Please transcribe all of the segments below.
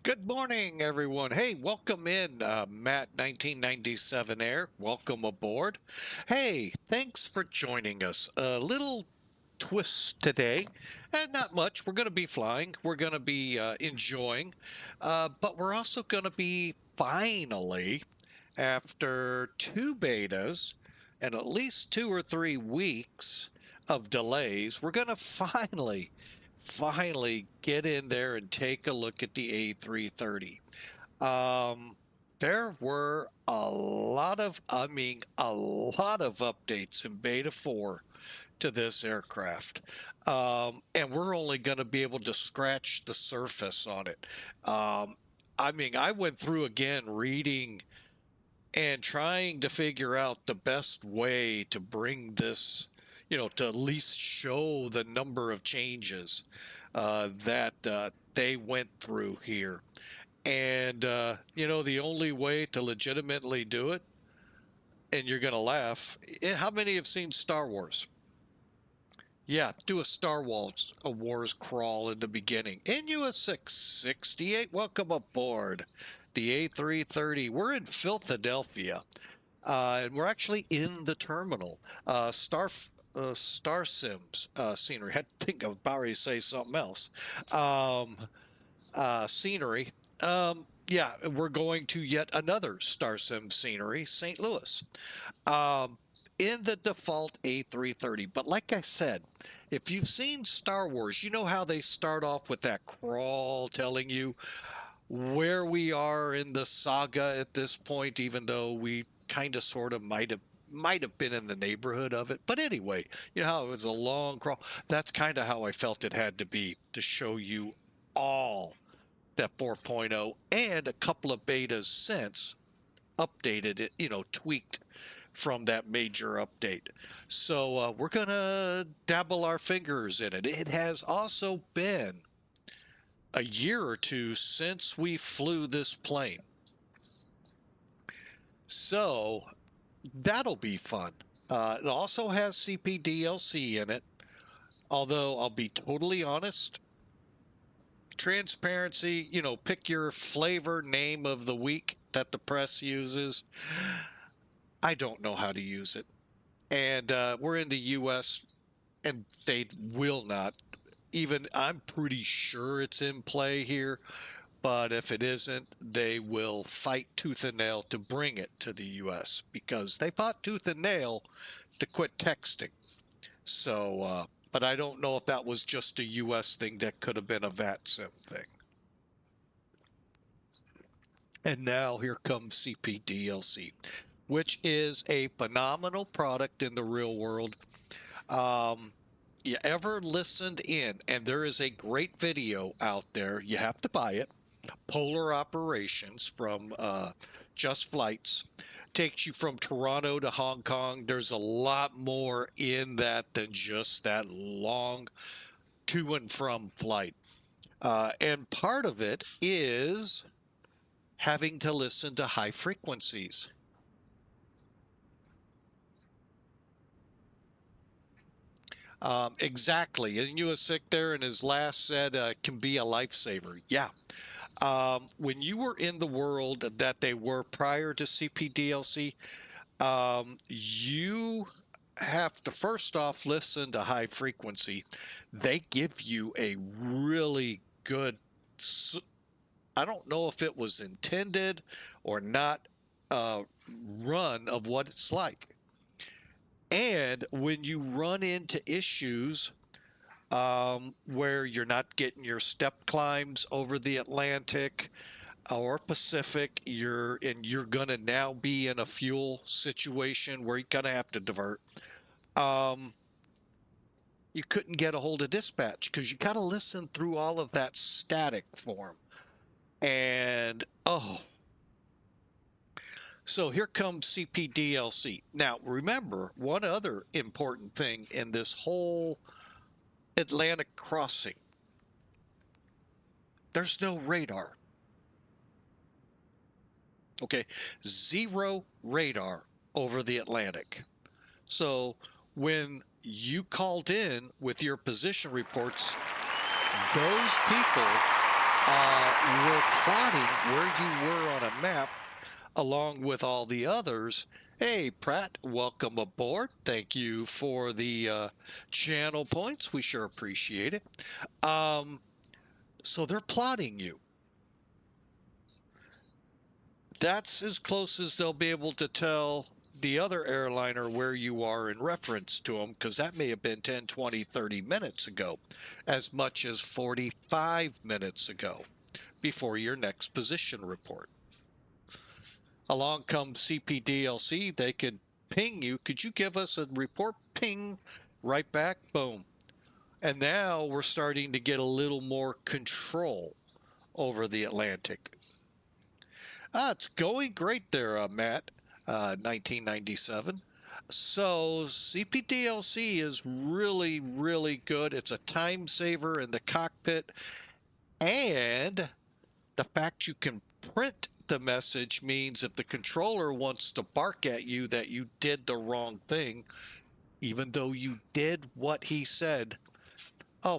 Good morning, everyone. Hey, welcome in, Matt 1997 Air. Welcome aboard. Hey, thanks for joining us. A little twist today, and not much. We're going to be flying. We're going to be enjoying, but we're also going to be finally, after two betas and at least 2 or 3 weeks of delays, we're going to finally get in there and take a look at the A330. There were a lot of updates in beta 4 to this aircraft. And we're only going to be able to scratch the surface on it. I went through again reading and trying to figure out the best way to bring this, to at least show the number of changes that they went through here. And, the only way to legitimately do it, and you're going to laugh, how many have seen Star Wars? Yeah, do a Star Wars crawl in the beginning. NUS 668, welcome aboard the A330. We're in Philadelphia, and we're actually in the terminal. Star Sims scenery. I had to think of already say something else. Scenery. Yeah, we're going to yet another Star Sim scenery, St. Louis. In the default A330. But like I said, if you've seen Star Wars, you know how they start off with that crawl telling you where we are in the saga at this point, even though we kind of sort of might have been in the neighborhood of it. But anyway, you know how it was a long crawl. That's kind of how I felt it had to be, to show you all that 4.0 and a couple of betas since updated it, tweaked from that major update. So we're gonna dabble our fingers in it. It has also been a year or two since we flew this plane, so that'll be fun. It also has CPDLC in it, although I'll be totally honest, transparency, pick your flavor name of the week that the press uses. I don't know how to use it. And we're in the US, and they will not. Even I'm pretty sure it's in play here, but if it isn't, they will fight tooth and nail to bring it to the US, because they fought tooth and nail to quit texting. So, but I don't know if that was just a US thing. That could have been a VATSIM thing. And now here comes CPDLC, which is a phenomenal product in the real world. You ever listened in, and there is a great video out there, you have to buy it, Polar Operations from Just Flights. Takes you from Toronto to Hong Kong. There's a lot more in that than just that long to and from flight. And part of it is having to listen to high frequencies. Exactly. And you was sick there, and his last said can be a lifesaver. Yeah. When you were in the world that they were prior to CPDLC, you have to first off listen to high frequency. They give you a really good, I don't know if it was intended or not, run of what it's like. And when you run into issues where you're not getting your step climbs over the Atlantic or Pacific, you're gonna now be in a fuel situation where you're gonna have to divert. You couldn't get a hold of dispatch because you got to listen through all of that static form. And so here comes CPDLC. Now, remember, one other important thing in this whole Atlantic crossing, there's no radar. Okay, 0 radar over the Atlantic. So when you called in with your position reports, those people we're plotting where you were on a map along with all the others. Hey, Pratt, welcome aboard. Thank you for the channel points. We sure appreciate it. So they're plotting you. That's as close as they'll be able to tell the other airliner where you are in reference to them, because that may have been 10, 20, 30 minutes ago, as much as 45 minutes ago, before your next position report. Along comes CPDLC, they could ping you. Could you give us a report? Ping, right back, boom. And now we're starting to get a little more control over the Atlantic. It's going great there, Matt, 1997. So CPDLC is really, really good. It's a time saver in the cockpit. And the fact you can print the message means if the controller wants to bark at you that you did the wrong thing, even though you did what he said,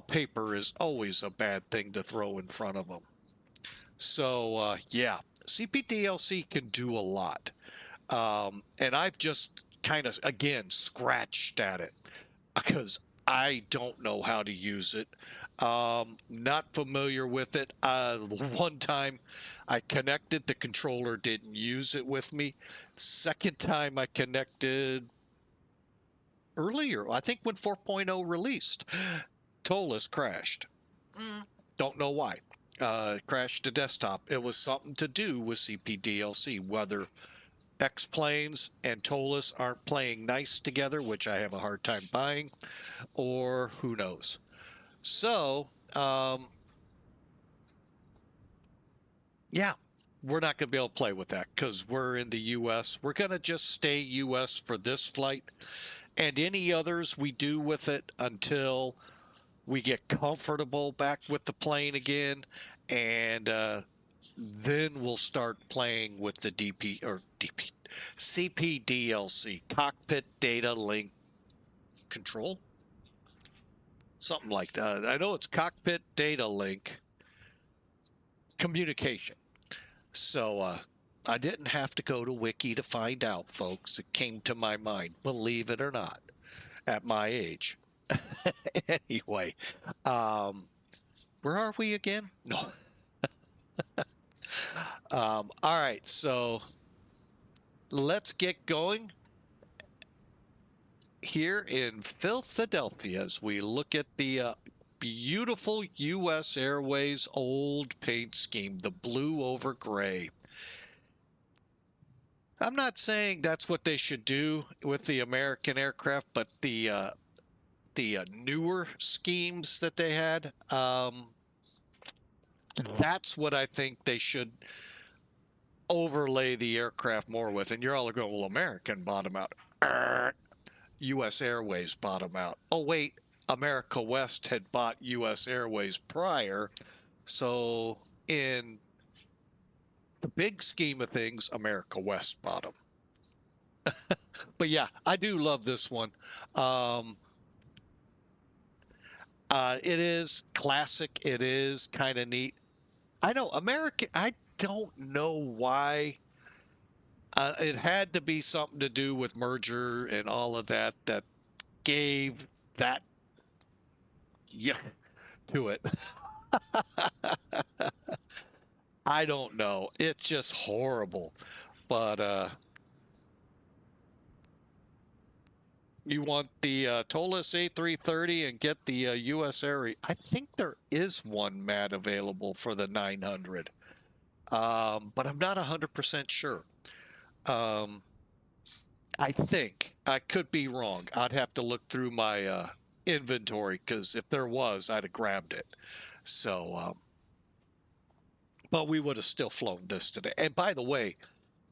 paper is always a bad thing to throw in front of them. So, yeah, CPDLC can do a lot. And I've just kind of, again, scratched at it because I don't know how to use it. Not familiar with it. One time I connected, the controller didn't use it with me. Second time I connected earlier, I think when 4.0 released, TOLUS crashed. Don't know why. Crashed the desktop. It was something to do with CPDLC, whether X-Planes and TOLUS aren't playing nice together, which I have a hard time buying, or who knows. So, yeah, we're not going to be able to play with that because we're in the U.S. We're going to just stay U.S. for this flight, and any others we do with it until we get comfortable back with the plane again, and then we'll start playing with the CPDLC, Cockpit Data Link Control, something like that. I know it's Cockpit Data Link Communication. So I didn't have to go to Wiki to find out, folks. It came to my mind, believe it or not, at my age. Anyway, where are we again? No. All right, so let's get going here in Philadelphia as we look at the beautiful U.S. Airways old paint scheme, the blue over gray. I'm not saying that's what they should do with the American aircraft, but the newer schemes that they had, that's what I think they should overlay the aircraft more with. And you're all going, well, American bottom out. U.S. Airways bottom out. Oh, wait, America West had bought U.S. Airways prior. So in the big scheme of things, America West bottom. But yeah, I do love this one. It is classic. It is kind of neat. I know American, I don't know why. It had to be something to do with merger and all of that that gave that to it. I don't know. It's just horrible. But you want the TOLUS A330 and get the US Air. I think there is one, Matt, available for the 900. But I'm not 100% sure. I think I could be wrong. I'd have to look through my inventory because if there was, I'd have grabbed it. So, but we would have still flown this today. And by the way,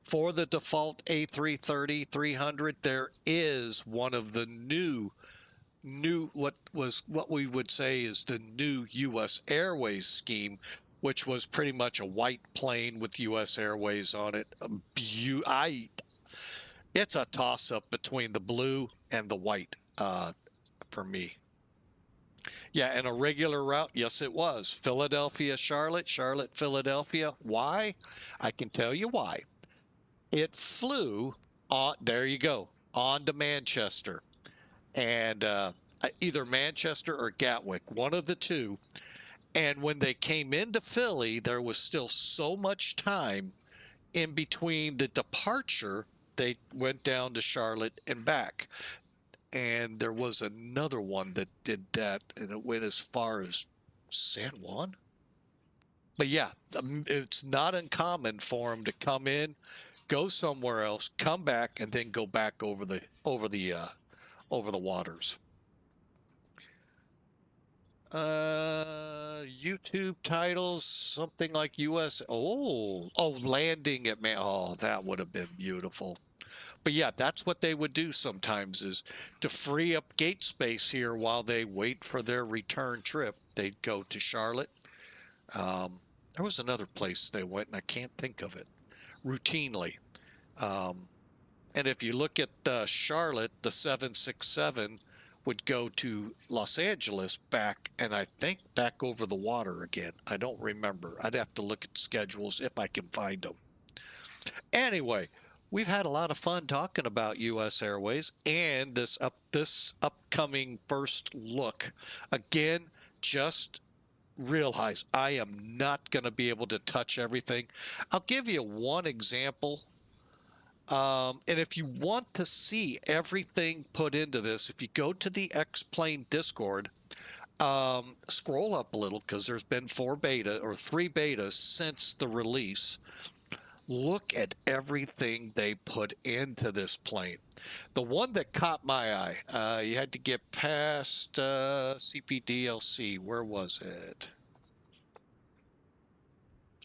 for the default A330-300, there is one of the new what we would say is the new U.S. Airways scheme, which was pretty much a white plane with U.S. Airways on it. It's a toss-up between the blue and the white for me. Yeah, and a regular route, yes, it was. Philadelphia, Charlotte, Charlotte, Philadelphia. Why? I can tell you why. It flew on, there you go, on to Manchester. And either Manchester or Gatwick, one of the two. And when they came into Philly, there was still so much time in between the departure. They went down to Charlotte and back. And there was another one that did that, and it went as far as San Juan. But yeah, it's not uncommon for them to come in, go somewhere else, come back, and then go back over the waters. YouTube titles, something like US. Oh, landing at man. Oh, that would have been beautiful. But yeah, that's what they would do sometimes, is to free up gate space here while they wait for their return trip. They'd go to Charlotte. There was another place they went, and I can't think of it routinely. And if you look at Charlotte, the 767 would go to Los Angeles back, and I think back over the water again. I don't remember. I'd have to look at schedules if I can find them. Anyway, we've had a lot of fun talking about U.S. Airways and this upcoming first look. Again, just realize I am not going to be able to touch everything. I'll give you one example. And if you want to see everything put into this, if you go to the X-Plane Discord, scroll up a little, because there's been 3 betas since the release. Look at everything they put into this plane. The one that caught my eye, you had to get past CPDLC. Where was it?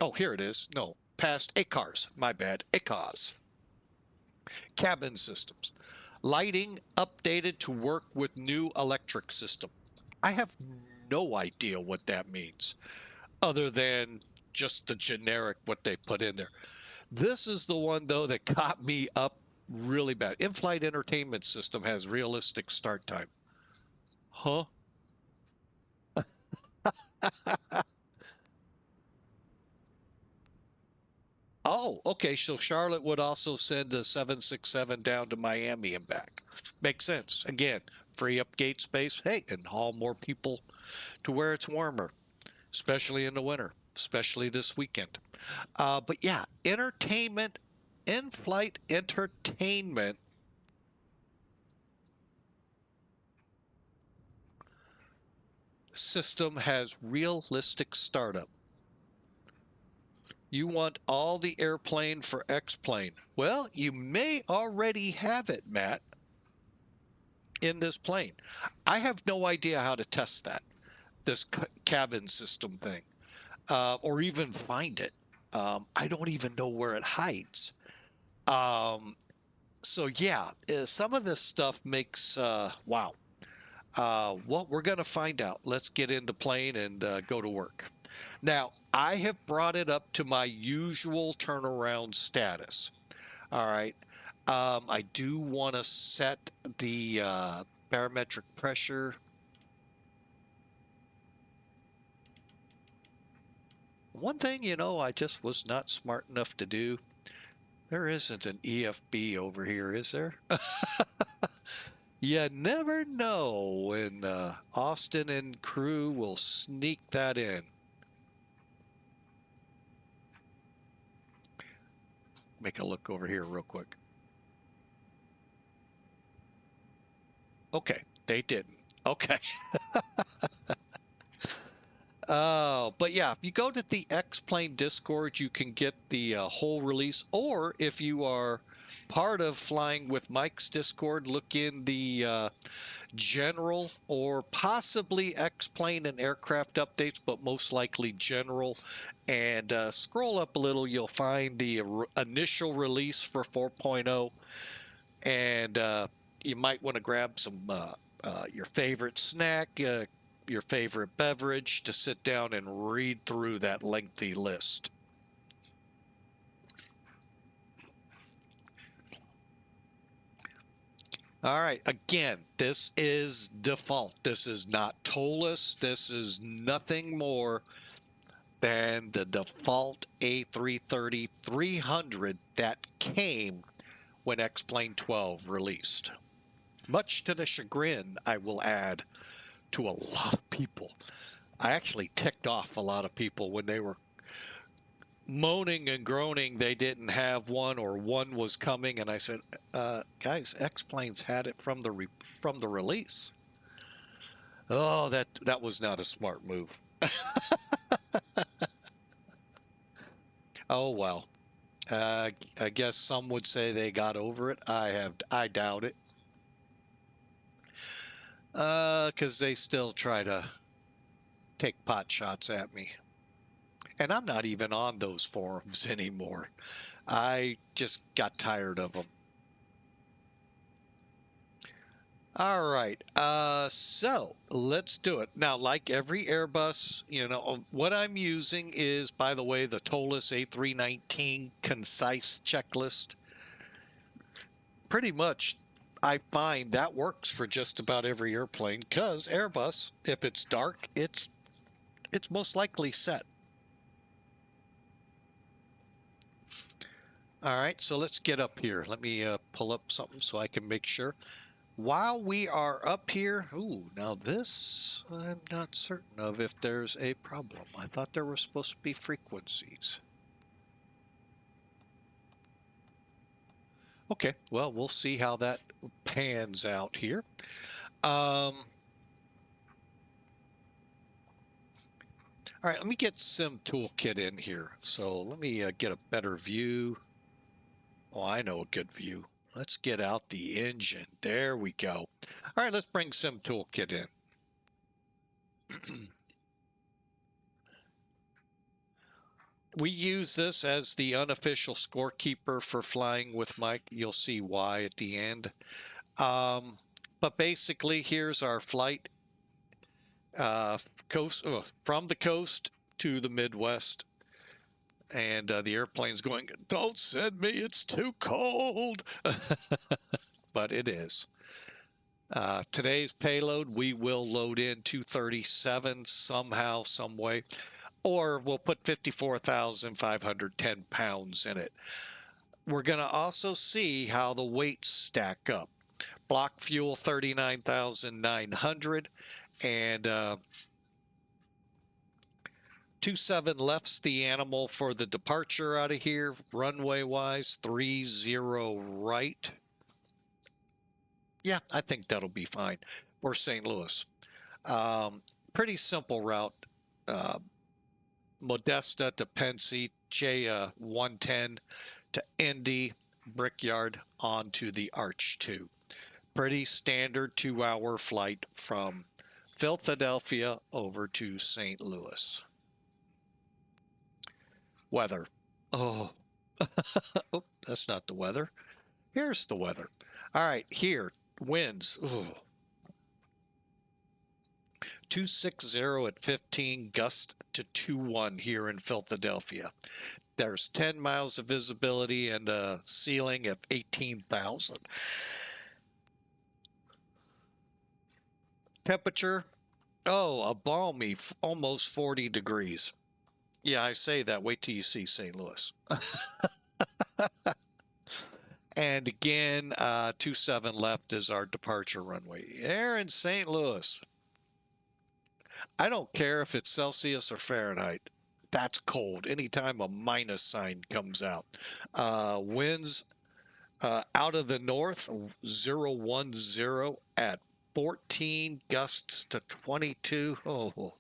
Oh, here it is. No, past ACARS. My bad. ACARS. Cabin systems. Lighting updated to work with new electric system. I have no idea what that means, other than just the generic what they put in there. This is the one, though, that caught me up really bad. In-flight entertainment system has realistic start time. Huh? Oh, okay. So Charlotte would also send a 767 down to Miami and back. Makes sense. Again, free up gate space. Hey, and haul more people to where it's warmer, especially in the winter, especially this weekend. But yeah, entertainment, in-flight entertainment system has realistic startup. You want all the airplane for X-plane. Well, you may already have it, Matt, in this plane. I have no idea how to test that, this cabin system thing, or even find it. I don't even know where it hides. So yeah, some of this stuff makes, wow. Well, we're going to find out. Let's get into plane and go to work. Now, I have brought it up to my usual turnaround status. All right. I do want to set the barometric pressure. One thing, I just was not smart enough to do. There isn't an EFB over here, is there? You never know when Austin and crew will sneak that in. Make a look over here real quick. Okay, they didn't. Okay. But yeah, if you go to the X-Plane Discord, you can get the whole release. Or if you are part of Flying with Mike's Discord, look in the general or possibly X-Plane and aircraft updates, but most likely general. And scroll up a little, you'll find the initial release for 4.0. And you might want to grab some your favorite snack, your favorite beverage to sit down and read through that lengthy list. All right, again, this is default. This is not tollless. This is nothing more than the default A330-300 that came when X-Plane 12 released. Much to the chagrin, I will add, to a lot of people. I actually ticked off a lot of people when they were moaning and groaning they didn't have one, or one was coming, and I said, guys, X-Planes had it from the release. Oh, that was not a smart move. Oh well. I guess some would say they got over it. I doubt it. Because they still try to take pot shots at me. And I'm not even on those forums anymore. I just got tired of them. All right, so let's do it. Now, like every Airbus, you know, what I'm using is, by the way, the tollless A319 concise checklist. Pretty much, I find that works for just about every airplane, because Airbus, if it's dark, it's most likely set. All right, so let's get up here. Let me pull up something so I can make sure. While we are up here, ooh, now this, I'm not certain of if there's a problem. I thought there were supposed to be frequencies. Okay, well, we'll see how that pans out here. All right, let me get Sim Toolkit in here. So let me get a better view. Oh, I know a good view. Let's get out the engine. There we go. All right, let's bring Sim Toolkit in. We use this as the unofficial scorekeeper for Flying with Mike. You'll see why at the end. But basically, here's our flight from the coast to the Midwest. And the airplane's going, don't send me, it's too cold. But it is. Today's payload, we will load in 237 somehow, some way, or we'll put 54,510 pounds in it. We're going to also see how the weights stack up. Block fuel 39,900, and 27 left's the animal for the departure out of here, runway wise, 30 right. Yeah, I think that'll be fine for St. Louis. Pretty simple route. Modesta to Pensy, J110 to Indy, Brickyard onto the Arch 2. Pretty standard 2-hour flight from Philadelphia over to St. Louis. Weather. Oh, oh, that's not the weather. Here's the weather. All right, here, winds. Ooh. 260 at 15, gust to 21 here in Philadelphia. There's 10 miles of visibility and a ceiling of 18,000. Temperature, oh, a balmy, almost 40 degrees. Yeah, I say that. Wait till you see St. Louis. And again, 27 left is our departure runway. Here in St. Louis. I don't care if it's Celsius or Fahrenheit. That's cold. Anytime a minus sign comes out. Winds out of the north, 010 at 14, gusts to 22. Oh,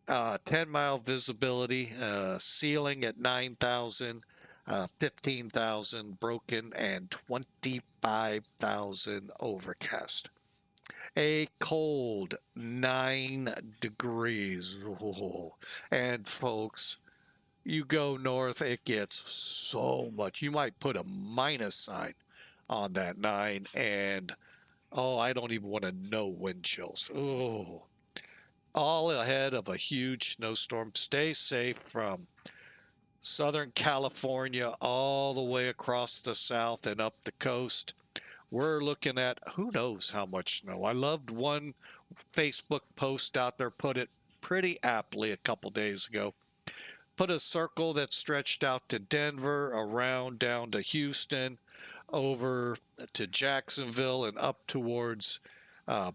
10-mile visibility, ceiling at 9,000, 15,000 broken, and 25,000 overcast. A cold 9 degrees. Oh. And folks, you go north, it gets so much. You might put a minus sign on that 9, and oh, I don't even want to know wind chills. Oh, all ahead of a huge snowstorm. Stay safe from Southern California all the way across the south and up the coast. we're looking at who knows how much snow. I loved one Facebook post out there, put it pretty aptly a couple days ago. Put a circle that stretched out to Denver, around down to Houston, over to Jacksonville, and up towards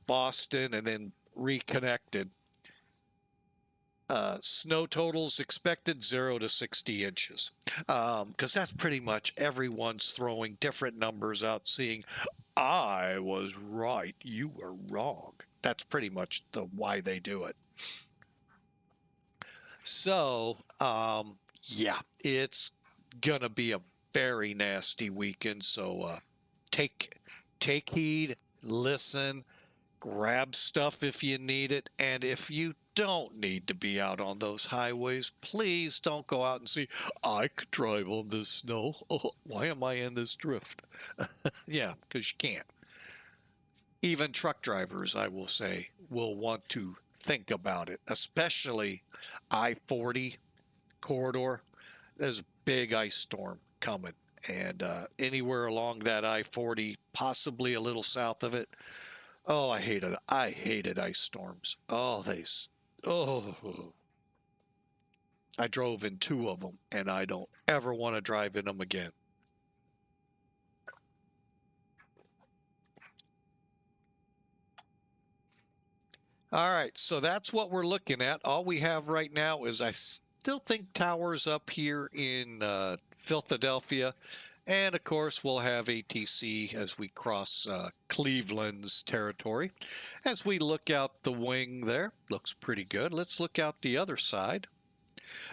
Boston, and then reconnected. Snow totals expected 0 to 60 inches, because that's pretty much everyone's throwing different numbers out, seeing I was right, you were wrong. That's pretty much the why they do it. So, yeah, it's gonna be a very nasty weekend. So take heed, listen, grab stuff if you need it, and if you don't need to be out on those highways, please don't go out and see, I could drive on this snow. Oh, why am I in this drift? Yeah, because you can't. Even truck drivers, I will say, will want to think about it, especially I-40 corridor. There's a big ice storm coming, and anywhere along that I-40, possibly a little south of it. Oh, I hated ice storms. Oh, I drove in 2 of them, and I don't ever want to drive in them again. All right, so that's what we're looking at. All we have right now is, I still think, towers up here in Philadelphia. And of course, we'll have ATC as we cross Cleveland's territory. As we look out the wing there, looks pretty good. Let's look out the other side.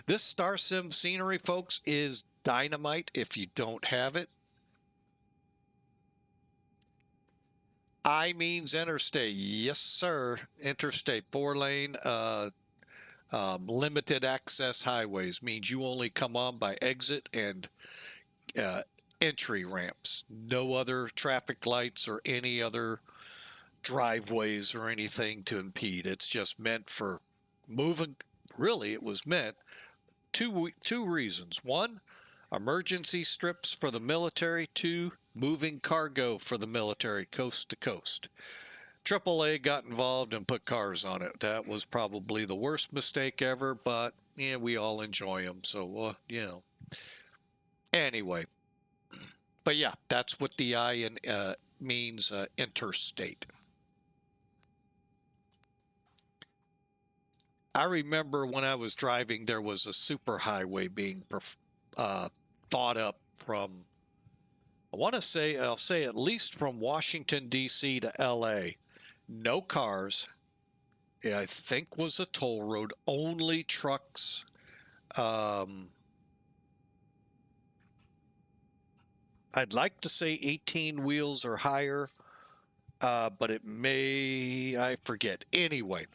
This Star Sim scenery, folks, is dynamite if you don't have it. I means interstate. Yes, sir. Interstate, 4-lane, limited access highways. Means you only come on by exit and entry ramps. No other traffic lights or any other driveways or anything to impede. It's just meant for moving. Really, it was meant two reasons. 1, emergency strips for the military. 2, moving cargo for the military coast to coast. AAA got involved and put cars on it. That was probably the worst mistake ever, but yeah, we all enjoy them. So, you know. Anyway. But yeah, that's what the I in, means, interstate. I remember when I was driving, there was a superhighway being thought up from, I'll say at least from Washington, D.C. to L.A. No cars. I think was a toll road, only trucks. I'd like to say 18 wheels or higher, but it may, I forget. Anyway,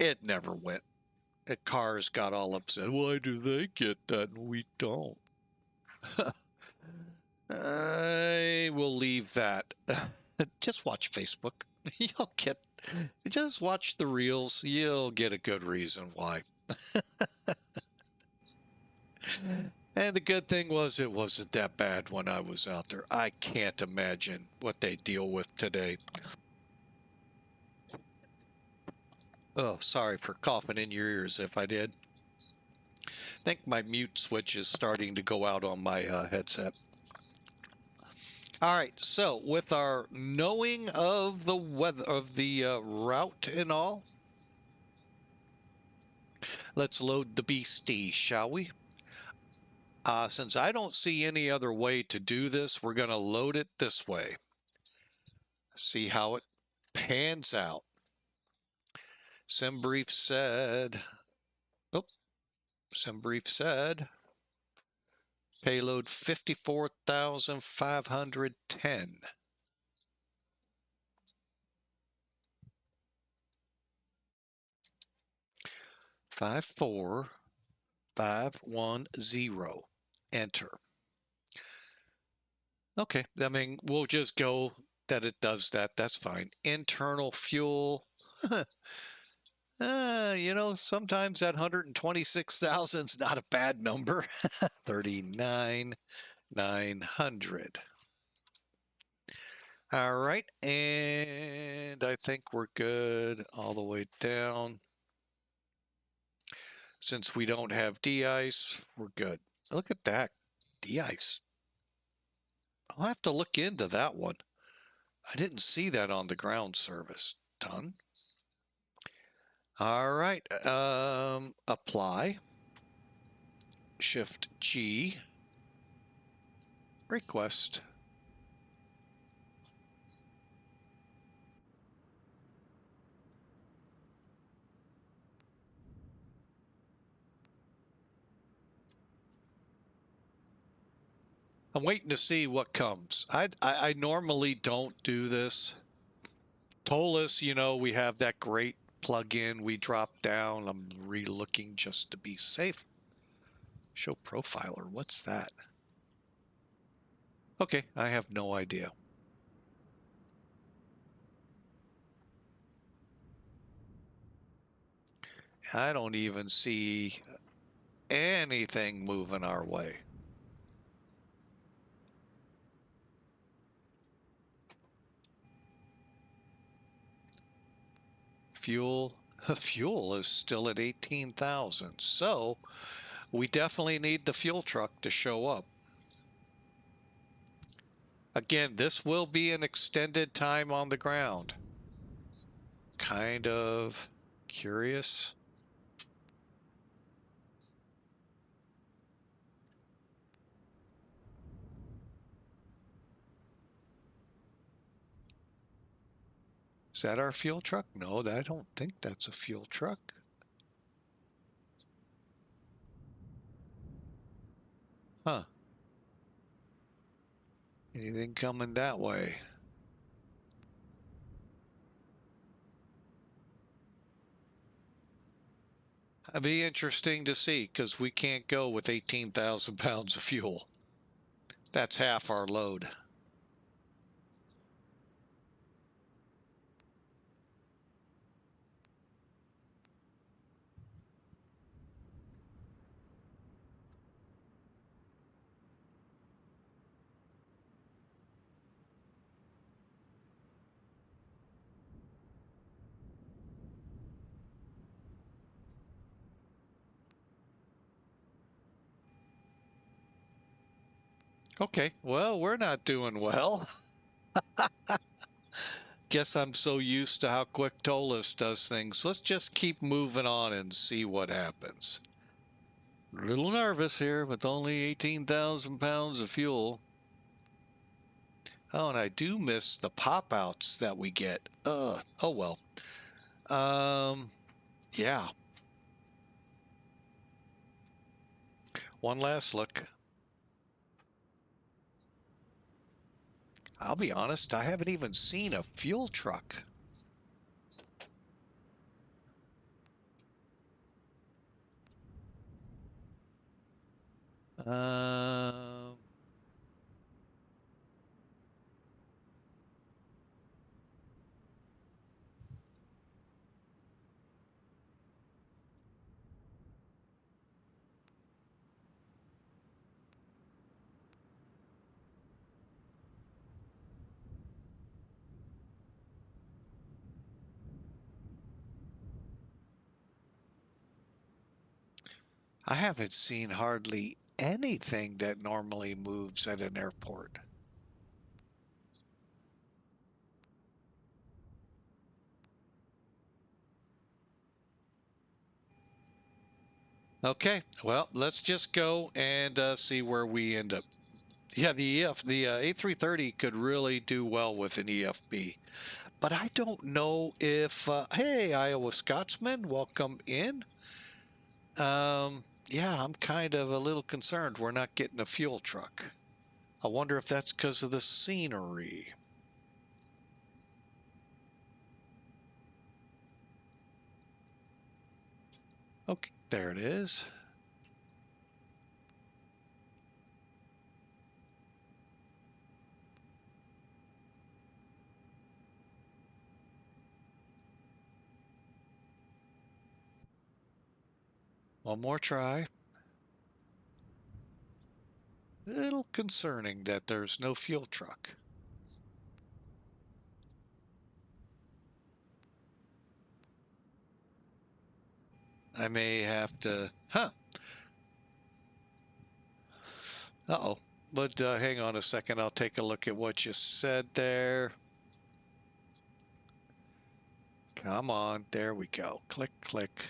it never went. The cars got all upset. Why do they get that and we don't? I will leave that. Just watch Facebook. You'll get, just watch the reels. You'll get a good reason why. And the good thing was, it wasn't that bad when I was out there. I can't imagine what they deal with today. Oh, sorry for coughing in your ears if I did. I think my mute switch is starting to go out on my headset. All right, so with our knowing of the weather, of the route and all, let's load the beastie, shall we? Since I don't see any other way to do this, we're going to load it this way. See how it pans out. SimBrief said, payload 54,510. Five 4,510. Enter. Okay, I mean, we'll just go that it does that. That's fine. Internal fuel. You know, sometimes that 126,000 is not a bad number. 39. 900. All right, and I think we're good all the way down. Since we don't have de-ice, we're good. Look at that, de-ice. I'll have to look into that one. I didn't see that on the ground service. Done. All right, apply. Shift G. Request. I'm waiting to see what comes. I normally don't do this. Tolus, you know, we have that great plugin. We drop down. I'm re-looking just to be safe. Show profiler. What's that? Okay, I have no idea. I don't even see anything moving our way. Fuel is still at 18,000. So we definitely need the fuel truck to show up. Again, this will be an extended time on the ground. Kind of curious. Is that our fuel truck? No, I don't think that's a fuel truck. Huh. Anything coming that way? It'd be interesting to see because we can't go with 18,000 pounds of fuel. That's half our load. Okay, well, we're not doing well. Guess I'm so used to how quick Tolus does things. Let's just keep moving on and see what happens. A little nervous here with only 18,000 pounds of fuel. Oh, and I do miss the pop-outs that we get. Oh well. Yeah. One last look. I'll be honest, I haven't even seen a fuel truck. I haven't seen hardly anything that normally moves at an airport. Okay, well, let's just go and see where we end up. Yeah, the A330 could really do well with an EFB. But I don't know if, hey, Iowa Scotsman, welcome in. Yeah, I'm kind of a little concerned we're not getting a fuel truck. I wonder if that's because of the scenery. Okay, there it is. One more try. little concerning that there's no fuel truck. I may have to, Uh-oh. But hang on a second. I'll take a look at what you said there. Come on. There we go. Click, click.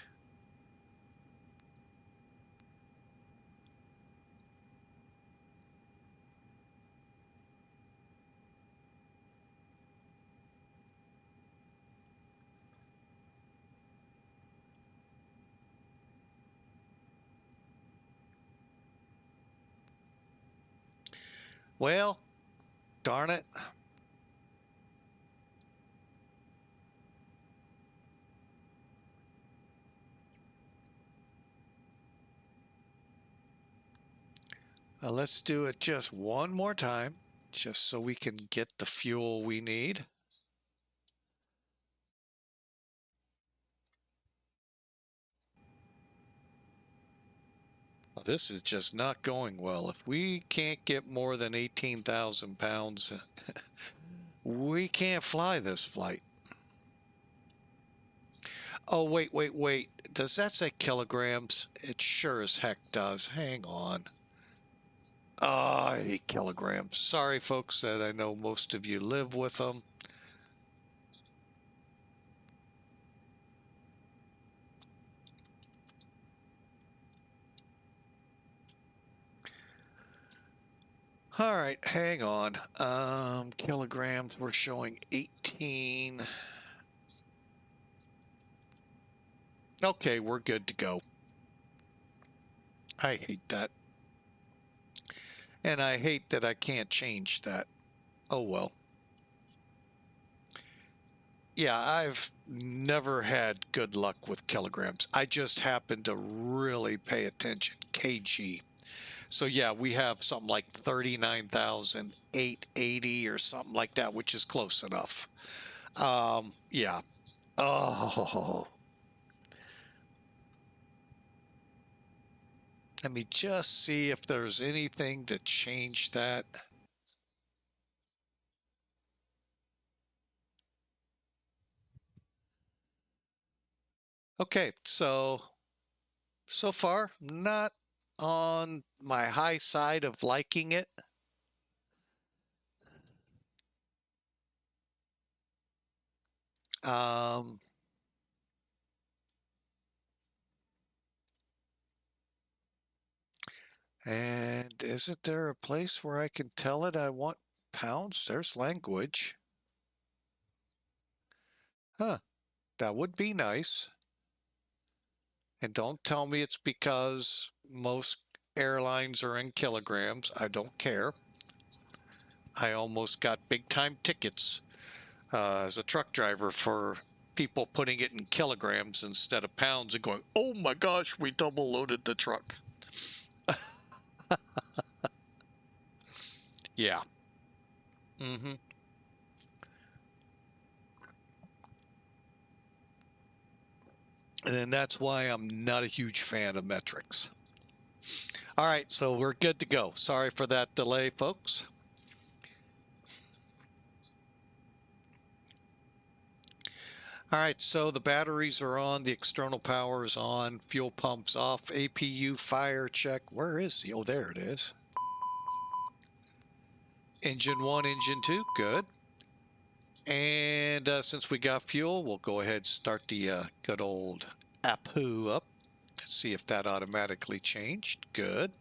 Well, darn it. Let's do it just one more time, just so we can get the fuel we need. Well, this is just not going well. If we can't get more than 18,000 pounds, we can't fly this flight. Oh, wait, wait, wait. Does that say kilograms? It sure as heck does. Hang on. Oh, I hate kilograms. Sorry, folks, that I know most of you live with them. All right, hang on. Kilograms, we're showing 18. Okay, we're good to go. I hate that. And I hate that I can't change that. Oh, well. Yeah, I've never had good luck with kilograms. I just happen to really pay attention. kg. So yeah, we have something like 39,880 or something like that, which is close enough. Yeah. Oh. Let me just see if there's anything to change that. Okay, so far, not on my high side of liking it. And isn't there a place where I can tell it I want pounds? There's language. Huh, that would be nice. And don't tell me it's because most airlines are in kilograms. I don't care. I almost got big time tickets as a truck driver for people putting it in kilograms instead of pounds and going, oh my gosh, we double loaded the truck. Yeah. Mm-hmm. And that's why I'm not a huge fan of metrics. All right, so we're good to go. Sorry for that delay, folks. All right, so the batteries are on, the external power is on, fuel pump's off, APU fire check. Where is he? Oh, there it is. Engine 1, engine 2, good. And since we got fuel, we'll go ahead and start the good old APU up. See if that automatically changed. Good.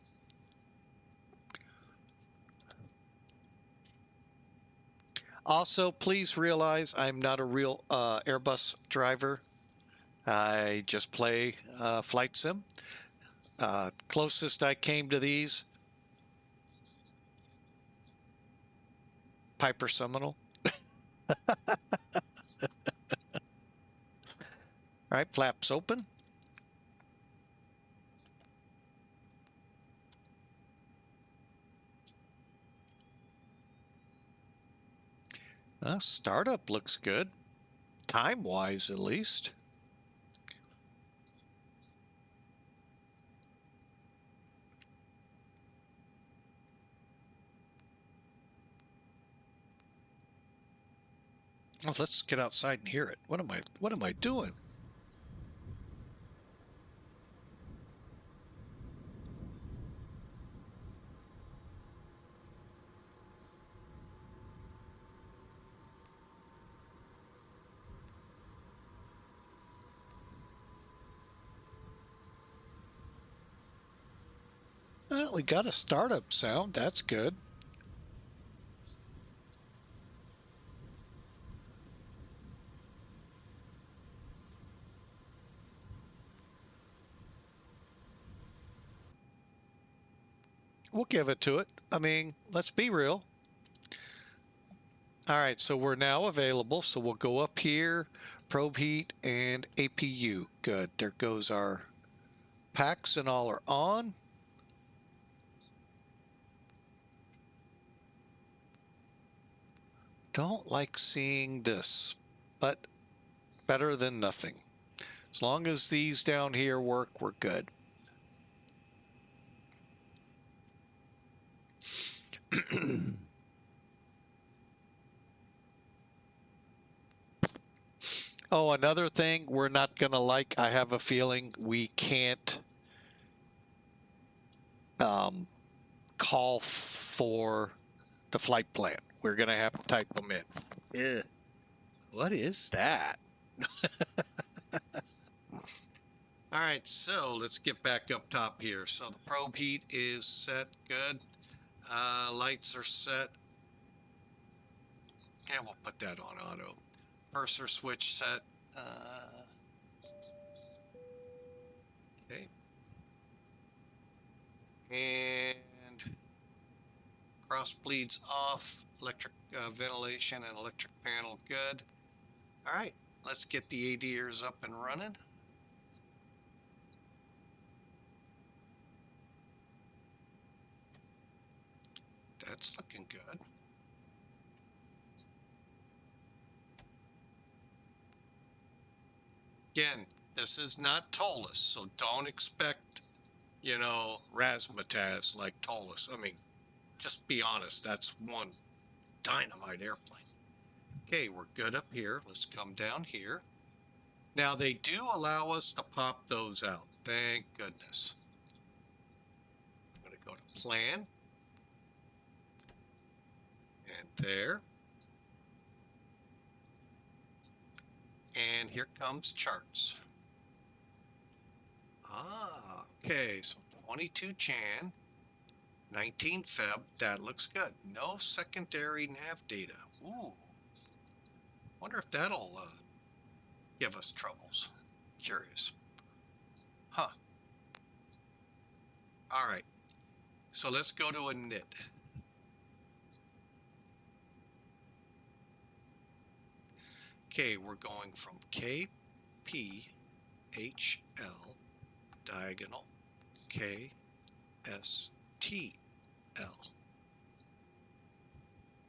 Also, please realize I'm not a real Airbus driver. I just play flight sim. Closest I came to these, Piper Seminole. All right, flaps open. Startup looks good, time-wise at least. Oh, let's get outside and hear it. What am I doing? Well, we got a startup sound. That's good. We'll give it to it. I mean, let's be real. All right, so we're now available. So we'll go up here, probe heat and APU. Good. There goes our packs and all are on. Don't like seeing this, but better than nothing. As long as these down here work, we're good. Oh, another thing we're not going to like, I have a feeling we can't call for the flight plan. We're going to have to type them in. Yeah. What is that? All right, so let's get back up top here. So the probe heat is set, good. Lights are set. And we'll put that on auto. Cursor switch set. Okay. And cross bleeds off. Electric ventilation and electric panel good. All right, let's get the ADRs up and running. That's looking good. Again, this is not TOLUS, so don't expect, you know, razzmatazz like TOLUS. I mean, just be honest, that's one dynamite airplane. Okay, we're good up here. Let's come down here. Now, they do allow us to pop those out. Thank goodness. I'm going to go to plan. And there. And here comes charts. Ah, okay, so 22 Jan, 19 Feb, that looks good. No secondary nav data. Ooh, wonder if that'll give us troubles. Curious. Huh. All right, so let's go to a NID. Okay, we're going from KPHL diagonal KSTL.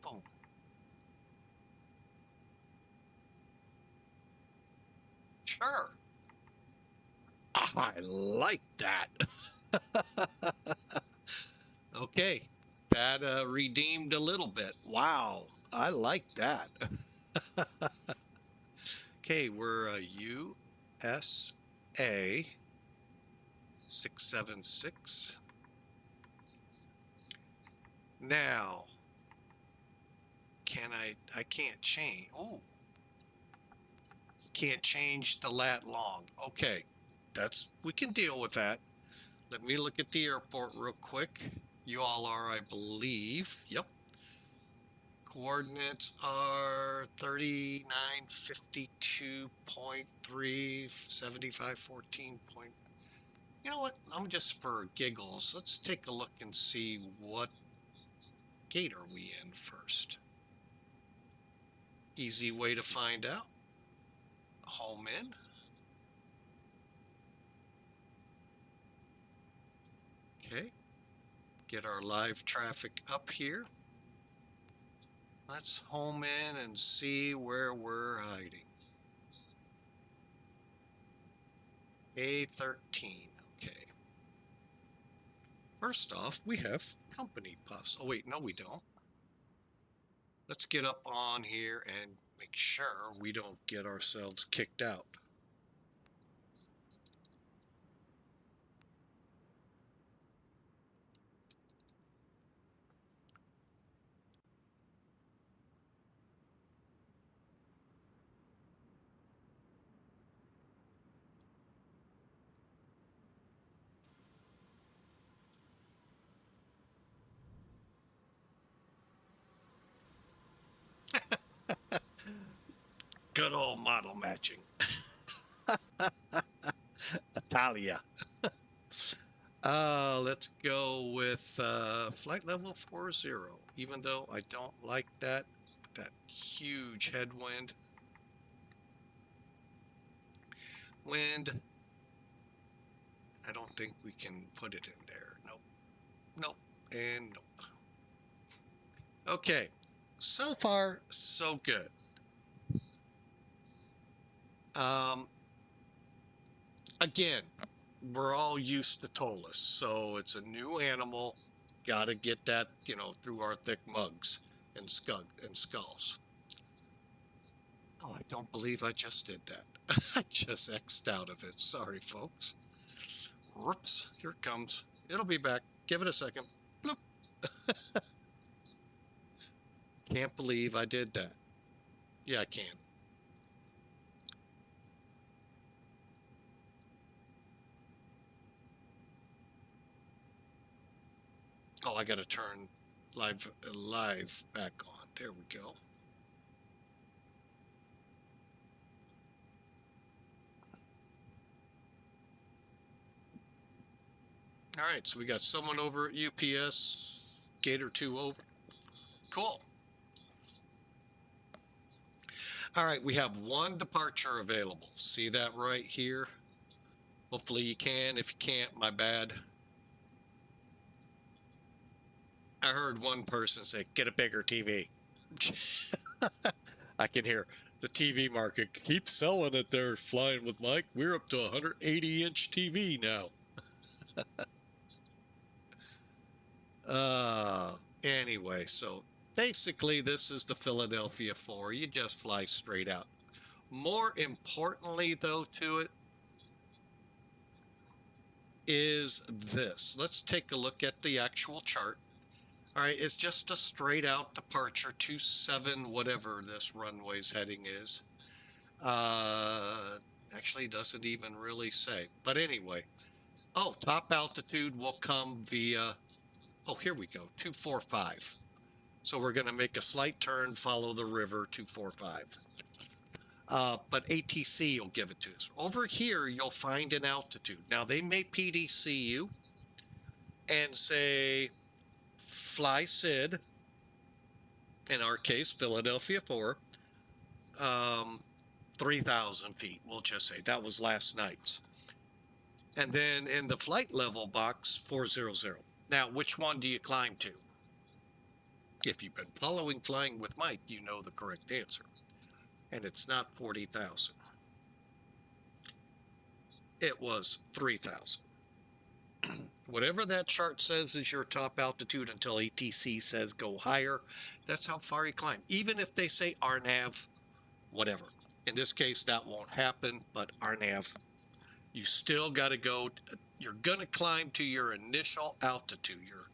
Boom. Sure. I like that. Okay, that redeemed a little bit. Wow, I like that. Okay, we're USA 676. Now, I can't change. Oh, can't change the lat long. Okay, we can deal with that. Let me look at the airport real quick. You all are, I believe. Yep. Coordinates are 3952.3, 7514. You know what? I'm just for giggles. Let's take a look and see what gate are we in first. Easy way to find out. Home in. Okay. Get our live traffic up here. Let's home in and see where we're hiding. A13. Okay. First off, we have company bus. Oh, wait, no, we don't. Let's get up on here and Make sure we don't get ourselves kicked out. Good old model matching. Italia. Let's go with flight level 40, even though I don't like that huge headwind. Wind, I don't think we can put it in there. Nope, nope, and nope. Okay, so far, so good. Again, we're all used to Tolus, so it's a new animal. Got to get that, through our thick mugs and skulls. Oh, I don't believe I just did that. I just X'd out of it. Sorry, folks. Whoops, here it comes. It'll be back. Give it a second. Bloop. Can't believe I did that. Yeah, I can. Oh, I got to turn live back on. There we go. All right, so we got someone over at UPS, Gator 2 over. Cool. All right, we have one departure available. See that right here? Hopefully you can. If you can't, my bad. I heard one person say, get a bigger TV. I can hear the TV market keeps selling it there, Flying with Mike. We're up to 180-inch TV now. Anyway, so basically this is the Philadelphia 4. You just fly straight out. More importantly, though, to it is this. Let's take a look at the actual chart. All right, it's just a straight out departure, 27, whatever this runway's heading is. Actually doesn't even really say, but anyway. Oh, top altitude will come via, oh, here we go, 245. So we're going to make a slight turn, follow the river, 245. But ATC will give it to us. Over here, you'll find an altitude. Now, they may PDC you and say, fly SID, in our case, Philadelphia 4, 3,000 feet, we'll just say. That was last night's. And then in the flight level box, 400. Now, which one do you climb to? If you've been following Flying with Mike, you know the correct answer. And it's not 40,000. It was 3,000. Whatever that chart says is your top altitude until ATC says go higher, that's how far you climb. Even if they say RNAV, whatever. In this case, that won't happen, but RNAV, you still got to go. You're going to climb to your initial altitude, your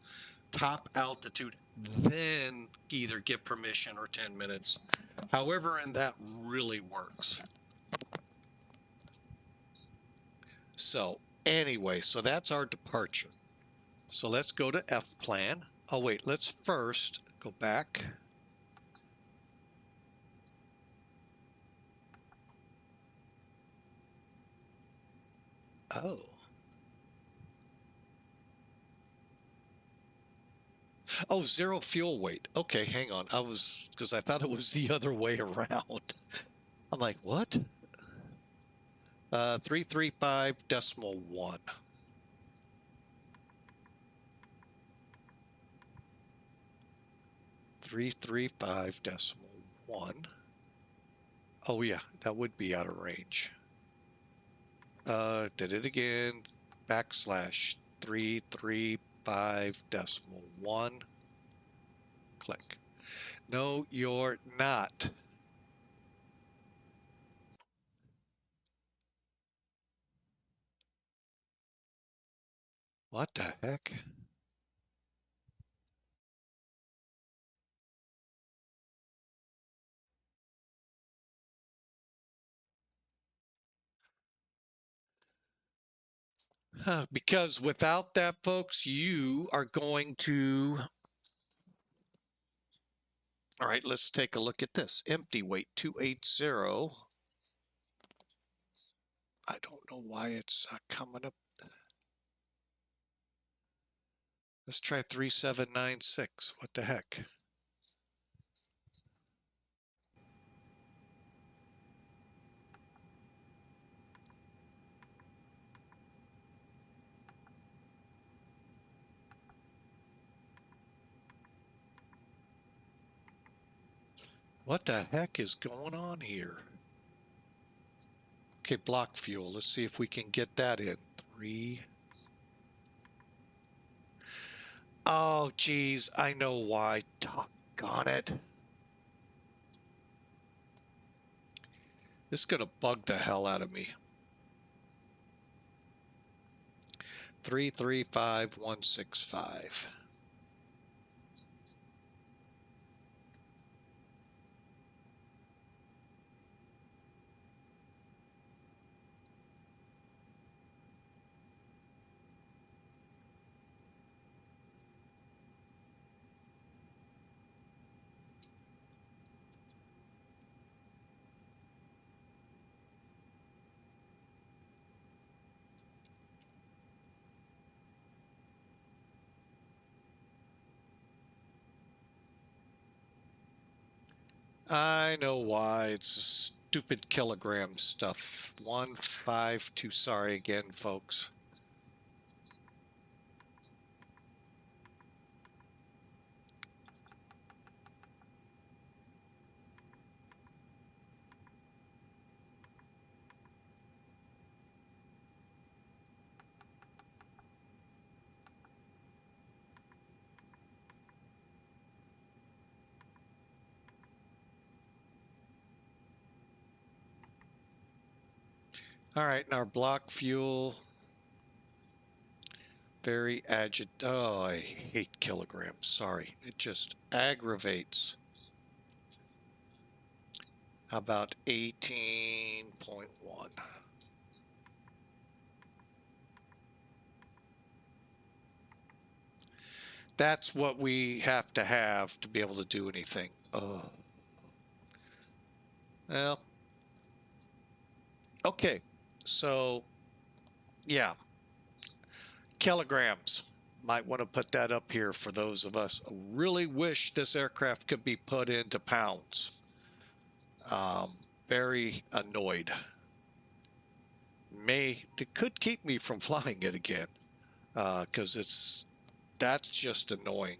top altitude, then either get permission or 10 minutes. However, and that really works. So anyway, so that's our departure. So let's go to F plan. Oh, wait, let's first go back. Oh. Oh, zero fuel weight. Okay, hang on. Because I thought it was the other way around. I'm like, what? 335.1. Three 335.1. Oh yeah, that would be out of range. Did it again. Backslash 335.1. Click. No, you're not. What the heck? Because without that, folks, you are going to... All right, let's take a look at this. Empty weight 280. I don't know why it's coming up. Let's try 3796. What the heck? What the heck is going on here? Okay, block fuel. Let's see if we can get that in. 3. Oh, geez. I know why. Doggone it. This is going to bug the hell out of me. 335165. I know why. It's stupid kilogram stuff. 152. Sorry again, folks. All right, and our block fuel. Very Oh, I hate kilograms. Sorry. It just aggravates. How about 18.1? That's what we have to be able to do anything. Oh. Well, okay. So, yeah. Kilograms. Might want to put that up here for those of us who really wish this aircraft could be put into pounds. Very annoyed. It could keep me from flying it again, because that's just annoying.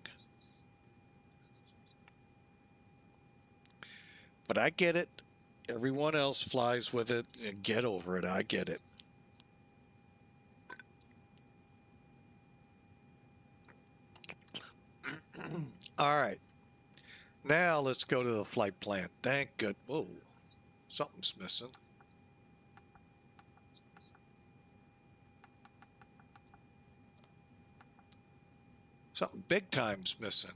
But I get it. Everyone else flies with it, and get over it. I get it. All right. Now let's go to the flight plan. Thank good. Whoa, something's missing. Something big time's missing.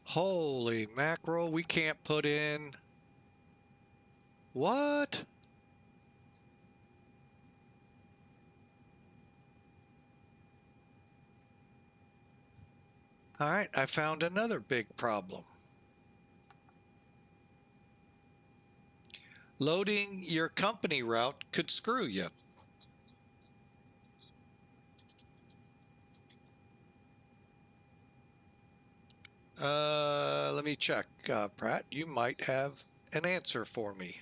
Holy mackerel, we can't put in. What? All right, I found another big problem. Loading your company route could screw you. Let me check. Pratt, you might have an answer for me.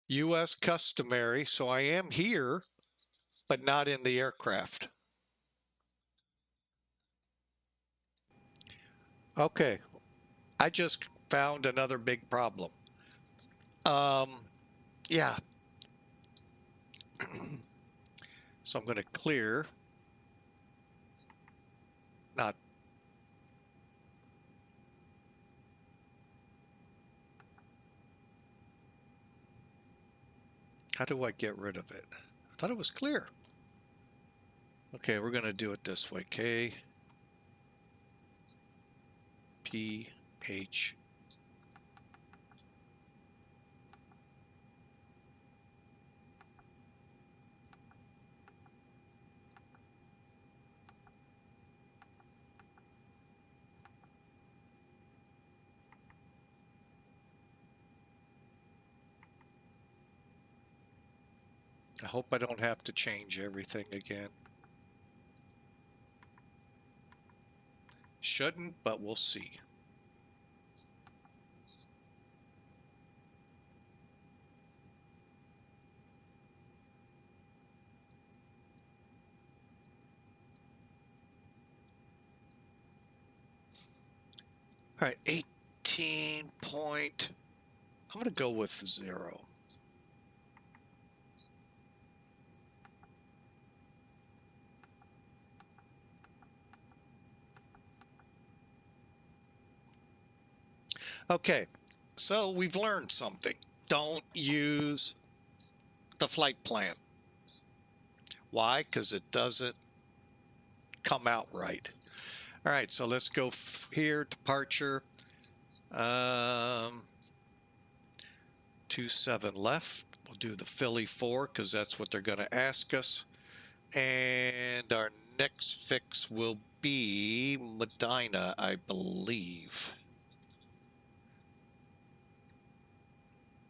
U.S. customary, so I am here, but not in the aircraft. Okay, I just found another big problem. Yeah. So I'm going to clear, not, how do I get rid of it? I thought it was clear. Okay, we're going to do it this way. KPH. I hope I don't have to change everything again. Shouldn't, but we'll see. All right, 18 point. I'm going to go with 0. Okay, so we've learned something. Don't use the flight plan. Why? Because it doesn't come out right. All right, so let's go here, departure. 27 left. We'll do the Philly 4 because that's what they're going to ask us. And our next fix will be Medina, I believe.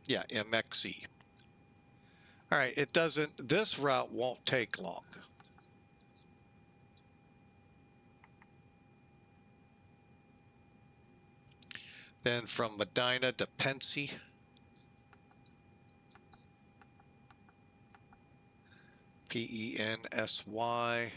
Yeah, MXE. All right, it doesn't, this route won't take long. Then from Medina to Pensy. Pensy.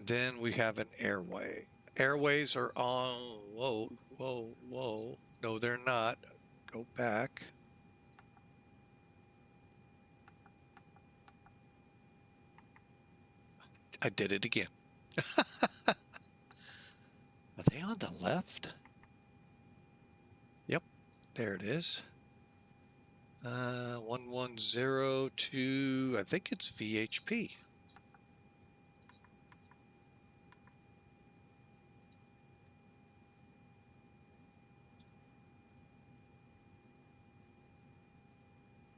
Then we have an airway. Airways are on, whoa, whoa, whoa. No, they're not. Go back. I did it again. Are they on the left? Yep, there it is. 1102, I think it's VHP.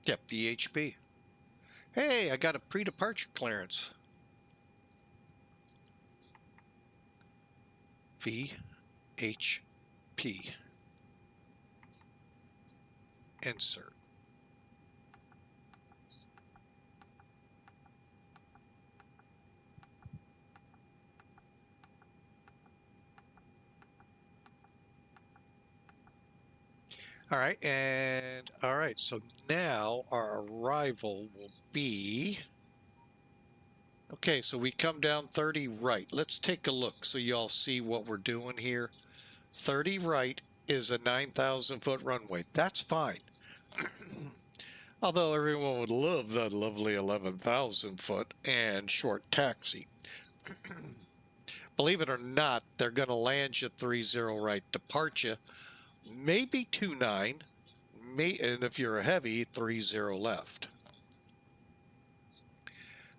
Yep, VHP. Hey, I got a pre-departure clearance. VHP. Insert. All right, and all right, so now our arrival will be, okay, so we come down 30 right. Let's take a look so y'all see what we're doing here. 30 right is a 9,000 foot runway. That's fine. Although everyone would love that lovely 11,000 foot and short taxi. Believe it or not, they're going to land you 30 right, depart you maybe 29, and if you're a heavy, 30 left.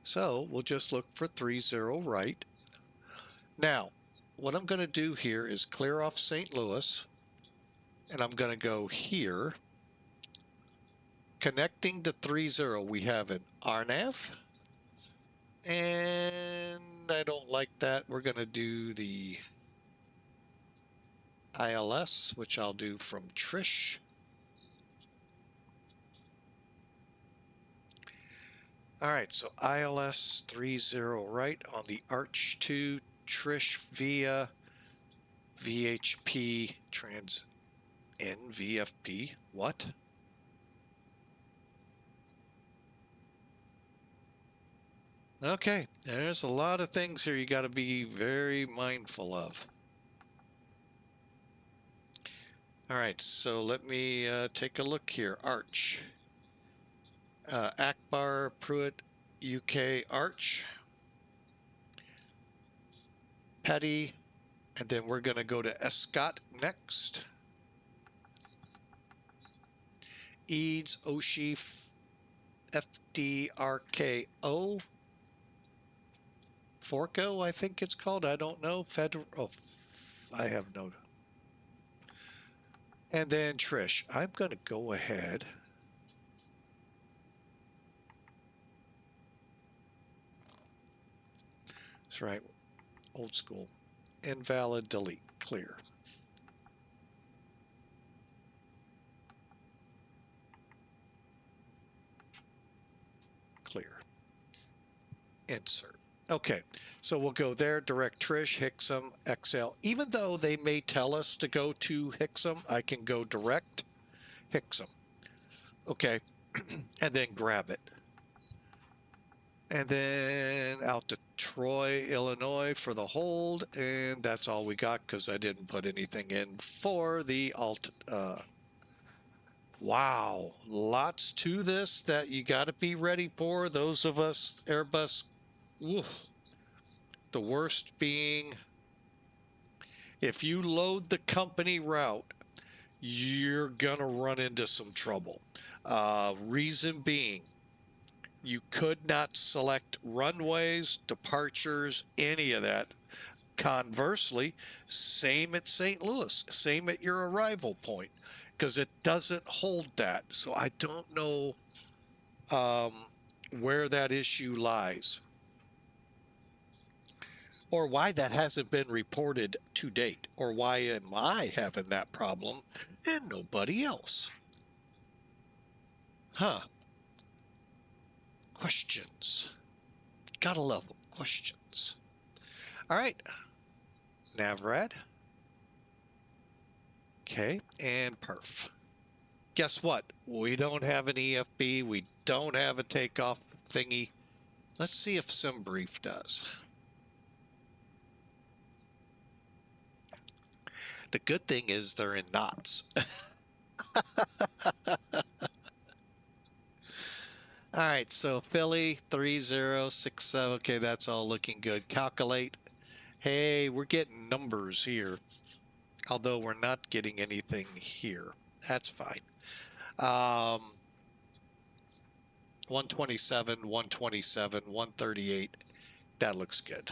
So we'll just look for 30 right. Now, what I'm going to do here is clear off St. Louis, and I'm going to go here. Connecting to 30, we have an RNAV, and I don't like that. We're going to do the ILS, which I'll do from Trish. All right, so ILS 30 right on the Arch 2 Trish via VHP trans N VFP. What? Okay, there's a lot of things here you got to be very mindful of. All right, so let me take a look here. Arch. Akbar Pruitt UK Arch. Petty. And then we're going to go to Escott next. Eads, Oshie, FDRKO. Forco, I think it's called. I don't know. Federal. Oh, I have no. And then Trish. I'm going to go ahead. That's right. Old school. Invalid, delete, clear. Clear. Insert. Okay, so we'll go there, direct Trish, Hixum, XL. Even though they may tell us to go to Hixum, I can go direct Hixum. Okay, and then grab it. And then out to Troy, Illinois for the hold, and that's all we got because I didn't put anything in for the alt. Wow, lots to this that you got to be ready for. Those of us Airbus, oof. The worst being, if you load the company route, you're gonna run into some trouble. Reason being, you could not select runways, departures, any of that. Conversely, same at St. Louis, same at your arrival point, because it doesn't hold that. So I don't know where that issue lies, or why that hasn't been reported to date, or why am I having that problem and nobody else? Huh. Questions. Gotta love them. Questions. All right. Navrad. Okay. And perf. Guess what? We don't have an EFB. We don't have a takeoff thingy. Let's see if SimBrief does. The good thing is they're in knots. All right, so Philly 3067. Okay, that's all looking good. Calculate. Hey, we're getting numbers here, although we're not getting anything here. That's fine. 127, 127, 138. That looks good.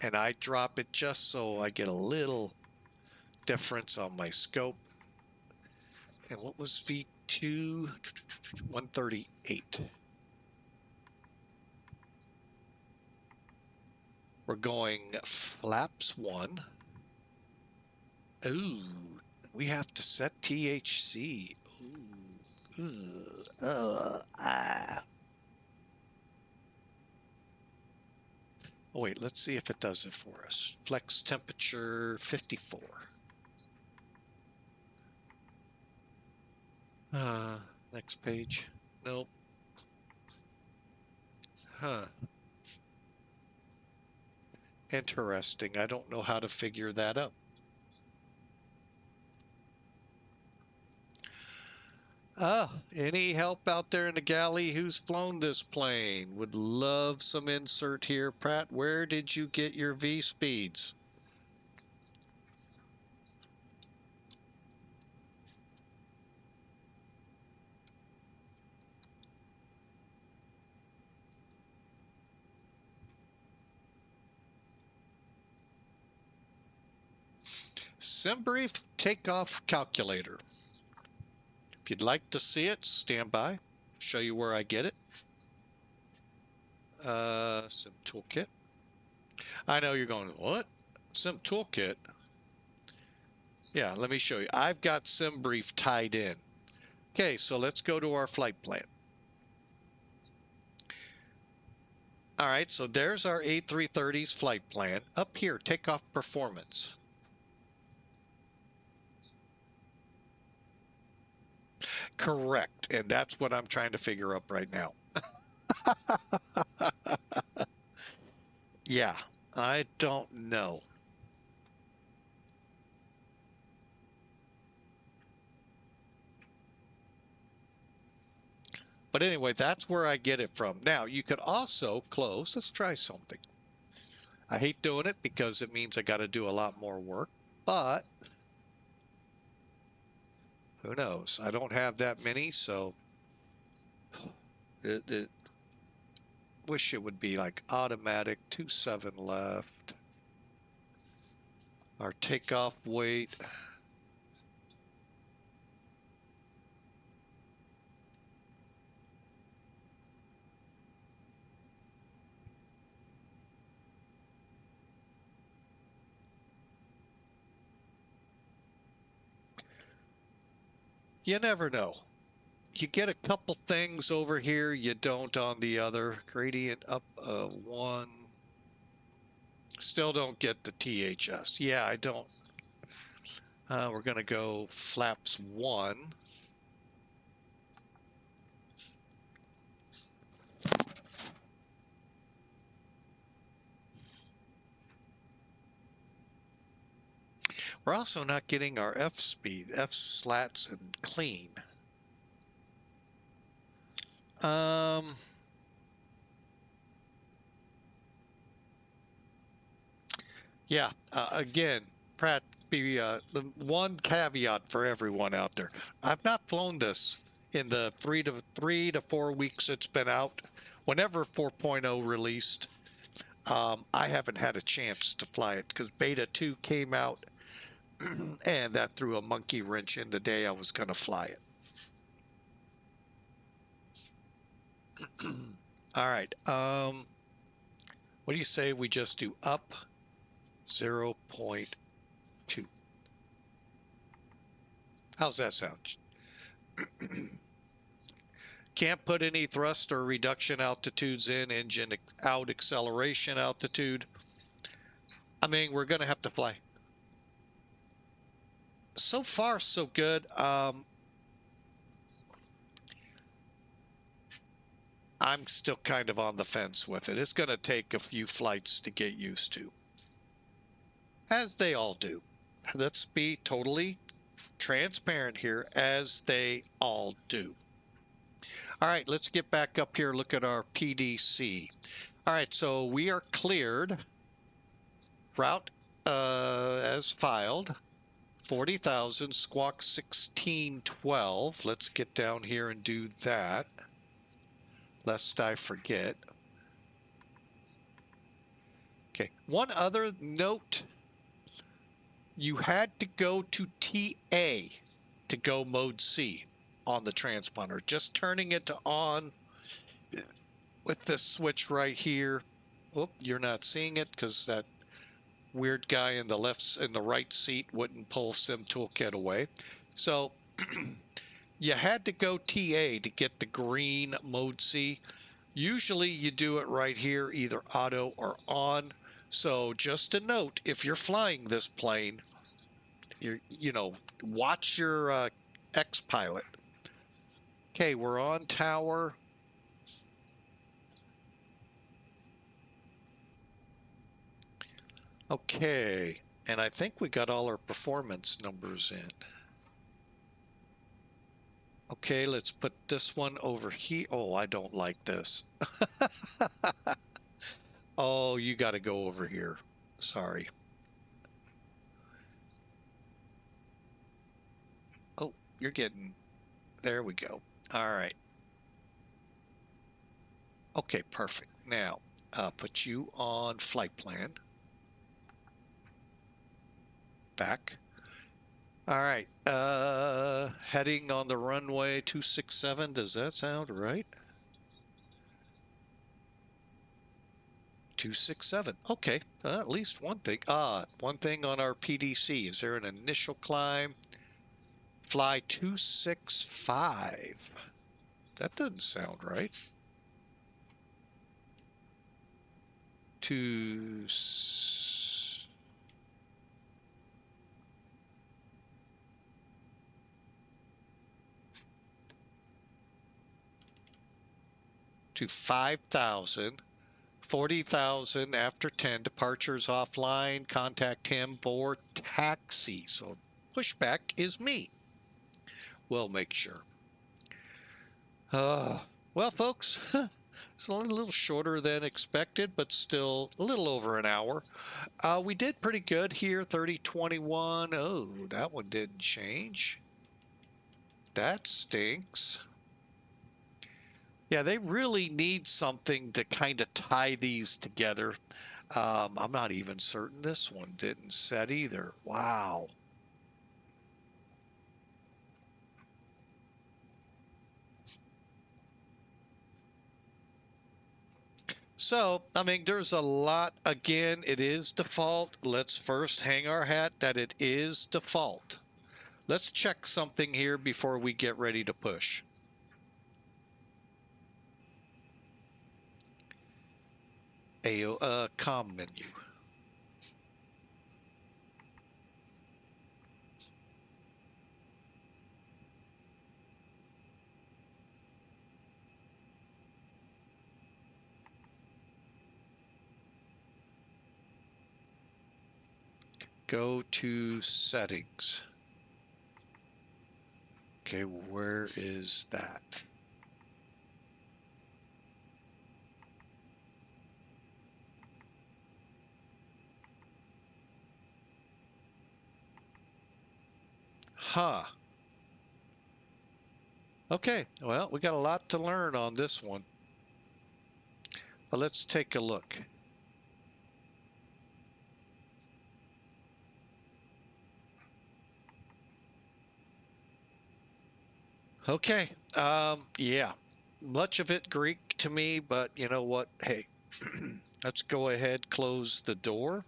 And I drop it just so I get a little difference on my scope. And what was V2? 138. We're going flaps 1. Ooh, we have to set THC. Ooh. Oh, wait, let's see if it does it for us. Flex temperature 54. Next page. Nope. Huh. Interesting. I don't know how to figure that up. Any help out there in the galley who's flown this plane? Would love some insert here. Pratt, where did you get your V speeds? SimBrief takeoff calculator. If you'd like to see it, stand by. Show you where I get it. Sim Toolkit. I know you're going, what? Sim Toolkit? Yeah, let me show you. I've got SimBrief tied in. Okay, so let's go to our flight plan. All right, so there's our A330's flight plan. Up here, takeoff performance. Correct. And that's what I'm trying to figure up right now. Yeah, I don't know. But anyway, that's where I get it from. Now, you could also close. Let's try something. I hate doing it because it means I got to do a lot more work, but who knows? I don't have that many, so wish it would be like automatic 27 left. Our takeoff weight. You never know. You get a couple things over here you don't on the other. Gradient up 1. Still don't get the THS. Yeah, I don't. We're going to go flaps 1. We're also not getting our F speed, F slats and clean. Yeah, again, Pratt, be one caveat for everyone out there. I've not flown this in the 3 to 4 weeks it's been out. Whenever 4.0 released, I haven't had a chance to fly it because Beta 2 came out and that threw a monkey wrench in the day I was going to fly it. All right. What do you say we just do up 0.2? How's that sound? Can't put any thrust or reduction altitudes in, engine out acceleration altitude. I mean, we're going to have to fly. So far, so good. I'm still kind of on the fence with it. It's going to take a few flights to get used to, as they all do. Let's be totally transparent here, as they all do. All right, let's get back up here, look at our PDC. All right, so we are cleared. Route as filed, 40,000, squawk 1612. Let's get down here and do that, lest I forget. Okay, one other note. You had to go to TA to go mode C on the transponder. Just turning it to on with this switch right here. Oh, you're not seeing it because that weird guy in the right seat wouldn't pull Sim Toolkit away. So you had to go TA to get the green mode C. Usually you do it right here, either auto or on. So just a note, if you're flying this plane, watch your X-Pilot. Okay, we're on tower. Okay, and I think we got all our performance numbers in. Okay, let's put this one over here. Oh, I don't like this. Oh, you got to go over here. Sorry. Oh, you're getting... There we go. All right. Okay, perfect. Now, put you on flight plan. Back. All right. Heading on the runway 267. Does that sound right? 267. Okay. At least one thing. One thing on our PDC. Is there an initial climb? Fly 265. That doesn't sound right. to 5,000. 40,000 after 10. Departures offline. Contact him for taxi. So pushback is me. We'll make sure. Well, folks, it's a little shorter than expected, but still a little over an hour. We did pretty good here, 3021. Oh, that one didn't change. That stinks. Yeah, they really need something to kind of tie these together. I'm not even certain this one didn't set either. Wow. So, I mean, there's a lot. Again, it is default. Let's first hang our hat that it is default. Let's check something here before we get ready to push. Com menu. Go to settings. Okay, where is that? Huh. Okay, well, we got a lot to learn on this one. But let's take a look. Okay, yeah, much of it Greek to me, but you know what? Hey, let's go ahead, close the door.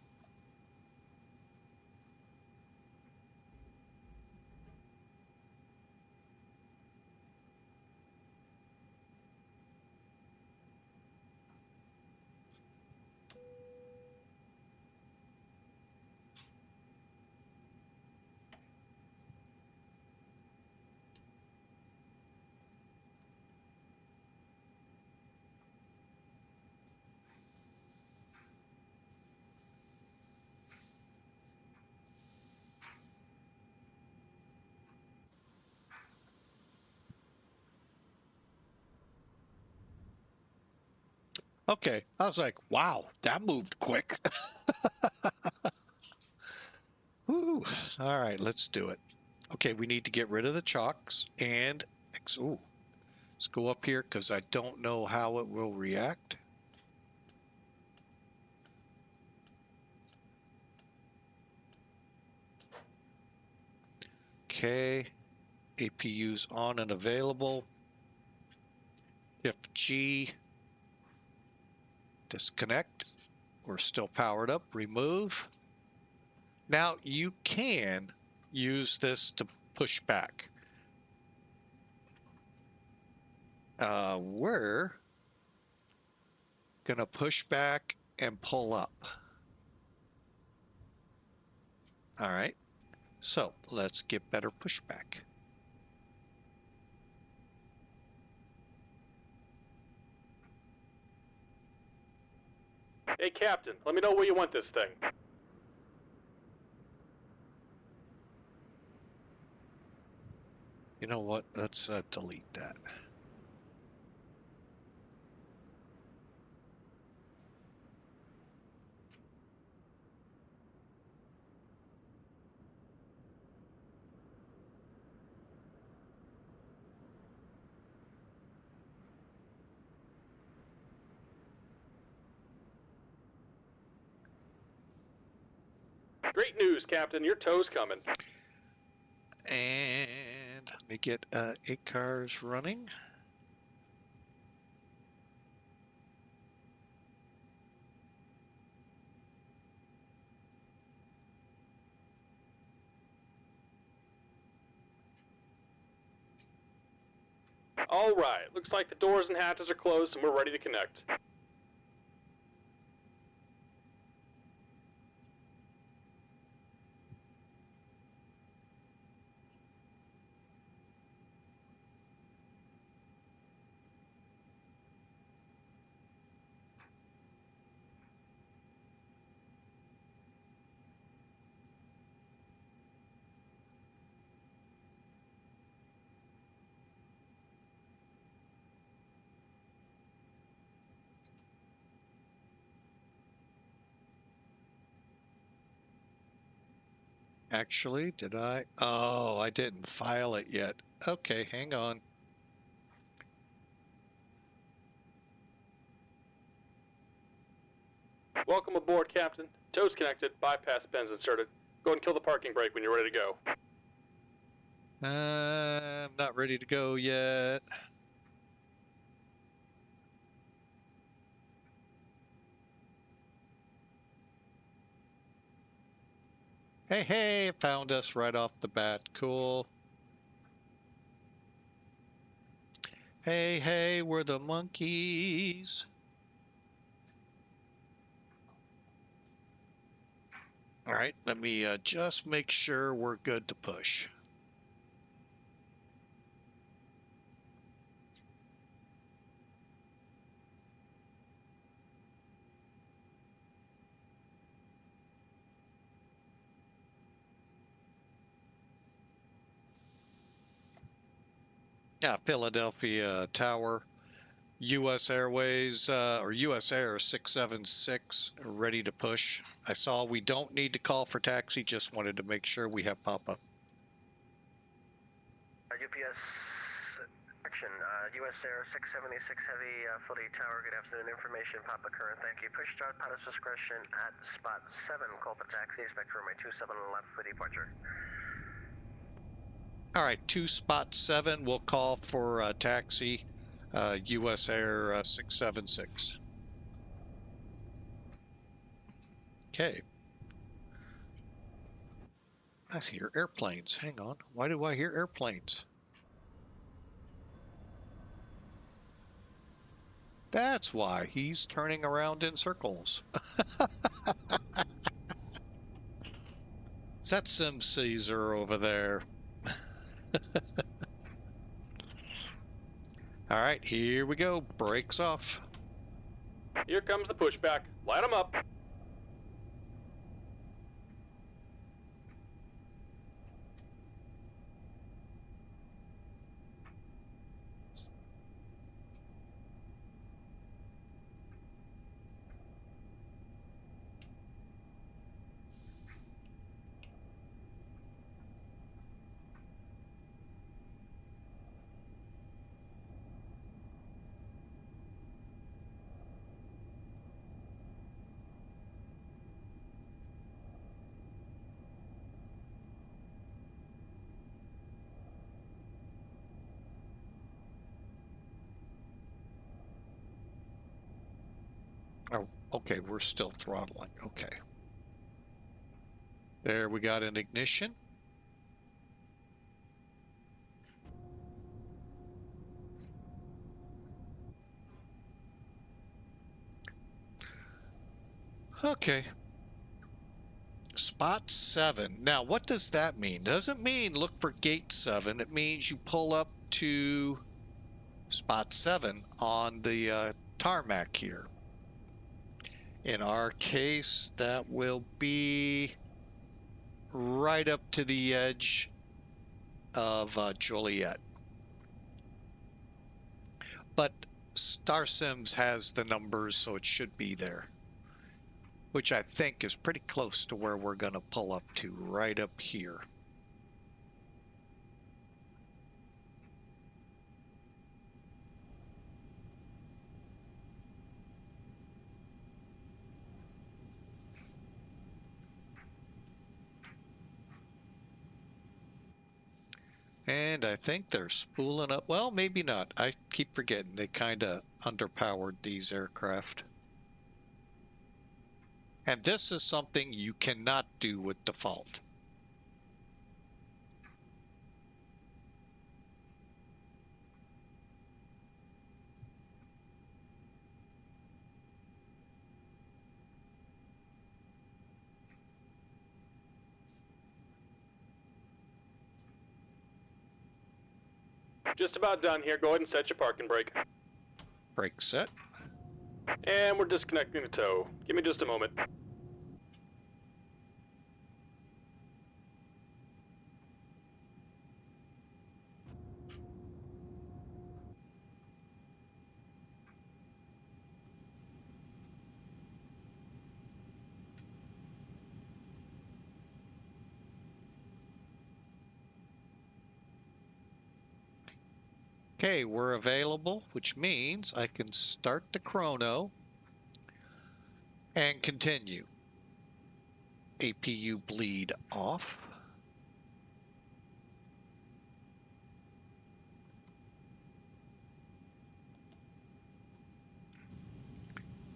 Okay, I was like, wow, that moved quick. Woo. All right, let's do it. Okay, we need to get rid of the chocks and, ooh, let's go up here because I don't know how it will react. Okay, APU's on and available. Shift G, disconnect. We're still powered up, remove. Now you can use this to push back. We're gonna push back and pull up. All right, so let's get better pushback. Hey, Captain, let me know where you want this thing. You know what? Let's delete that. Great news, Captain. Your tow's coming. And let me get 8 cars running. All right. Looks like the doors and hatches are closed and we're ready to connect. Actually, did I? Oh, I didn't file it yet. Okay, hang on. Welcome aboard, Captain. Toes connected, bypass pins inserted. Go ahead and kill the parking brake when you're ready to go. I'm not ready to go yet. Hey, hey, it found us right off the bat. Cool. Hey, hey, we're the monkeys. All right, let me just make sure we're good to push. Yeah, Philadelphia Tower, U.S. Airways or U.S. Air 676 ready to push. I saw we don't need to call for taxi, just wanted to make sure we have pop-up. UPS action, U.S. Air 676 Heavy, Philly Tower, good afternoon. Information, Papa Current, thank you. Push start, pilot's discretion at spot 7. Call for taxi, expect runway 27 left for departure. All right, 2 spot 7, we'll call for taxi, U.S. Air 676. Okay. I hear airplanes. Hang on. Why do I hear airplanes? That's why he's turning around in circles. Is that Sim Caesar over there? All right, here we go. Brakes off. Here comes the pushback. Light them up. Oh, okay, we're still throttling. Okay. There, we got an ignition. Okay. Spot 7. Now, what does that mean? Doesn't mean look for gate 7. It means you pull up to spot 7 on the tarmac here. In our case, that will be right up to the edge of Joliet. But StarSims has the numbers, so it should be there, which I think is pretty close to where we're going to pull up to, right up here. And I think they're spooling up. Well, maybe not. I keep forgetting. They kind of underpowered these aircraft. And this is something you cannot do with default. Just about done here. Go ahead and set your parking brake. Brake set. And we're disconnecting the tow. Give me just a moment. Okay, we're available, which means I can start the chrono and continue. APU bleed off.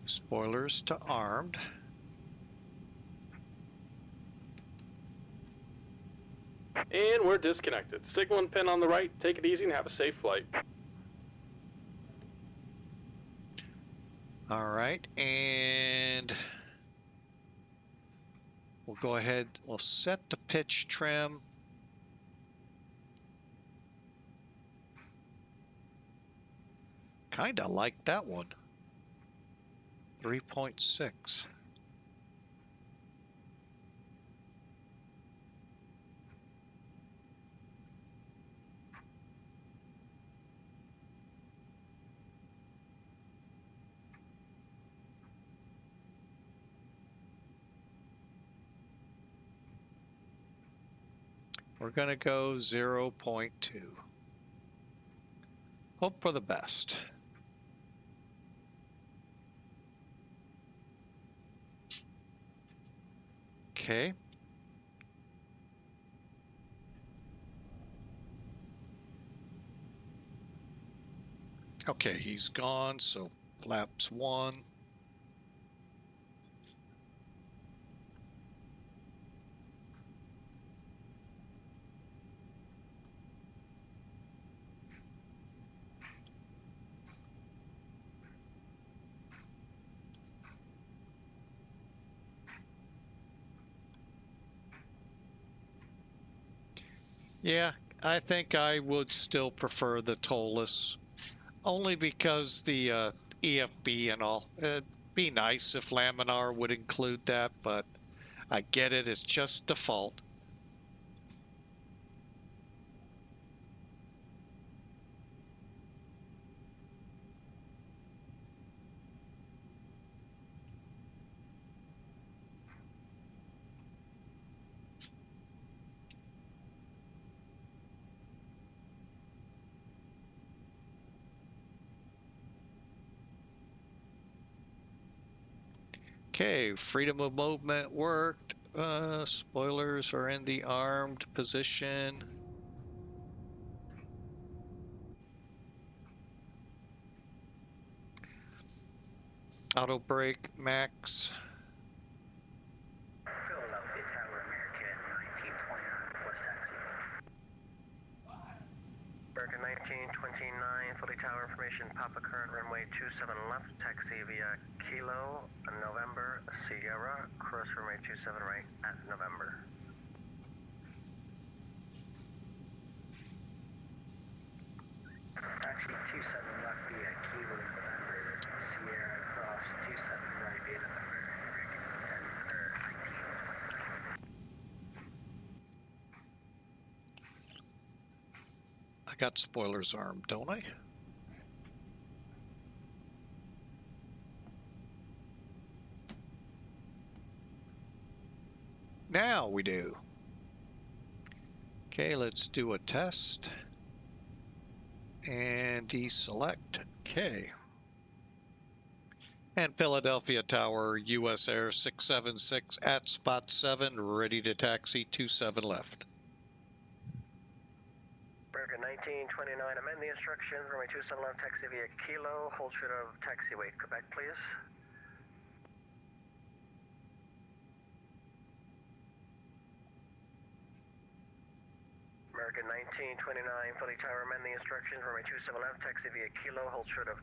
Spoilers to armed. And we're disconnected. Signal and pin on the right. Take it easy and have a safe flight. All right, and we'll go ahead, we'll set the pitch trim. Kind of like that one. 3.6. We're going to go 0.2. Hope for the best. Okay. Okay, he's gone, so flaps 1. Yeah, I think I would still prefer the tolless, only because the EFB and all. It'd be nice if Laminar would include that, but I get it, it's just default. Okay, freedom of movement worked. Spoilers are in the armed position. Auto brake max. Philadelphia Tower, American 1929, West Taxi. American 1929, fully tower information, Papa current runway 27 left, taxi via Kilo, November, Sierra, cross runway 27 right at November. Taxi 27 left via Kilo, November, Sierra, cross 27 right via November, American 19. I got spoilers armed, don't I? Now we do. Okay, let's do a test. And deselect. Okay. And Philadelphia Tower, US Air 676 at spot 7, ready to taxi 27 left. American 1929, amend the instructions, runway 27 left, taxi via Kilo, hold short of taxi weight, Quebec, please. American 1929, fully tower, amend the instructions, runway 27 left, taxi via Kilo, hold short of.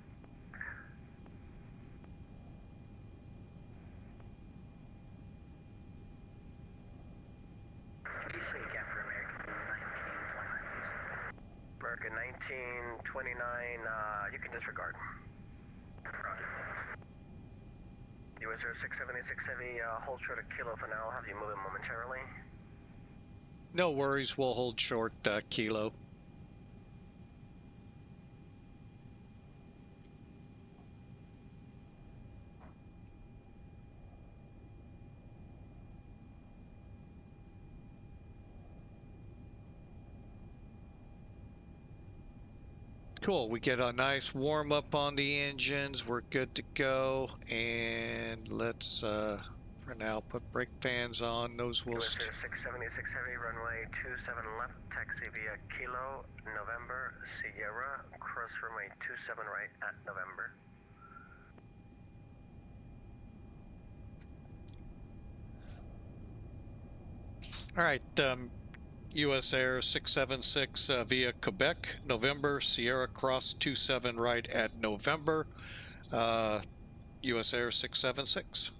Can you say again for American 1929, please? American 1929, you can disregard. US Air 676 Heavy, hold short of Kilo for now, I'll have you move in momentarily. No worries, we'll hold short Kilo. Cool. We get a nice warm up on the engines. We're good to go. And let's, for now, put brake fans on. Those will. US Air 676 Heavy, runway 27 left, taxi via Kilo, November, Sierra, cross runway 27 right at November. All right. US Air 676 via Quebec, November, Sierra Cross 27 right at November, US Air 676.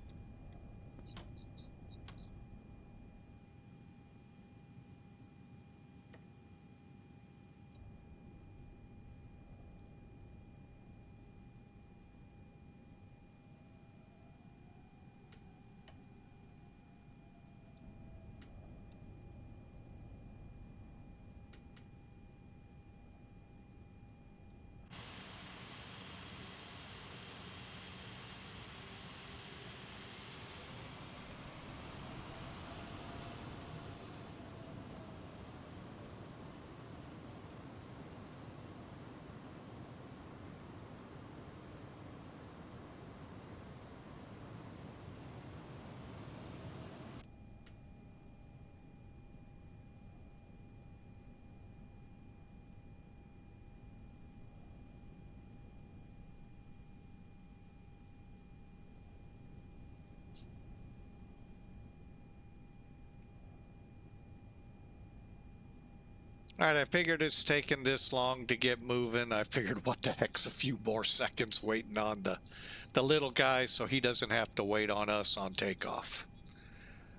All right, I figured it's taken this long to get moving. I figured what the heck's a few more seconds waiting on the little guy so he doesn't have to wait on us on takeoff.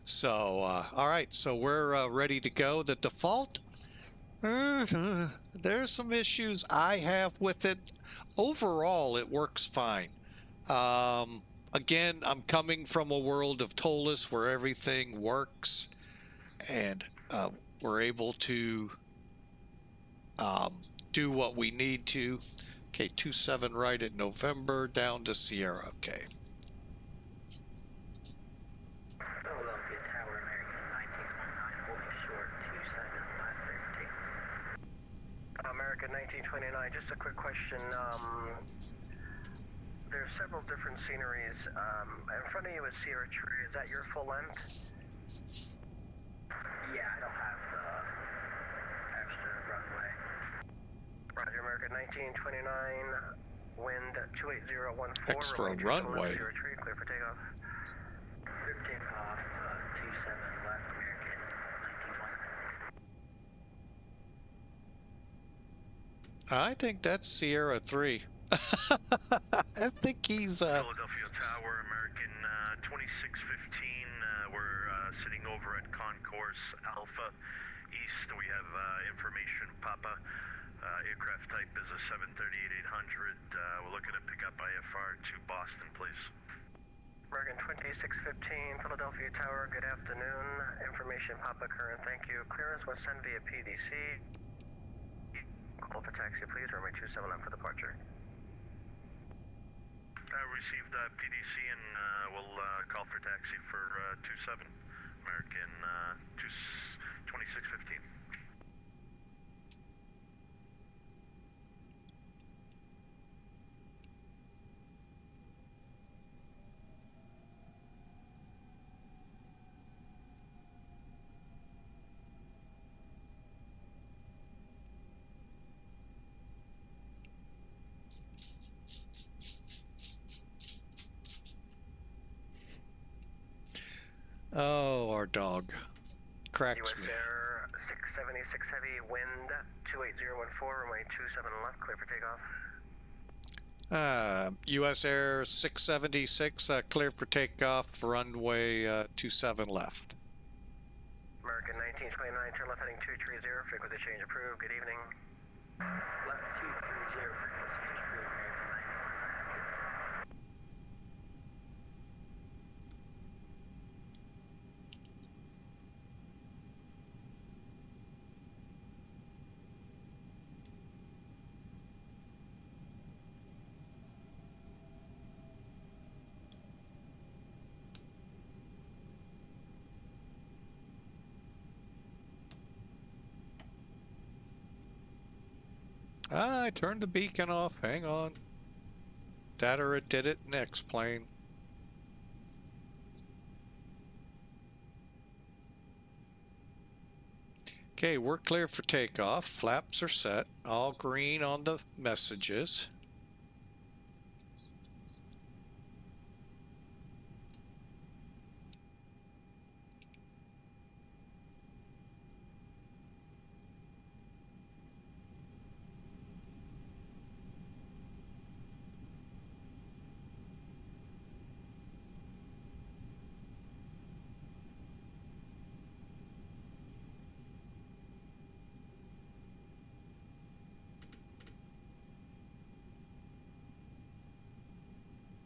So, all right, so we're ready to go. The default, there's some issues I have with it. Overall, it works fine. Again, I'm coming from a world of TOLUS where everything works and we're able to do what we need to. Okay, 27 right at November down to Sierra. Okay. Philadelphia Tower, American 1929, holding short 27 left, American 1929, just a quick question. There's several different sceneries. In front of you is Sierra Tree. Is that your full length? Yeah, I don't have the extra runway. Roger, American 1929, wind 28014. Extra runway. Sierra Tree, clear for takeoff. Clear for takeoff, 27 left, American 1929. I think that's Sierra 3. I think he's Philadelphia Tower, American 2615. We're sitting over at Concourse Alpha East. We have information Papa. Aircraft type is a 738-800. We're looking to pick up IFR to Boston, please. American 2615, Philadelphia Tower, good afternoon. Information Papa current, thank you. Clearance was sent via PDC. Call for taxi, please. Runway 27 left for departure. Received PDC and we'll call for taxi for 27, American 2615. oh, our dog cracks US me. Air 676 heavy, wind 28014, runway 27 left, clear for takeoff. US Air 676 clear for takeoff, runway 27 left. American 1929, turn left heading 230, frequency change approved, good evening. Left 230, frequency change approved, American 1929. I turned the beacon off. Hang on. That or it did it next plane. Okay, we're clear for takeoff. Flaps are set. All green on the messages.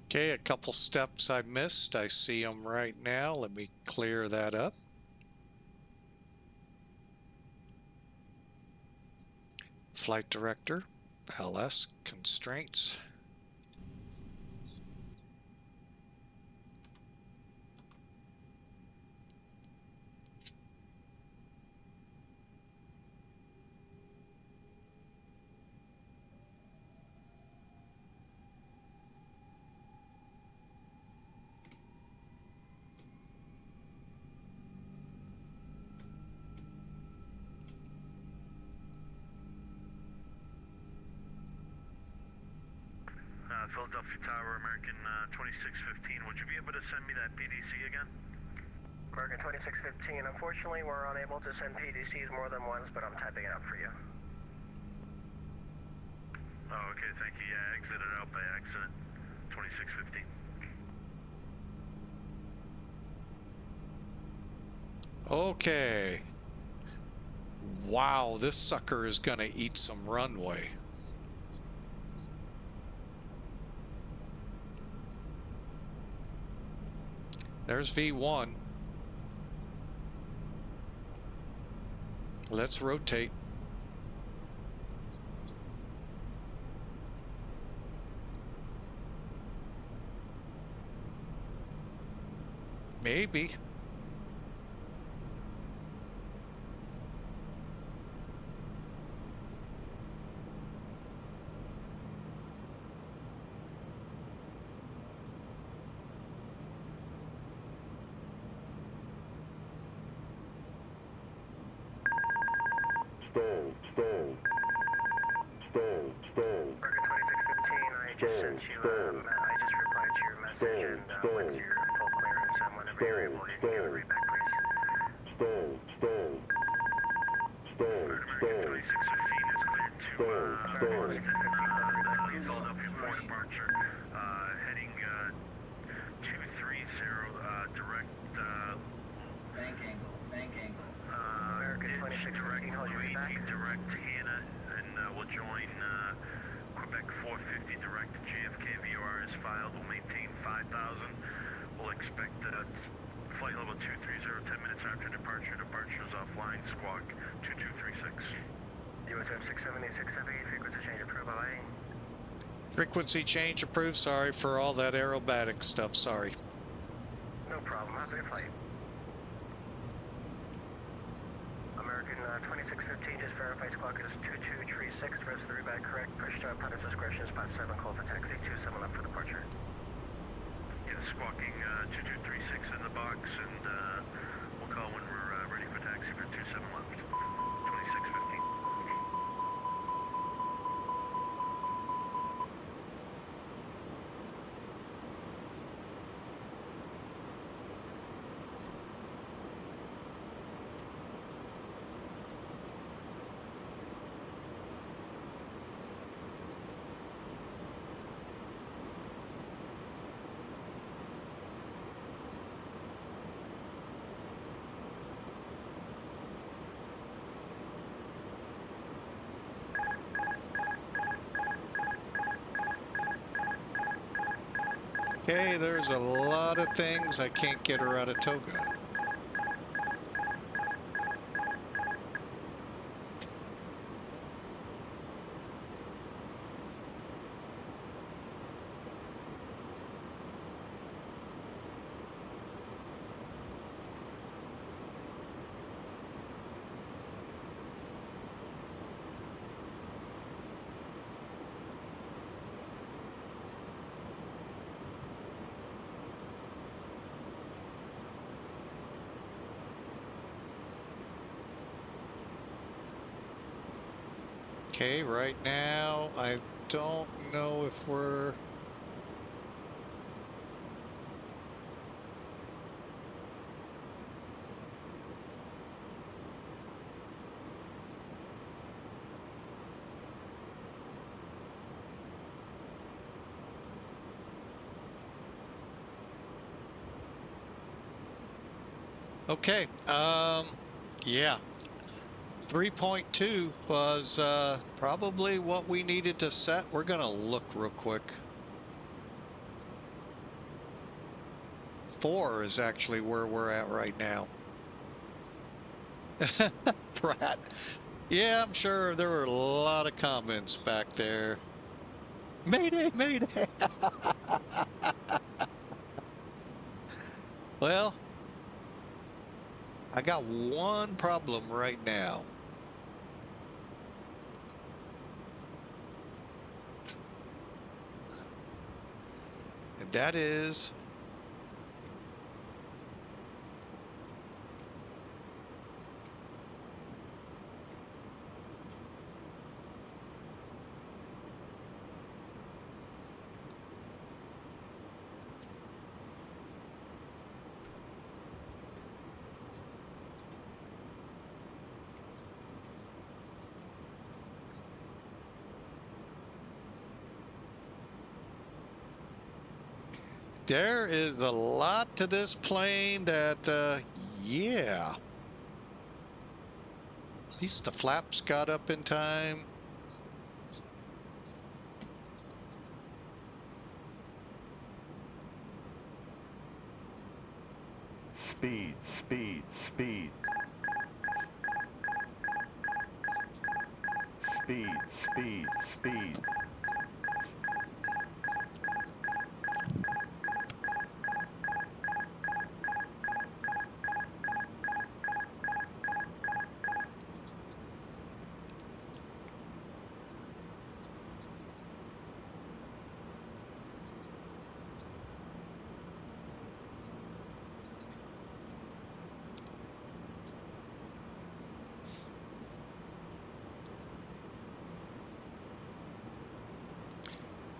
Okay, a couple steps I missed. I see them right now. Let me clear that up. Flight director, LS constraints. Philadelphia Tower, American 2615. Would you be able to send me that PDC again? American 2615, unfortunately we're unable to send PDCs more than once, but I'm typing it up for you. Oh, okay, thank you. Yeah, I exited out by accident. 2615. Okay. Wow, this sucker is gonna eat some runway. There's V1. Let's rotate. Maybe. American 2615, I just sent you, I just replied to your message, and with your full clearance, and whenever you're able, you can give a read back, please. American 2615 is cleared to Boston, Philadelphia for departure. Heading 230 direct. Bank angle. American 2615, hold your read back. Direct to Hannah, and we'll join Quebec 450 direct to JFK. VOR is filed. We'll maintain 5,000. We'll expect flight level 230 10 minutes after departure. Departure is offline. Squawk 2236. USM 676 Heavy, frequency change approved, bye. Frequency change approved. Sorry for all that aerobatic stuff. Sorry. No problem, happy to flight. American 2615, just verify squawk is 2236, rest of the read back correct, push start, pilot's discretion, spot 7, call for taxi, 27 up for departure. Yeah, squawking 2236 in the box, and we'll call when we're ready for taxi for 27 left. 2615. Okay, there's a lot of things. I can't get her out of toga. Okay, right now, I don't know if we're... Okay, yeah. 3.2 was probably what we needed to set. We're going to look real quick. 4 is actually where we're at right now. Pratt. Yeah, I'm sure there were a lot of comments back there. Mayday, mayday. Well, I got one problem right now. And that is there is a lot to this plane that, yeah. At least the flaps got up in time. Speed, speed, speed. Speed, speed, speed.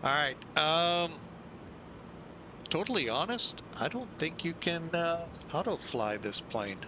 All right. Totally honest, I don't think you can auto fly this plane.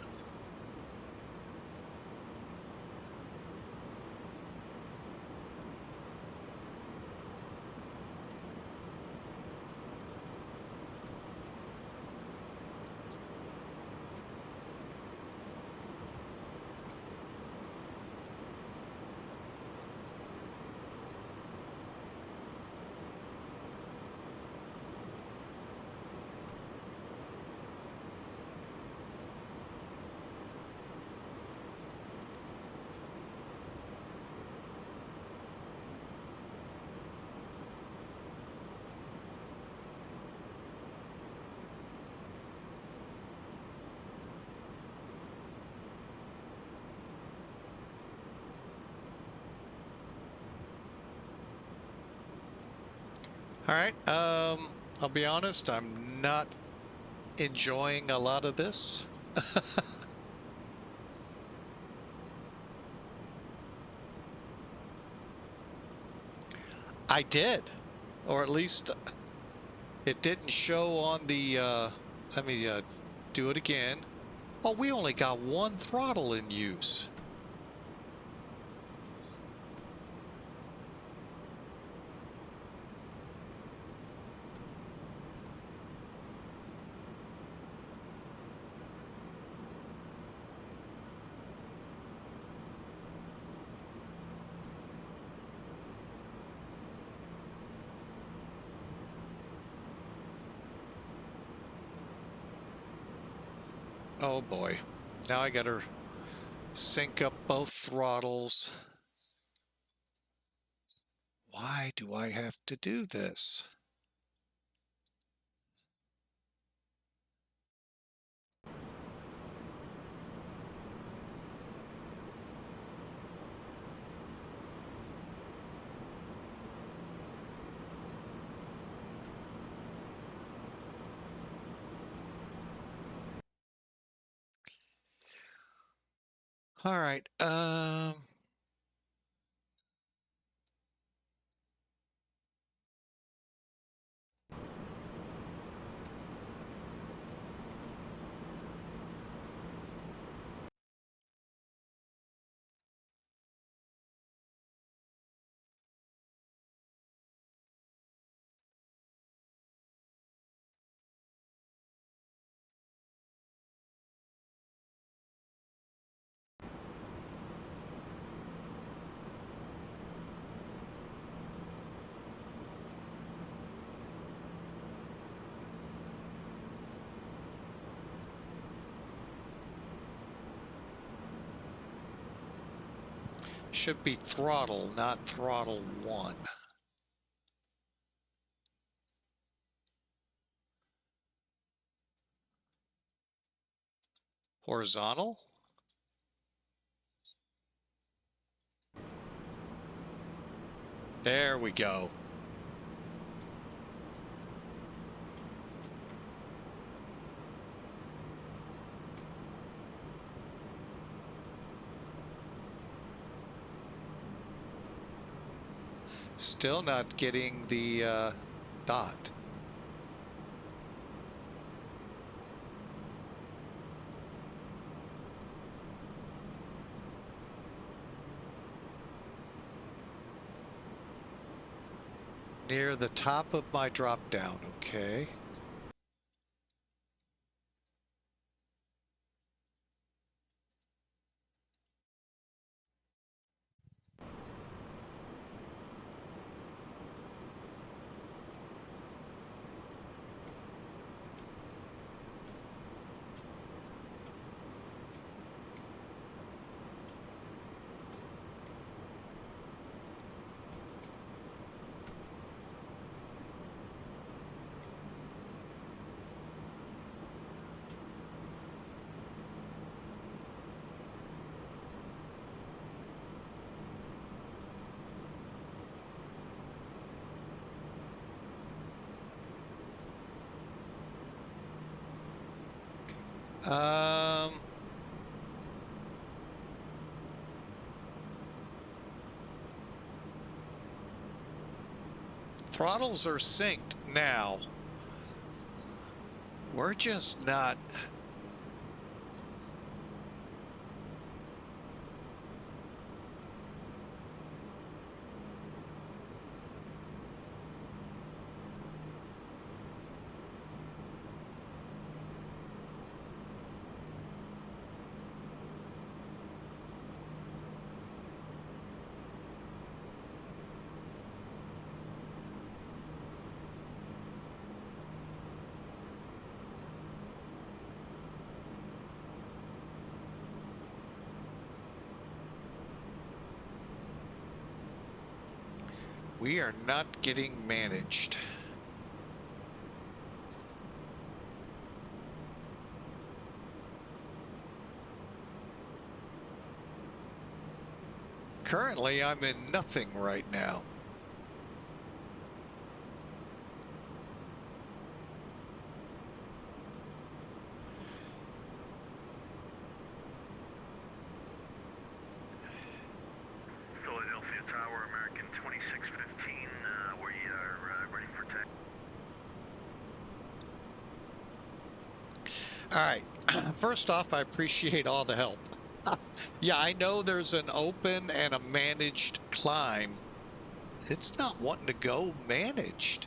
All right. I'll be honest, I'm not enjoying a lot of this. I did, or at least it didn't show on the, let me do it again. Oh, we only got one throttle in use. Oh boy. Now I gotta sync up both throttles. Why do I have to do this? All right. Should be throttle, not throttle 1. Horizontal? There we go. Still not getting the dot. Near the top of my drop down, okay. Throttles are synced now. We're just not. We are not getting managed. Currently, I'm in nothing right now. Philadelphia Tower, American 2615, we are ready for takeoff. All right. First off, I appreciate all the help. Yeah, I know there's an open and a managed climb. It's not wanting to go managed.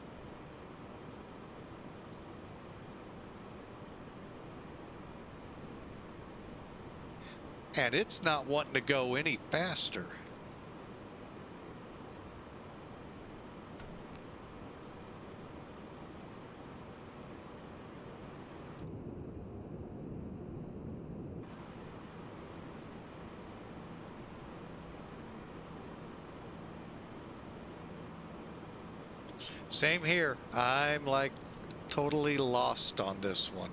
And it's not wanting to go any faster. Same here. I'm like totally lost on this one.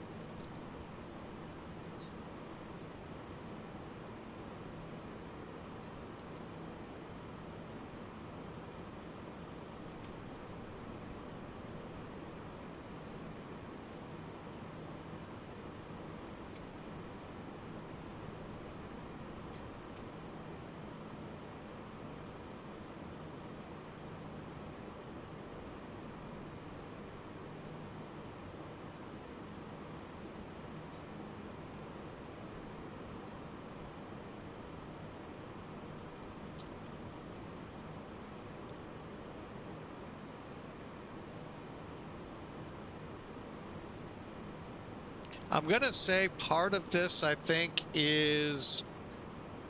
I'm going to say part of this, I think, is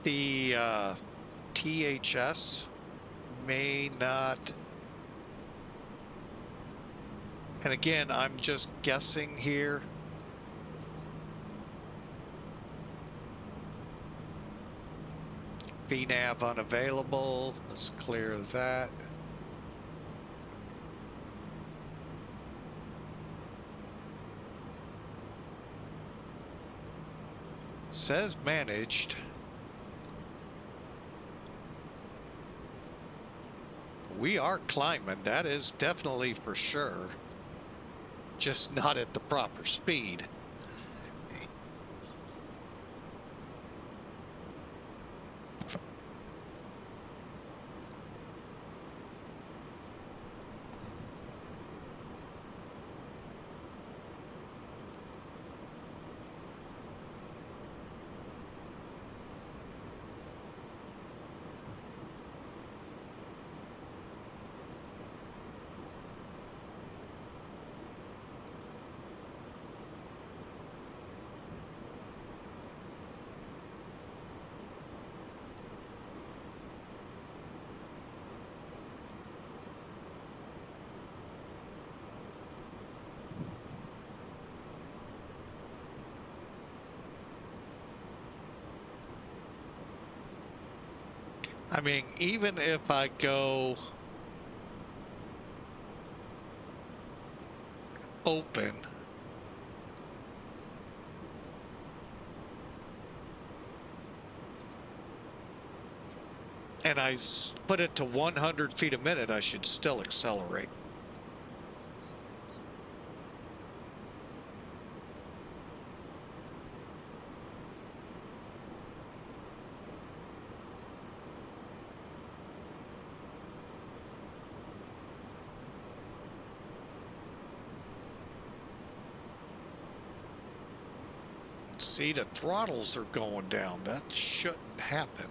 the THS may not. And again, I'm just guessing here. VNav unavailable. Let's clear that. Says managed. We are climbing, that is definitely for sure. Just not at the proper speed. I mean, even if I go open, and I put it to 100 feet a minute, I should still accelerate. See, the throttles are going down. That shouldn't happen.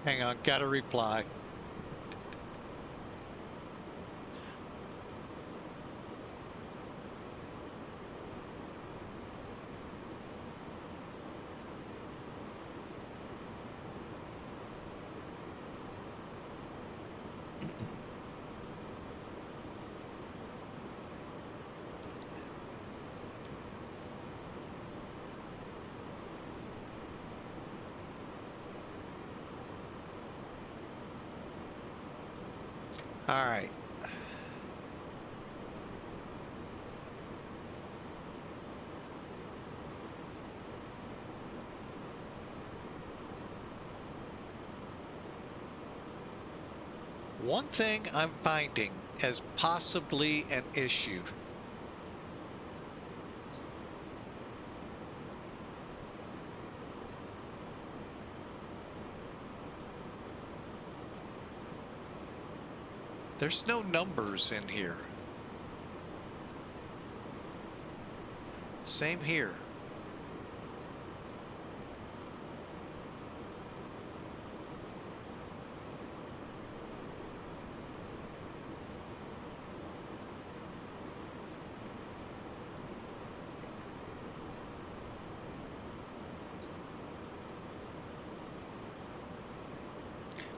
Hang on, gotta reply. All right. One thing I'm finding as possibly an issue. There's no numbers in here. Same here.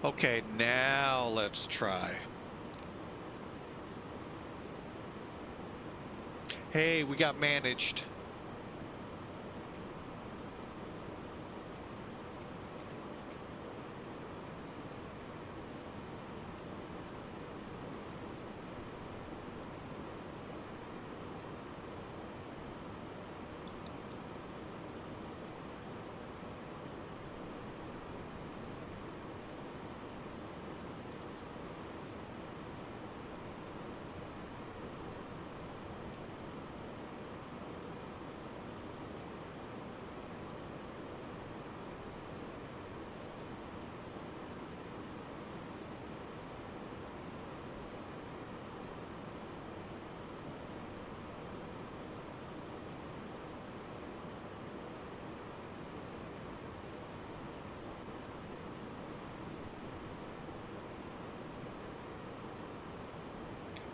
Okay, now let's try. Hey, we got managed.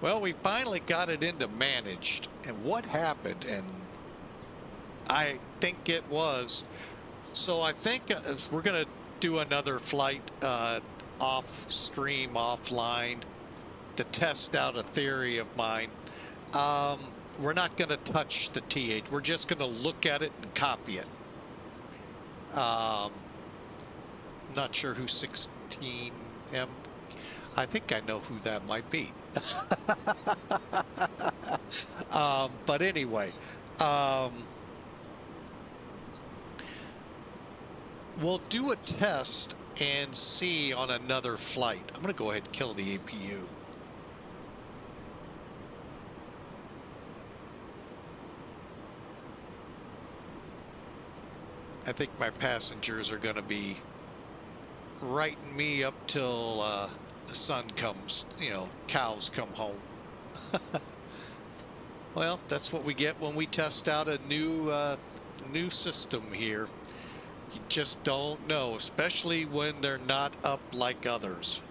Well, we finally got it into managed. And what happened? And I think it was. So I think we're going to do another flight off stream, offline, to test out a theory of mine. We're not going to touch the TH. We're just going to look at it and copy it. Not sure who 16M. I think I know who that might be. But anyway, we'll do a test and see on another flight. I'm going to go ahead and kill the APU. I think my passengers are going to be writing me up till the sun comes, you know, cows come home. Well, that's what we get when we test out a new system here. You just don't know, especially when they're not up like others.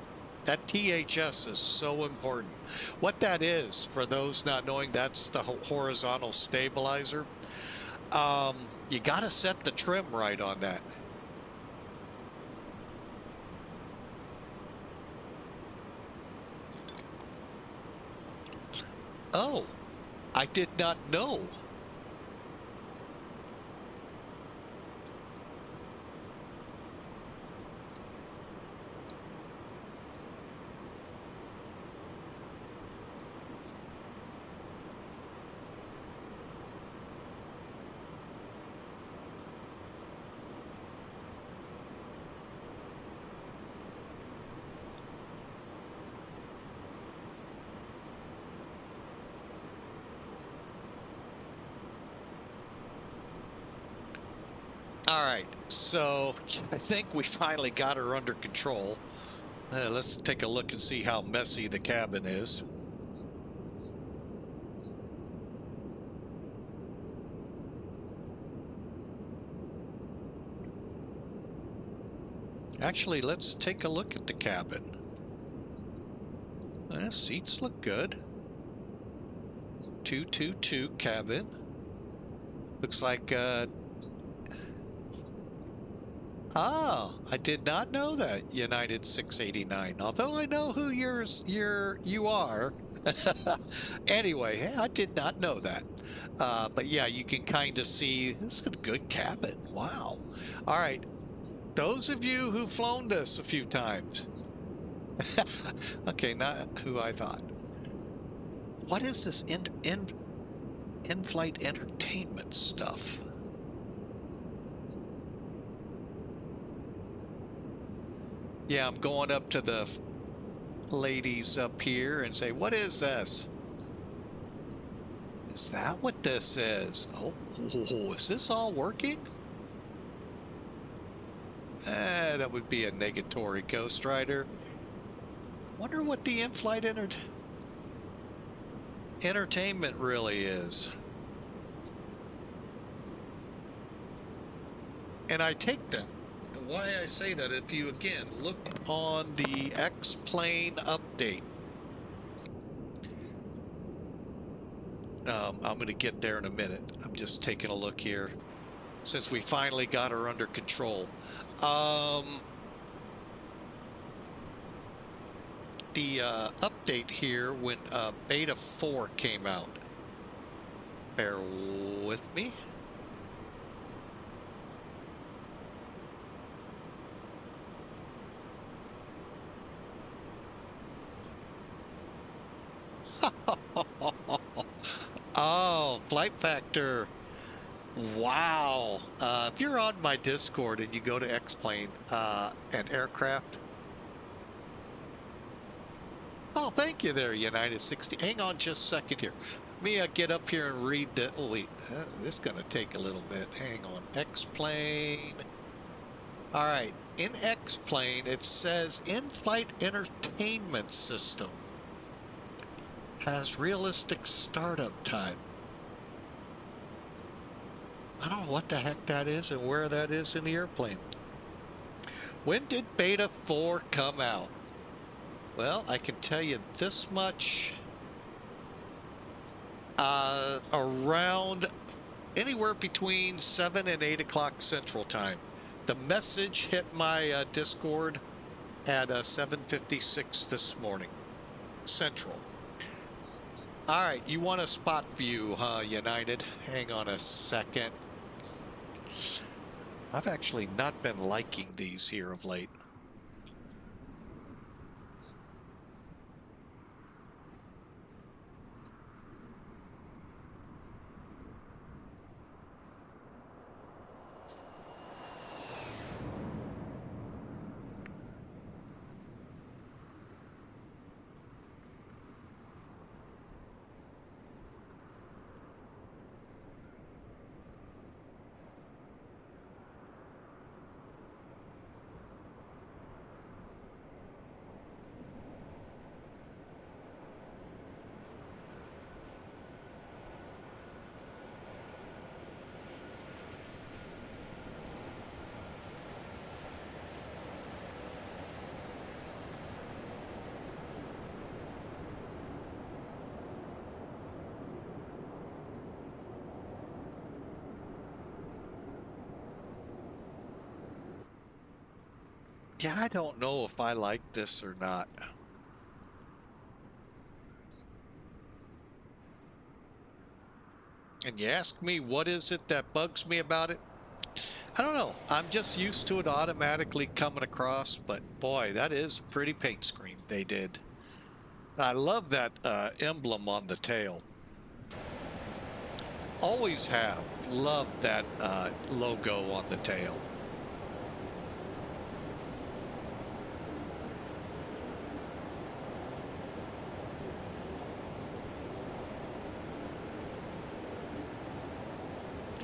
That THS is so important. What that is, for those not knowing, that's the horizontal stabilizer. You got to set the trim right on that. Oh, I did not know. All right, so I think we finally got her under control. Let's take a look and see how messy the cabin is. Actually, let's take a look at the cabin. Seats look good. 222 cabin. Looks like oh, I did not know that, United 689. Although I know who you are. Anyway, I did not know that. But yeah, you can kind of see this is a good cabin. Wow. All right. Those of you who've flown this a few times. Okay, not who I thought. What is this in-flight entertainment stuff? Yeah, I'm going up to the ladies up here and say, what is this? Is that what this is? Oh, is this all working? That would be a negatory Ghost Rider. Wonder what the in-flight entertainment really is. And I take that. Why I say that, if you again look on the X-Plane update, I'm going to get there in a minute. I'm just taking a look here since we finally got her under control. The update here when Beta 4 came out. Bear with me. Oh, flight factor. Wow. If you're on my Discord and you go to X-Plane and aircraft. Oh, thank you there, United 60. Hang on just a second here. Let me get up here and read the... Oh, wait. This is going to take a little bit. Hang on. X-Plane. All right. In X-Plane, it says in-flight entertainment system has realistic startup time. I don't know what the heck that is and where that is in the airplane. When did Beta 4 come out? Well, I can tell you this much. Around anywhere between 7 and 8 o'clock Central Time. The message hit my Discord at 7:56 this morning, Central. All right, you want a spot view, huh, United? Hang on a second. I've actually not been liking these here of late. Yeah, I don't know if I like this or not. And you ask me, what is it that bugs me about it? I don't know. I'm just used to it automatically coming across, but boy, that is a pretty paint scheme they did. I love that emblem on the tail. Always have loved that logo on the tail.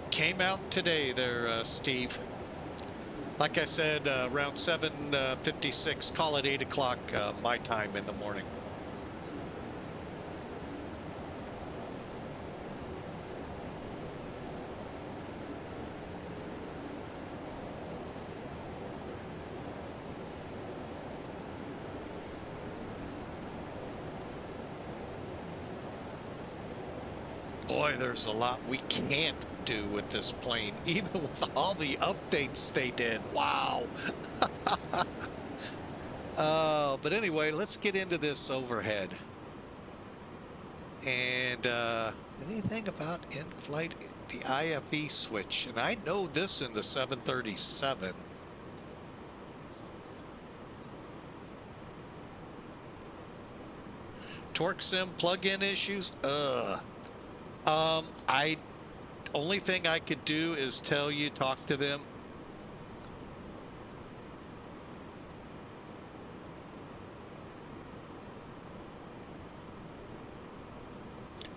Came out today there, Steve. Like I said, around 7:56, call it 8 o'clock my time in the morning. Boy, there's a lot we can't do with this plane, even with all the updates they did. Wow. But anyway, let's get into this overhead. And anything about in-flight, the IFE switch. And I know this in the 737. Torque sim plug-in issues? Only thing I could do is tell you, talk to them.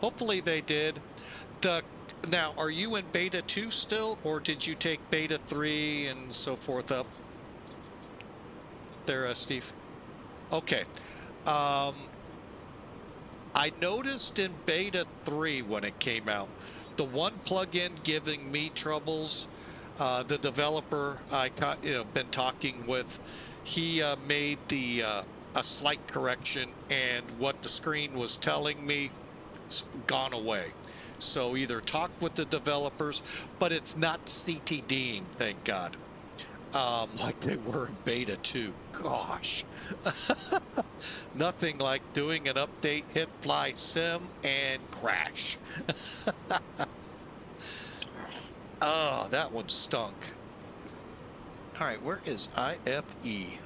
Hopefully they did. Now, are you in beta 2 still, or did you take beta 3 and so forth up there, Steve? Okay. I noticed in beta 3 when it came out, the one plugin giving me troubles, the developer been talking with, he made a slight correction, and what the screen was telling me gone away. So either talk with the developers, but it's not CTDing, thank God, like they were in beta 2. Gosh. Nothing like doing an update, hit fly sim, and crash. Oh, that one stunk. All right, where is IFE?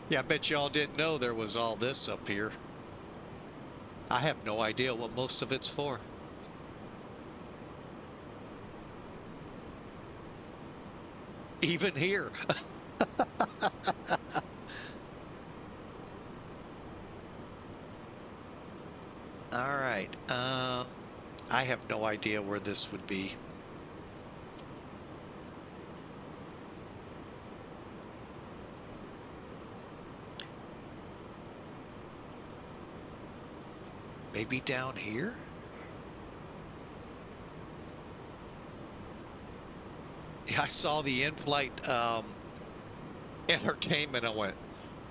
Yeah, I bet y'all didn't know there was all this up here. I have no idea what most of it's for. Even here. All right. I have no idea where this would be. Maybe down here? I saw the in-flight entertainment. I went,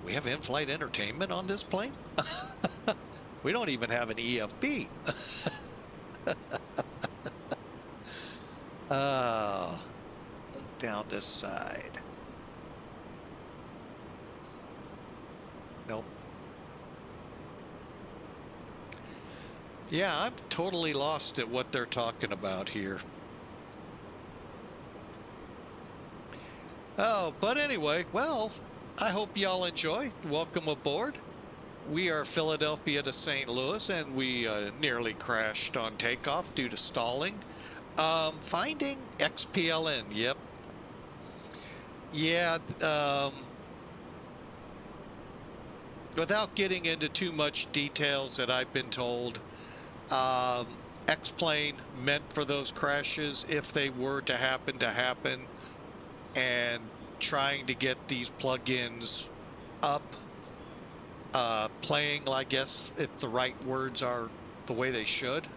we have in-flight entertainment on this plane? We don't even have an EFB. Down this side. Nope. Yeah, I'm totally lost at what they're talking about here. Oh, but anyway, well, I hope y'all enjoy. Welcome aboard. We are Philadelphia to St. Louis, and we nearly crashed on takeoff due to stalling. Finding XPLN, yep. Yeah, without getting into too much details that I've been told, X-plane meant for those crashes, if they were to happen, and trying to get these plugins up, playing, I guess, if the right words are the way they should.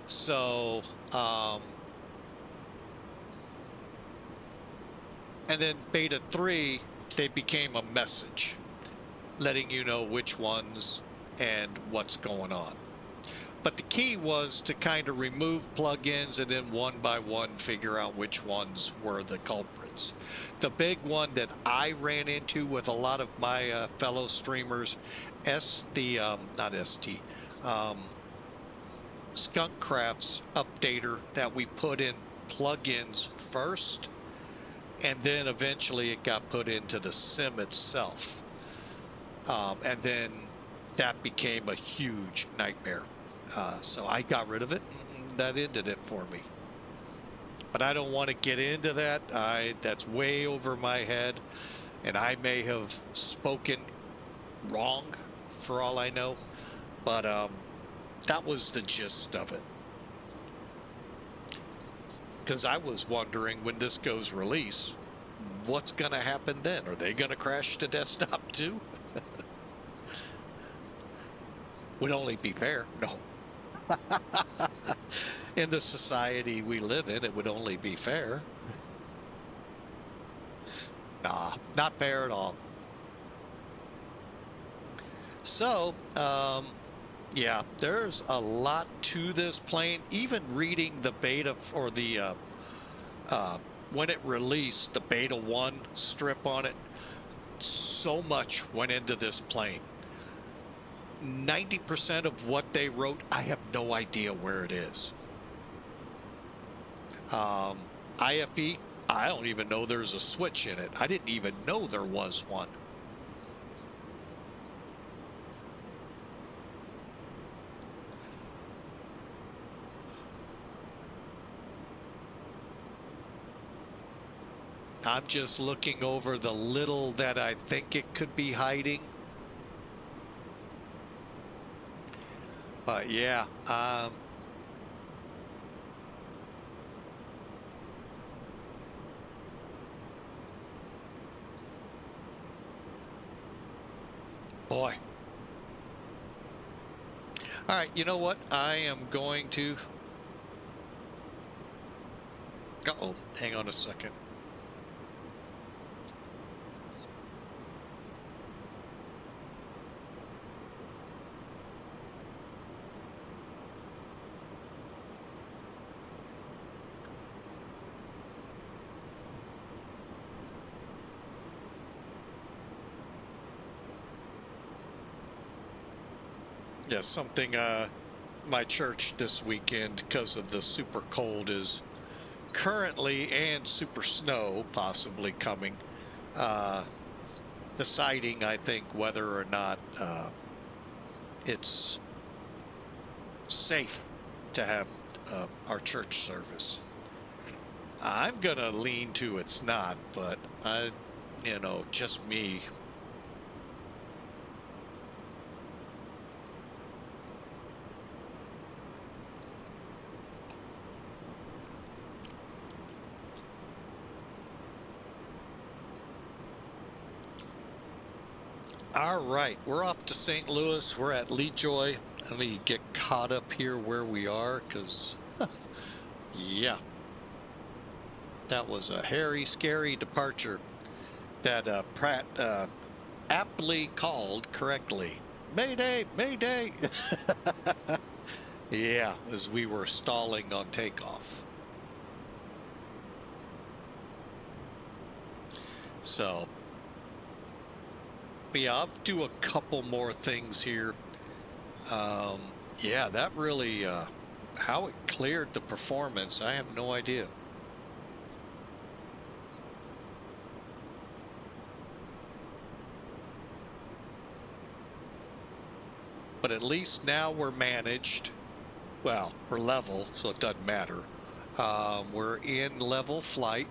So, and then beta 3, they became a message letting you know which ones and what's going on. But the key was to kind of remove plugins and then one by one figure out which ones were the culprits. The big one that I ran into with a lot of my fellow streamers, Skunkcraft's updater that we put in plugins first, and then eventually it got put into the sim itself. And then that became a huge nightmare. So I got rid of it, and that ended it for me. But I don't want to get into that. That's way over my head. and I may have spoken wrong for all I know, but that was the gist of it. Because I was wondering, when this goes release, what's going to happen then? Are they going to crash the desktop too? Would only be fair. No. In the society we live in, it would only be fair. Nah, not fair at all. So, yeah, there's a lot to this plane. Even reading the beta, or the when it released, the beta 1 strip on it, so much went into this plane. 90% of what they wrote, I have no idea where it is. IFE, I don't even know there's a switch in it. I didn't even know there was one. I'm just looking over the little that I think it could be hiding. But yeah, boy. All right, you know what? I am going to... Uh-oh, hang on a second. Yeah, something, my church this weekend, because of the super cold, is currently, and super snow possibly coming, deciding, I think, whether or not it's safe to have our church service. I'm gonna lean to it's not, but just me. All right, we're off to St. Louis. We're at Lejoy. Let me get caught up here where we are, because, yeah, that was a hairy, scary departure that Pratt aptly called correctly. Mayday, mayday. Yeah, as we were stalling on takeoff. So, yeah, I'll do a couple more things here. Yeah, that really, how it cleared the performance, I have no idea. But at least now we're managed. Well, we're level, so it doesn't matter. We're in level flight.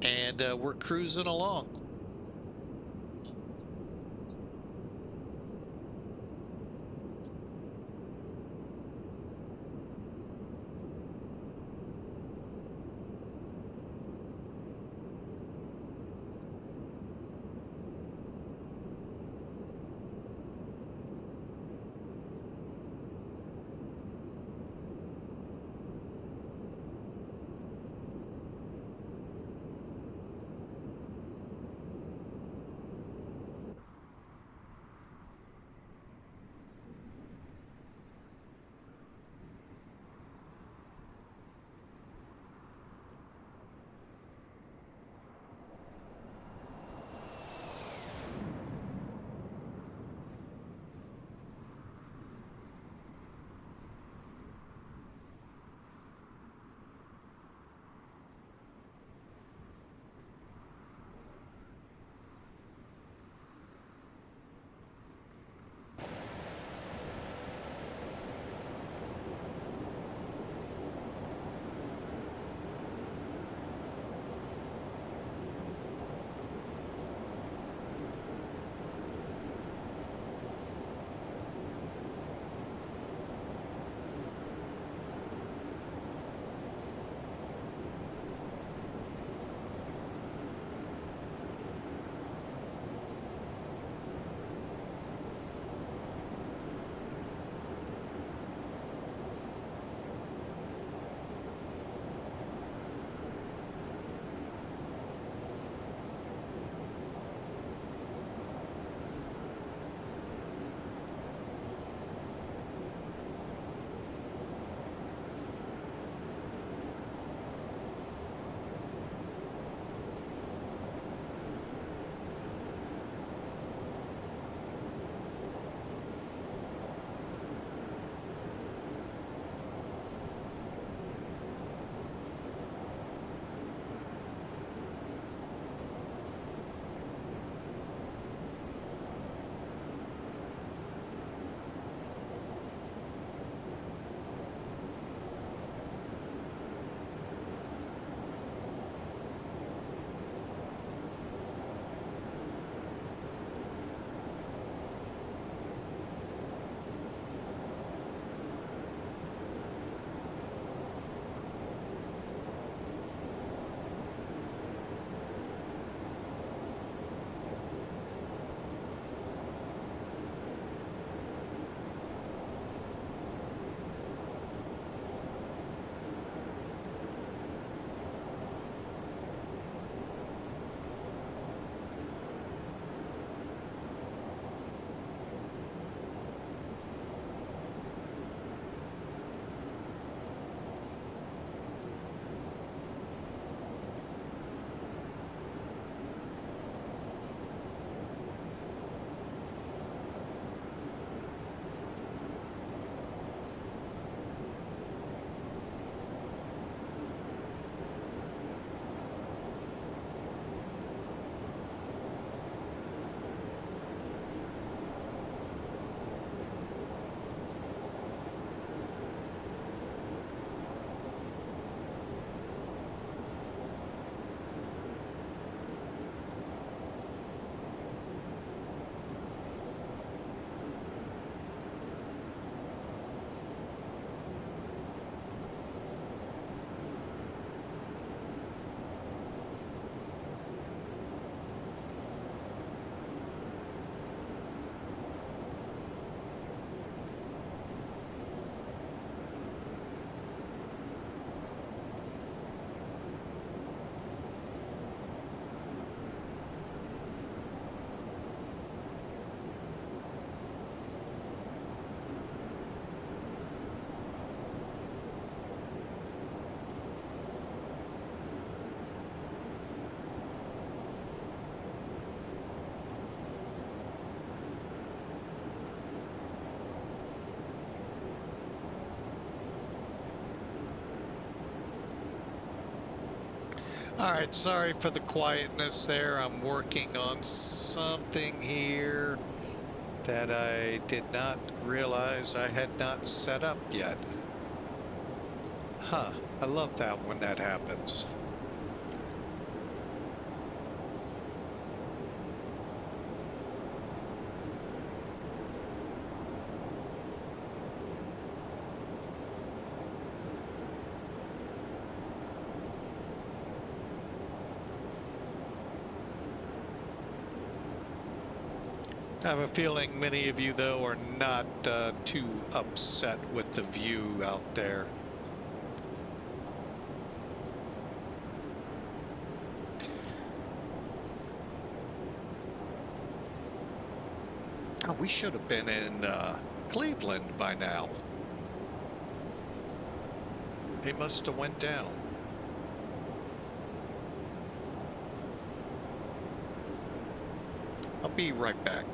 And we're cruising along. All right, sorry for the quietness there. I'm working on something here that I did not realize I had not set up yet. Huh, I love that when that happens. I have a feeling many of you, though, are not too upset with the view out there. Oh, we should have been in Cleveland by now. They must have went down. I'll be right back.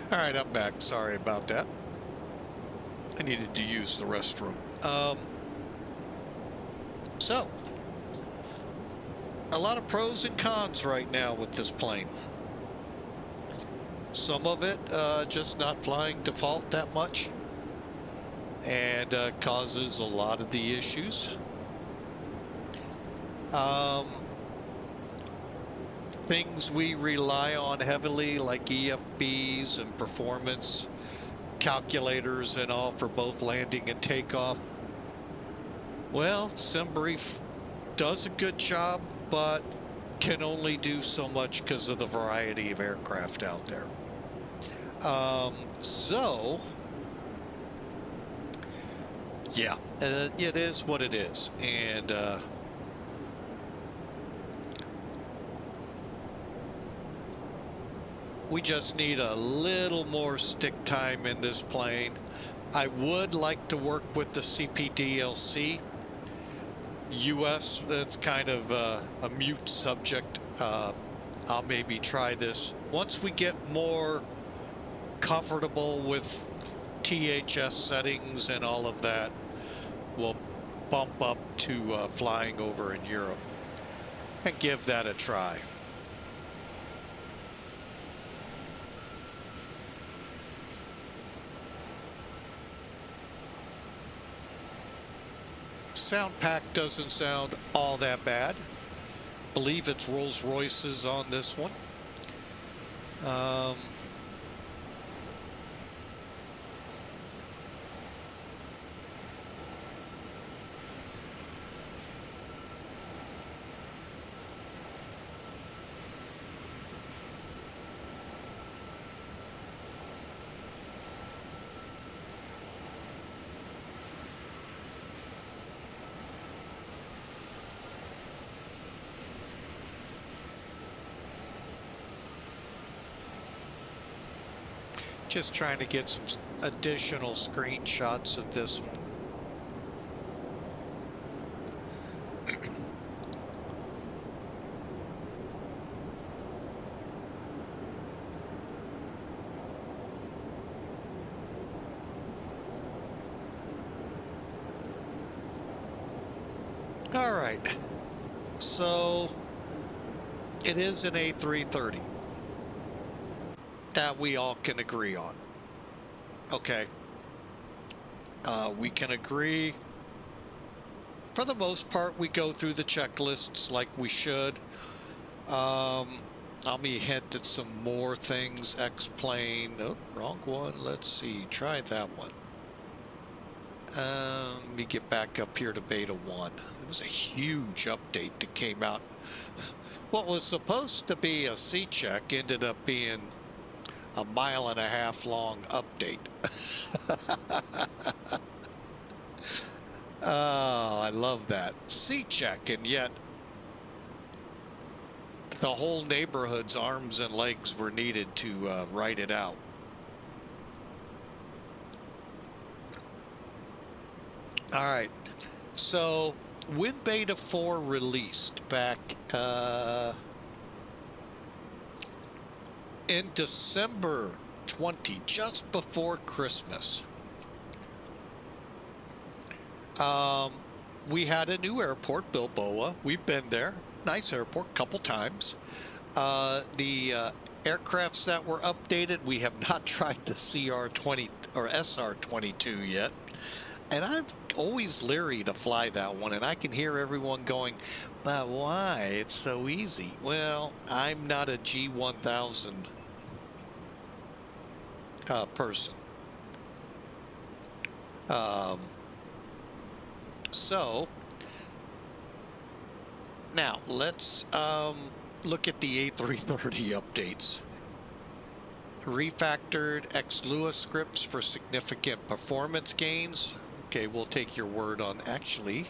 All right, I'm back. Sorry about that. I needed to use the restroom. So, a lot of pros and cons right now with this plane. Some of it just not flying default that much and causes a lot of the issues. Things we rely on heavily like EFBs and performance calculators and all for both landing and takeoff. Well, SimBrief does a good job, but can only do so much because of the variety of aircraft out there. So, yeah, it is what it is. And we just need a little more stick time in this plane. I would like to work with the CPDLC. US, that's kind of a mute subject. I'll maybe try this. Once we get more comfortable with THS settings and all of that, we'll bump up to flying over in Europe and give that a try. sound pack doesn't sound all that bad. Believe it's Rolls Royces on this one. Just trying to get some additional screenshots of this one. All right, so it is an A330. That we all can agree on. Okay. We can agree. For the most part, we go through the checklists like we should. I'll be hint at some more things. X-plane. Oh, wrong one. Let's see. Try that one. Let me get back up here to beta 1. It was a huge update that came out. What was supposed to be a C check ended up being a 1.5 mile long update. Oh, I love that. C-check, and yet the whole neighborhood's arms and legs were needed to write it out. All right. So when Beta 4 released back in December 20, just before Christmas, we had a new airport, Bilboa. We've been there. Nice airport, couple times. The aircrafts that were updated, we have not tried the CR-20 or SR-22 yet. And I'm always leery to fly that one, and I can hear everyone going, but why? It's so easy. Well, I'm not a G1000 person. So now let's look at the A330 updates. Refactored ex-Lua scripts for significant performance gains. Okay, we'll take your word on. Actually,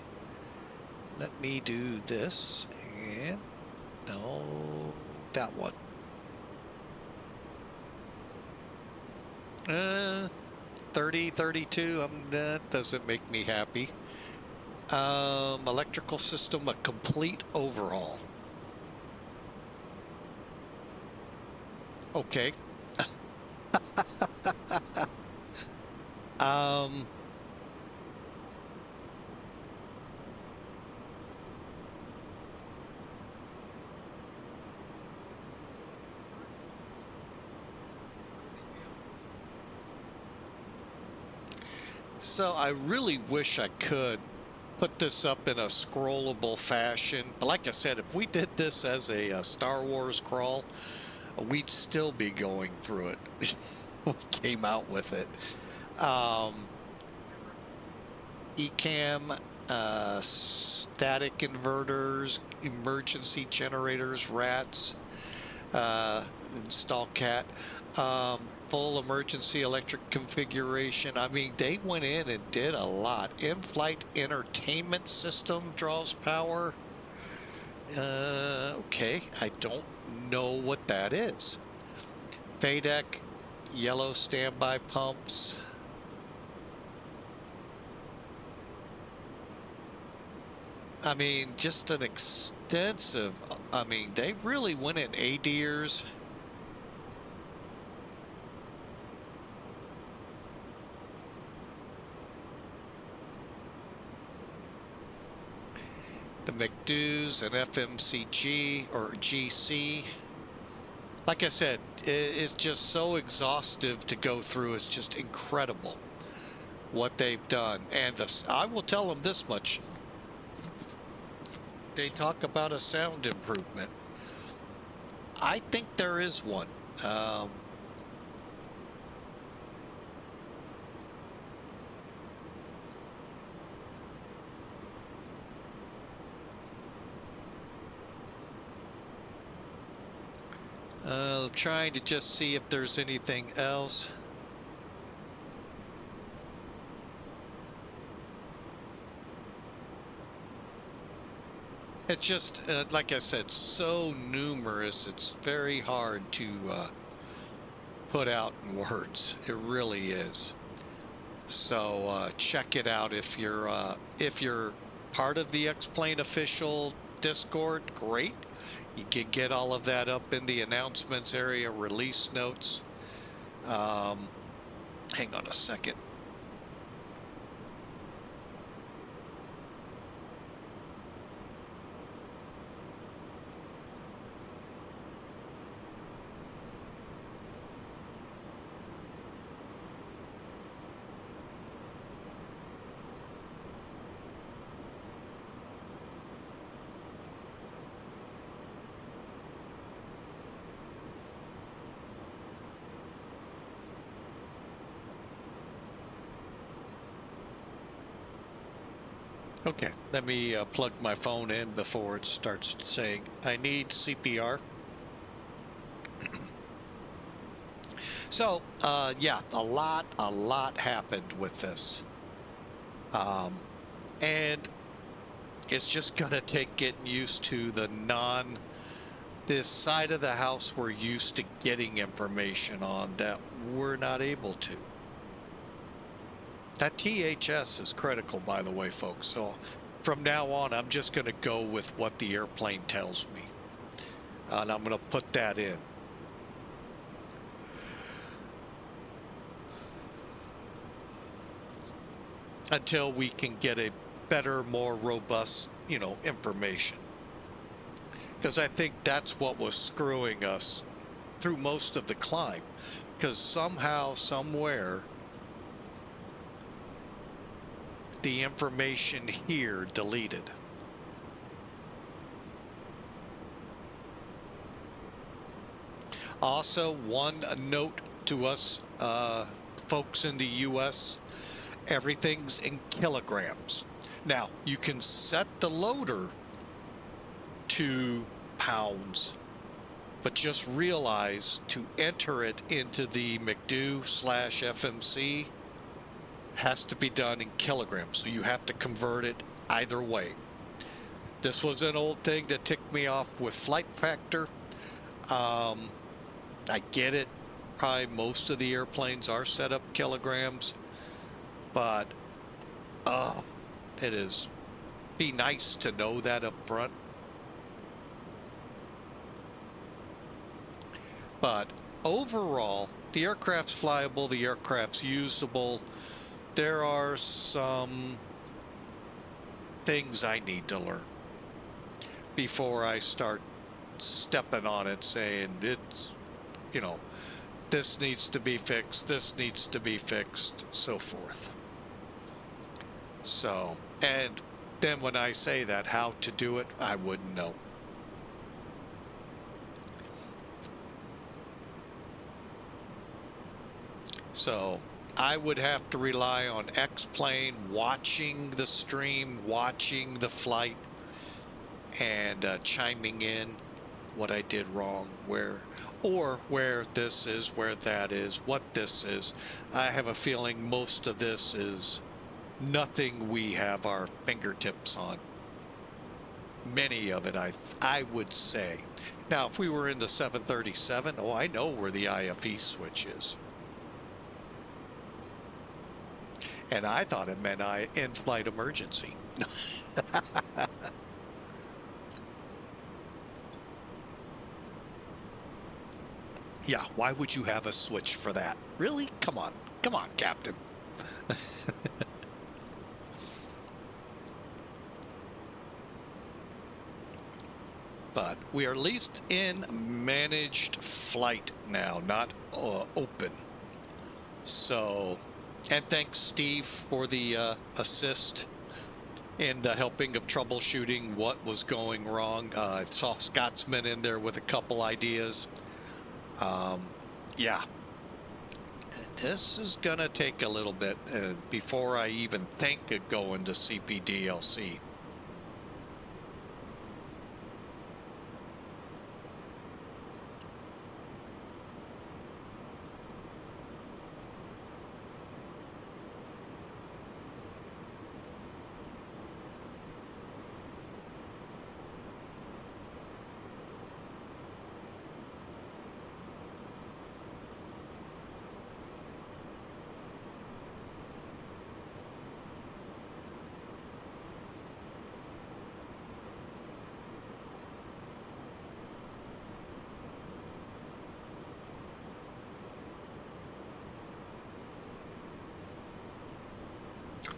let me do this, and no, that one. 3032, that doesn't make me happy. Electrical system, a complete overhaul. Okay. So I really wish I could put this up in a scrollable fashion. But like I said, if we did this as a Star Wars crawl, we'd still be going through it. We came out with it. ECAM, static inverters, emergency generators, RATs, install CAT, full emergency electric configuration. I mean, they went in and did a lot. In-flight entertainment system draws power. Okay, I don't know what that is. FADEC, yellow standby pumps. I mean, just an extensive, I mean, they really went in ADIRs. The McDoos and FMCG or GC. Like I said, it's just so exhaustive to go through. It's just incredible what they've done. And I will tell them this much. they talk about a sound improvement. I think there is one. I'm trying to just see if there's anything else. It's just, like I said, so numerous, it's very hard to put out in words. It really is. So check it out if you're part of the X-Plane official Discord. Great. You can get all of that up in the announcements area, release notes. Hang on a second. Okay, let me plug my phone in before it starts saying I need CPR. So, yeah, a lot happened with this. And it's just gonna take getting used to this side of the house we're used to getting information on that we're not able to. That THS is critical, by the way, folks. So from now on, I'm just going to go with what the airplane tells me. And I'm going to put that in. Until we can get a better, more robust, information. Because I think that's what was screwing us through most of the climb. Because somehow, somewhere, the information here deleted. Also, one note to us folks in the US, everything's in kilograms. Now, you can set the loader to pounds, but just realize to enter it into the McDo/FMC has to be done in kilograms, so you have to convert it either way. This was an old thing that ticked me off with flight factor. I get it, probably most of the airplanes are set up kilograms, but it is be nice to know that up front. But overall, the aircraft's flyable, the aircraft's usable. There are some things I need to learn before I start stepping on it, saying it's, this needs to be fixed, this needs to be fixed, so forth. So, and then when I say that, how to do it, I wouldn't know. So I would have to rely on X-Plane watching the stream, watching the flight, and chiming in what I did wrong, where this is, where that is, what this is. I have a feeling most of this is nothing we have our fingertips on. Many of it, I would say. Now, if we were in the 737, I know where the IFE switch is. And I thought it meant in-flight emergency. Yeah, why would you have a switch for that? Really? Come on, Captain. But we are at least in managed flight now, not open. So, and thanks, Steve, for the assist in the helping of troubleshooting what was going wrong. I saw Scotsman in there with a couple ideas. Yeah, this is gonna take a little bit before I even think of going to CPDLC.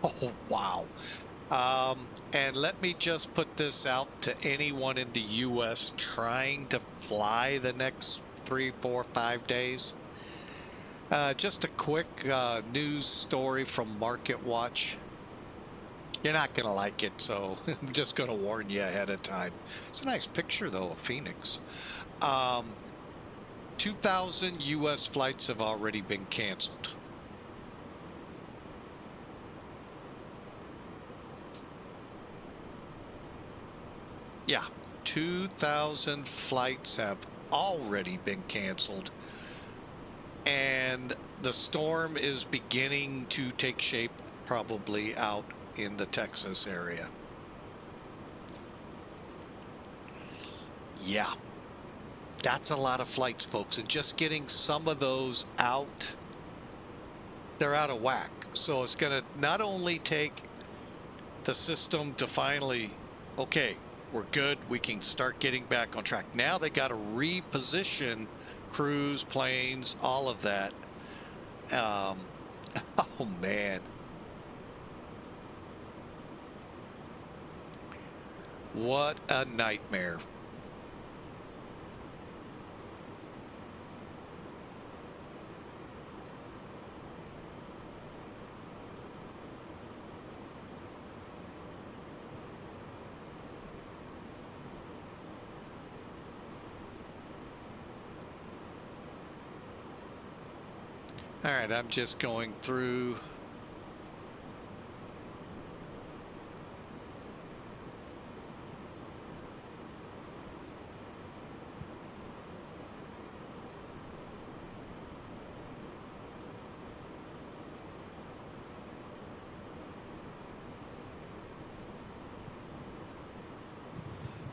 Oh, wow. And let me just put this out to anyone in the U.S. trying to fly the next 3, 4, 5 days. Just a quick news story from Market Watch. You're not going to like it, so I'm just going to warn you ahead of time. It's a nice picture, though, of Phoenix. 2,000 U.S. flights have already been canceled. Yeah, 2,000 flights have already been canceled. And the storm is beginning to take shape probably out in the Texas area. Yeah, that's a lot of flights, folks. And just getting some of those out, they're out of whack. So it's going to not only take the system to finally, okay, we're good, we can start getting back on track. Now they got to reposition crews, planes, all of that. Oh man. What a nightmare. All right, I'm just going through.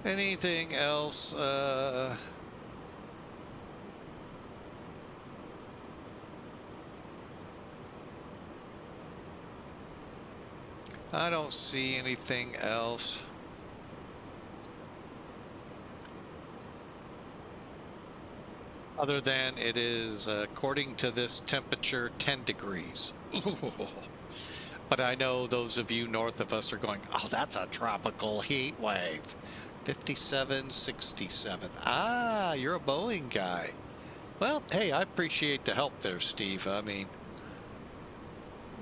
Anything else? I don't see anything else. Other than it is, according to this temperature, 10 degrees. But I know those of you north of us are going, oh, that's a tropical heat wave. 57, 67. Ah, you're a Boeing guy. Well, hey, I appreciate the help there, Steve. I mean,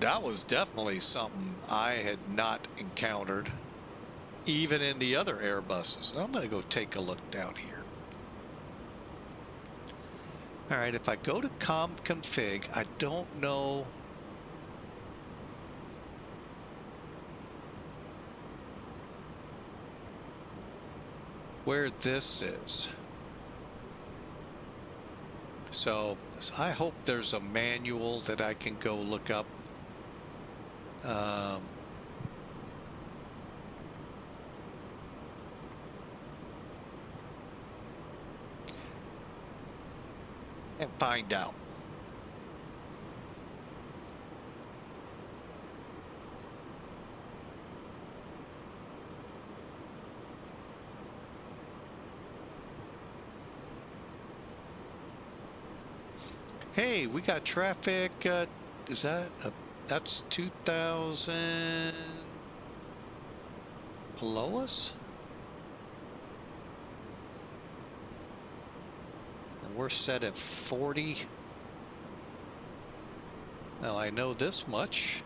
that was definitely something I had not encountered, even in the other Airbuses. I'm going to go take a look down here. All right, if I go to config, I don't know. Where this is. So I hope there's a manual that I can go look up. And find out. Hey, we got traffic. Is that that's 2,000 below us? And we're set at 40. Well, I know this much.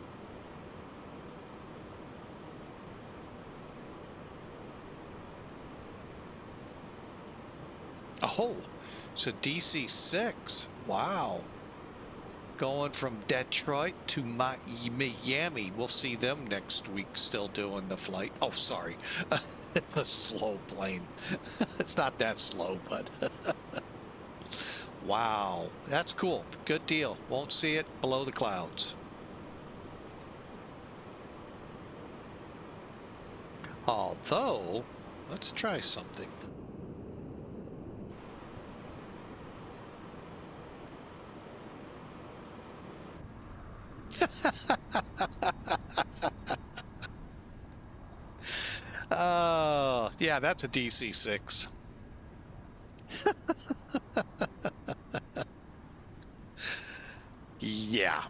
Oh, it's a DC-6. Wow. Going from Detroit to Miami. We'll see them next week still doing the flight. Oh, sorry. The slow plane. It's not that slow, but wow. That's cool. Good deal. Won't see it below the clouds. Although, let's try something. Oh, yeah, that's a DC-6. Yeah.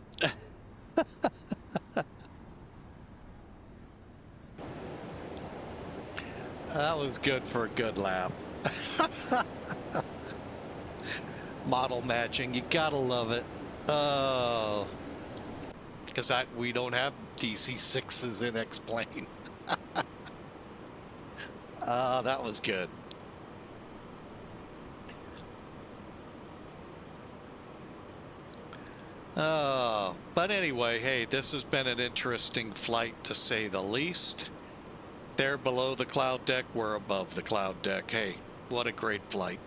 That was good for a good laugh. Model matching, you gotta love it. Oh. Because we don't have DC-6s in X-Plane. That was good. But anyway, hey, this has been an interesting flight to say the least. They're below the cloud deck, we're above the cloud deck. Hey, what a great flight.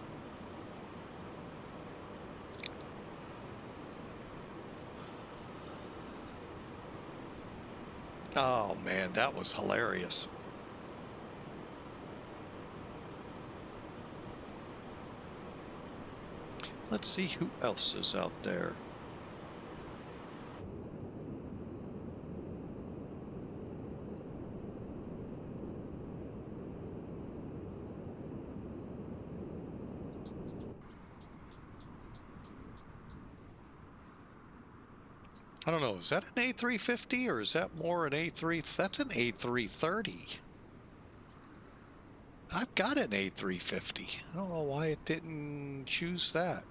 Oh man, that was hilarious. Let's see who else is out there. I don't know, is that an A350 or is that more an A3? That's an A330. I've got an A350. I don't know why it didn't choose that.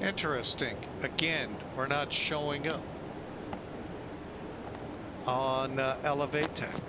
Interesting. Again, we're not showing up on Elevatech.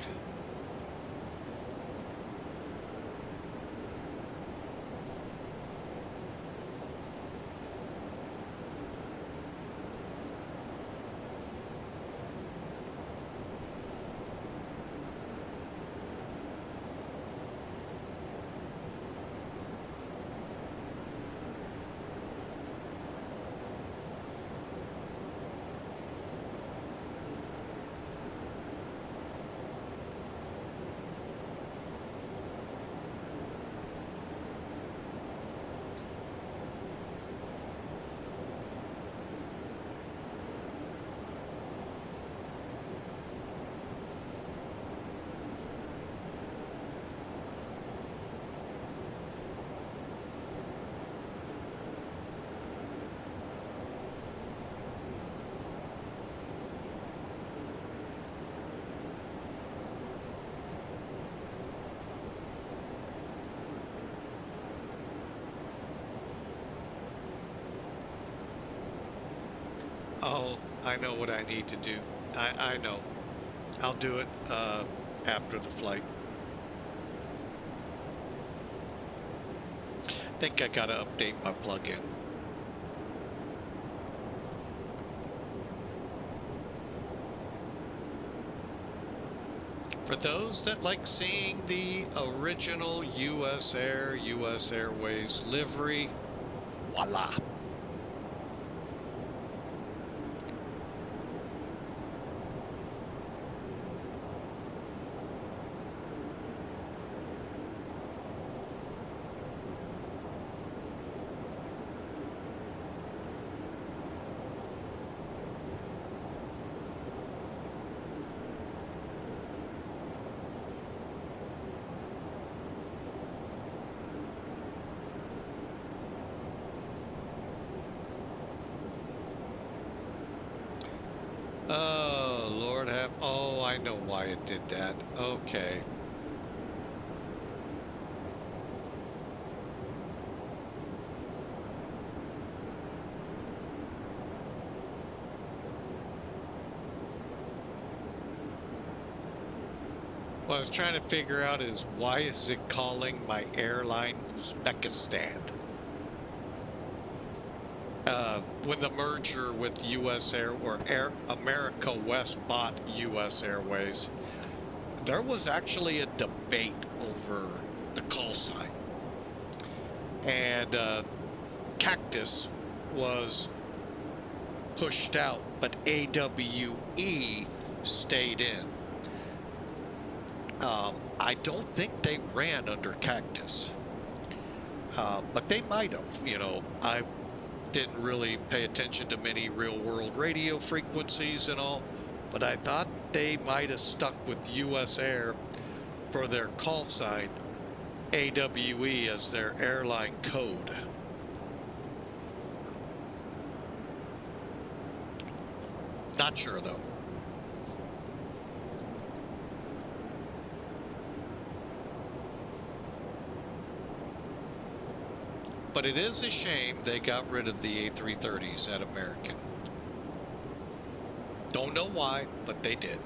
Oh, I know what I need to do. I know. I'll do it after the flight. think I gotta update my plugin. For those that like seeing the original US Air, US Airways livery, voila. Oh, Lord have... Oh, I know why it did that. Okay. What I was trying to figure out is why is it calling my airline Uzbekistan? When the merger with US Air or Air America West bought US Airways, there was actually a debate over the call sign. And Cactus was pushed out, but AWE stayed in. I don't think they ran under Cactus, but they might have. You know, I didn't really pay attention to many real-world radio frequencies and all, but I thought they might have stuck with US Air for their call sign, AWE as their airline code. Not sure though. But it is a shame they got rid of the A330s at American. Don't know why, but they did.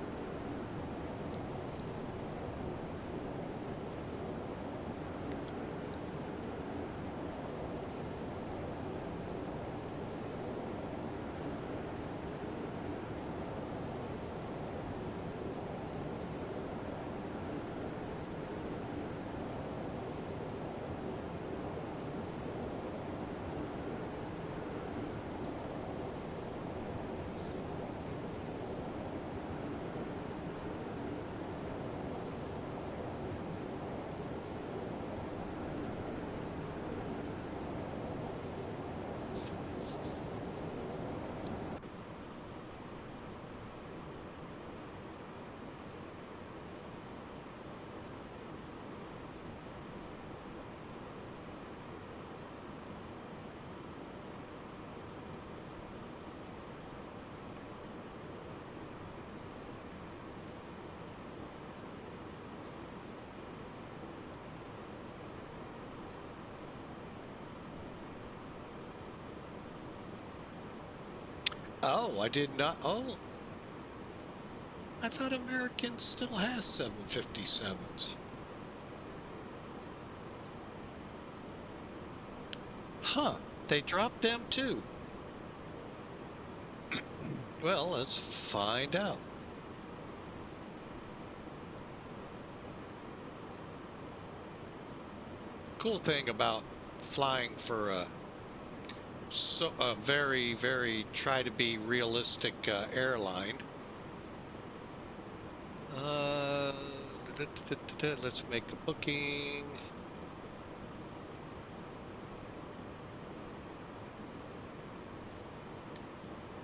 Oh, I did not. Oh, I thought American still has 757s. Huh, they dropped them too. Well, let's find out. Cool thing about flying for a very try to be realistic airline. Let's make a booking.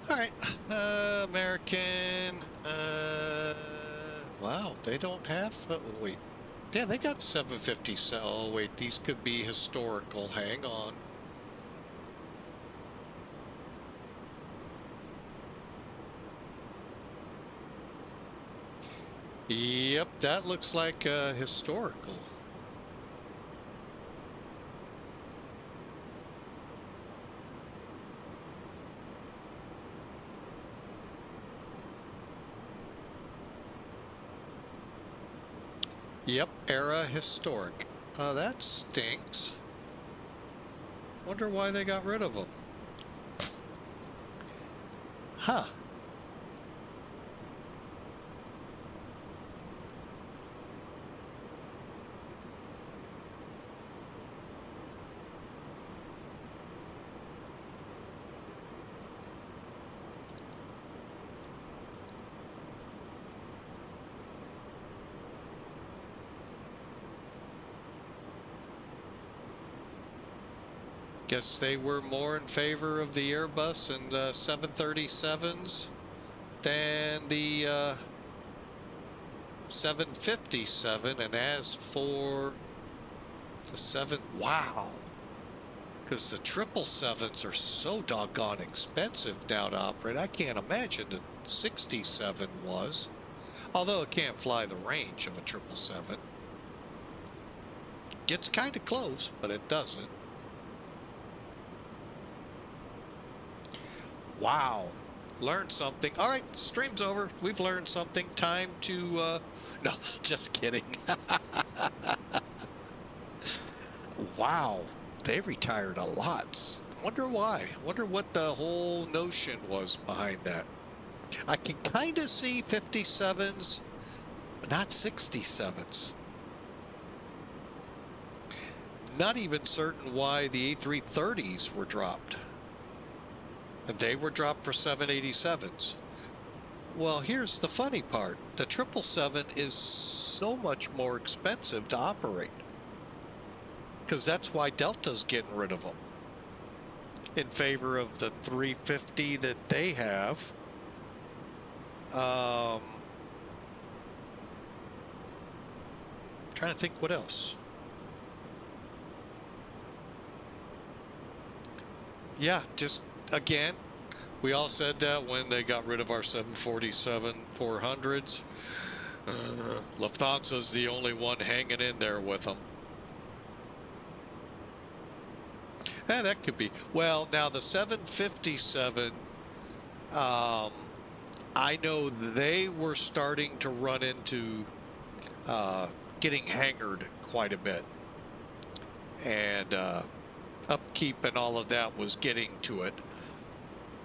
All right, American. Wow, they don't have. Wait, yeah, they got 750. Oh wait, these could be historical. Hang on. Yep, that looks like historical. Yep, era historic. That stinks. Wonder why they got rid of them. Huh. Guess they were more in favor of the Airbus and the 737s than the 757. And as for the wow, because the 777s are so doggone expensive now to operate. I can't imagine the 67 was, although it can't fly the range of a 777. Gets kind of close, but it doesn't. Wow. Learned something. All right, stream's over. We've learned something. Time to, no, just kidding. Wow. They retired a lot. Wonder why. Wonder what the whole notion was behind that. I can kind of see 57s, but not 67s. Not even certain why the A330s were dropped. And they were dropped for 787s. Well, here's the funny part. The 777 is so much more expensive to operate. Because that's why Delta's getting rid of them. In favor of the 350 that they have. Trying to think what else. Yeah, just again, we all said that when they got rid of our 747-400s. Lufthansa's the only one hanging in there with them. That could be. Well, now the 757, I know they were starting to run into getting hangared quite a bit. And upkeep and all of that was getting to it.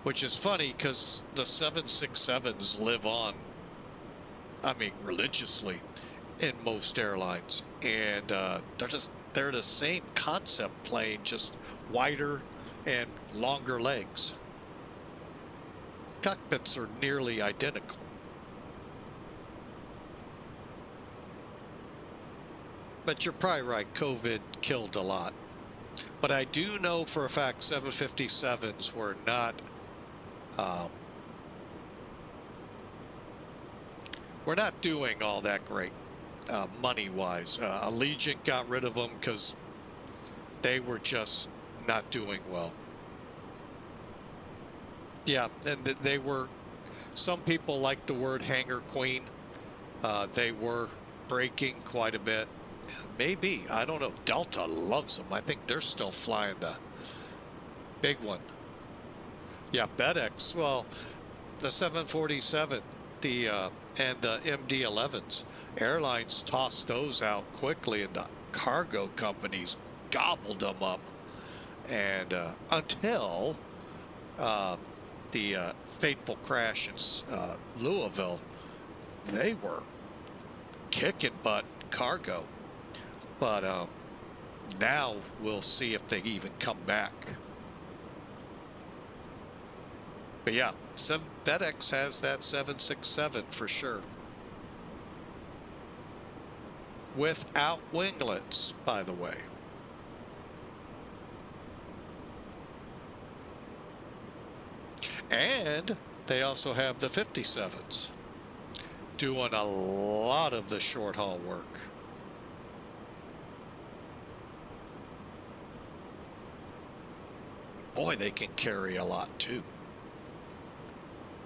Which is funny because the 767s live on, I mean, religiously in most airlines. And they're the same concept plane, just wider and longer legs. Cockpits are nearly identical. But you're probably right, COVID killed a lot. But I do know for a fact 757s were not we're not doing all that great money-wise. Allegiant got rid of them because they were just not doing well. Yeah, and they were, some people like the word hangar queen. They were breaking quite a bit. Maybe, I don't know. Delta loves them. I think they're still flying the big one. Yeah, FedEx. Well, the 747, and the MD-11s. Airlines tossed those out quickly, and the cargo companies gobbled them up. And until the fateful crash in Louisville, they were kicking butt in cargo. But now we'll see if they even come back. But yeah, FedEx has that 767 for sure. Without winglets, by the way. And they also have the 57s doing a lot of the short haul work. Boy, they can carry a lot too.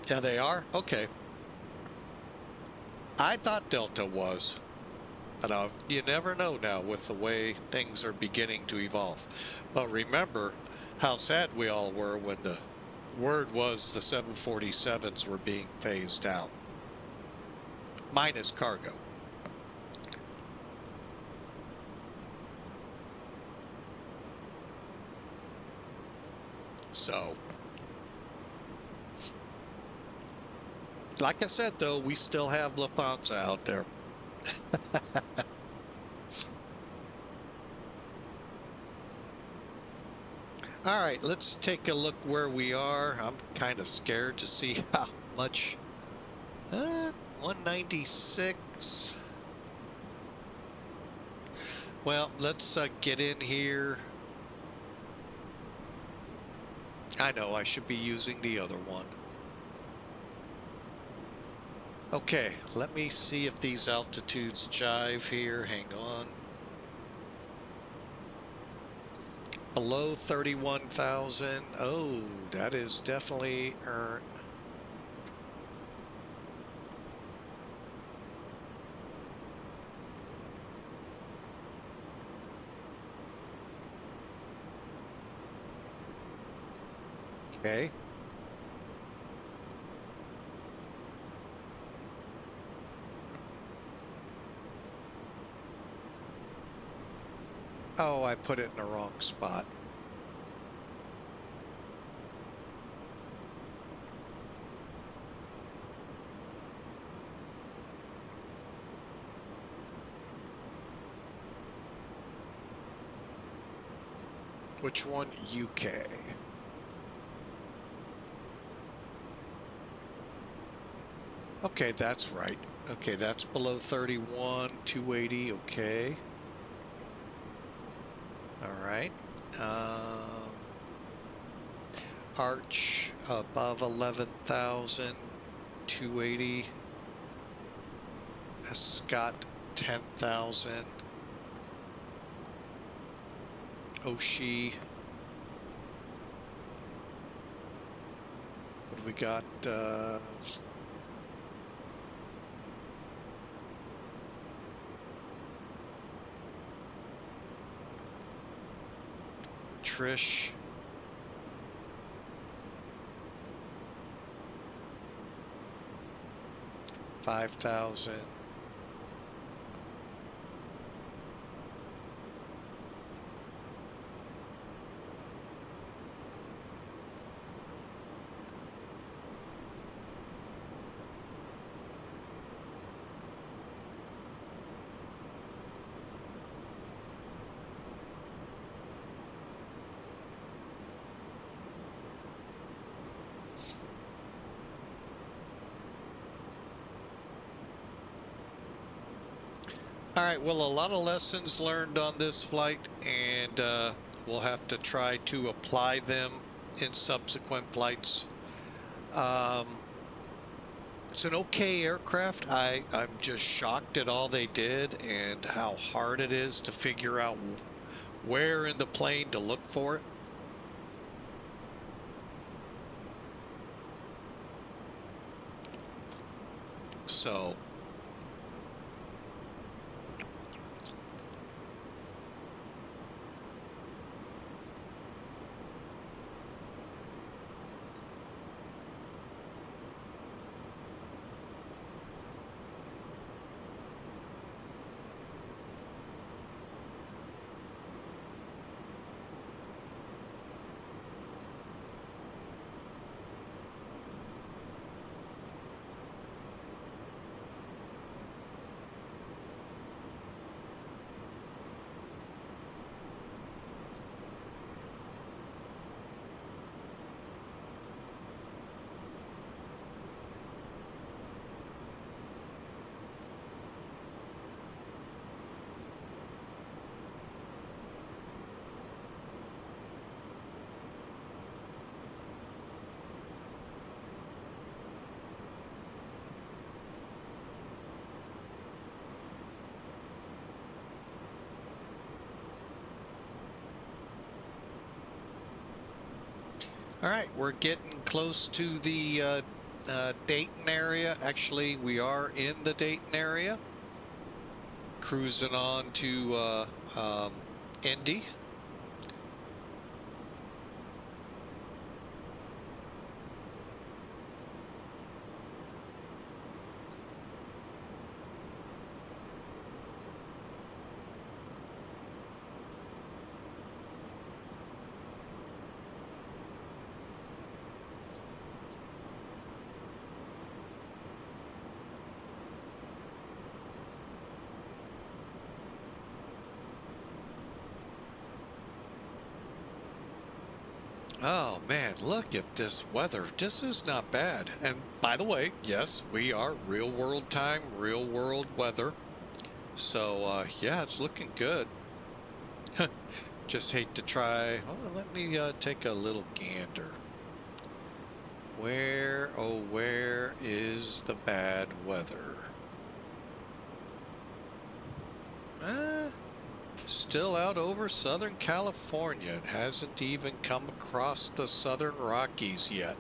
Yeah, they are? Okay. I thought Delta was. But you never know now with the way things are beginning to evolve. But remember how sad we all were when the word was the 747s were being phased out. Minus cargo. So, like I said, though, we still have Lufthansa out there. All right, let's take a look where we are. I'm kind of scared to see how much. 196. Well, let's get in here. I know I should be using the other one. Okay, let me see if these altitudes jive here. Hang on. Below 31,000. Oh, that is definitely okay. Oh, I put it in the wrong spot. Which one? UK. Okay, that's right. Okay, that's below 31, 280. Okay. All right. Arch above 11,000, 280. Scott 10,000. Oshie. What do we got? Trish. $5,000. All right, well, a lot of lessons learned on this flight, and we'll have to try to apply them in subsequent flights. It's an okay aircraft. I'm just shocked at all they did and how hard it is to figure out where in the plane to look for it. So all right, we're getting close to the Dayton area. Actually, we are in the Dayton area. Cruising on to Indy. Oh man, look at this weather. This is not bad. And by the way, yes, we are real world time, real world weather. So yeah, it's looking good. Just hate to try. Oh, let me take a little gander. Where, oh, where is the bad weather? Still out over Southern California. It hasn't even come across the Southern Rockies yet.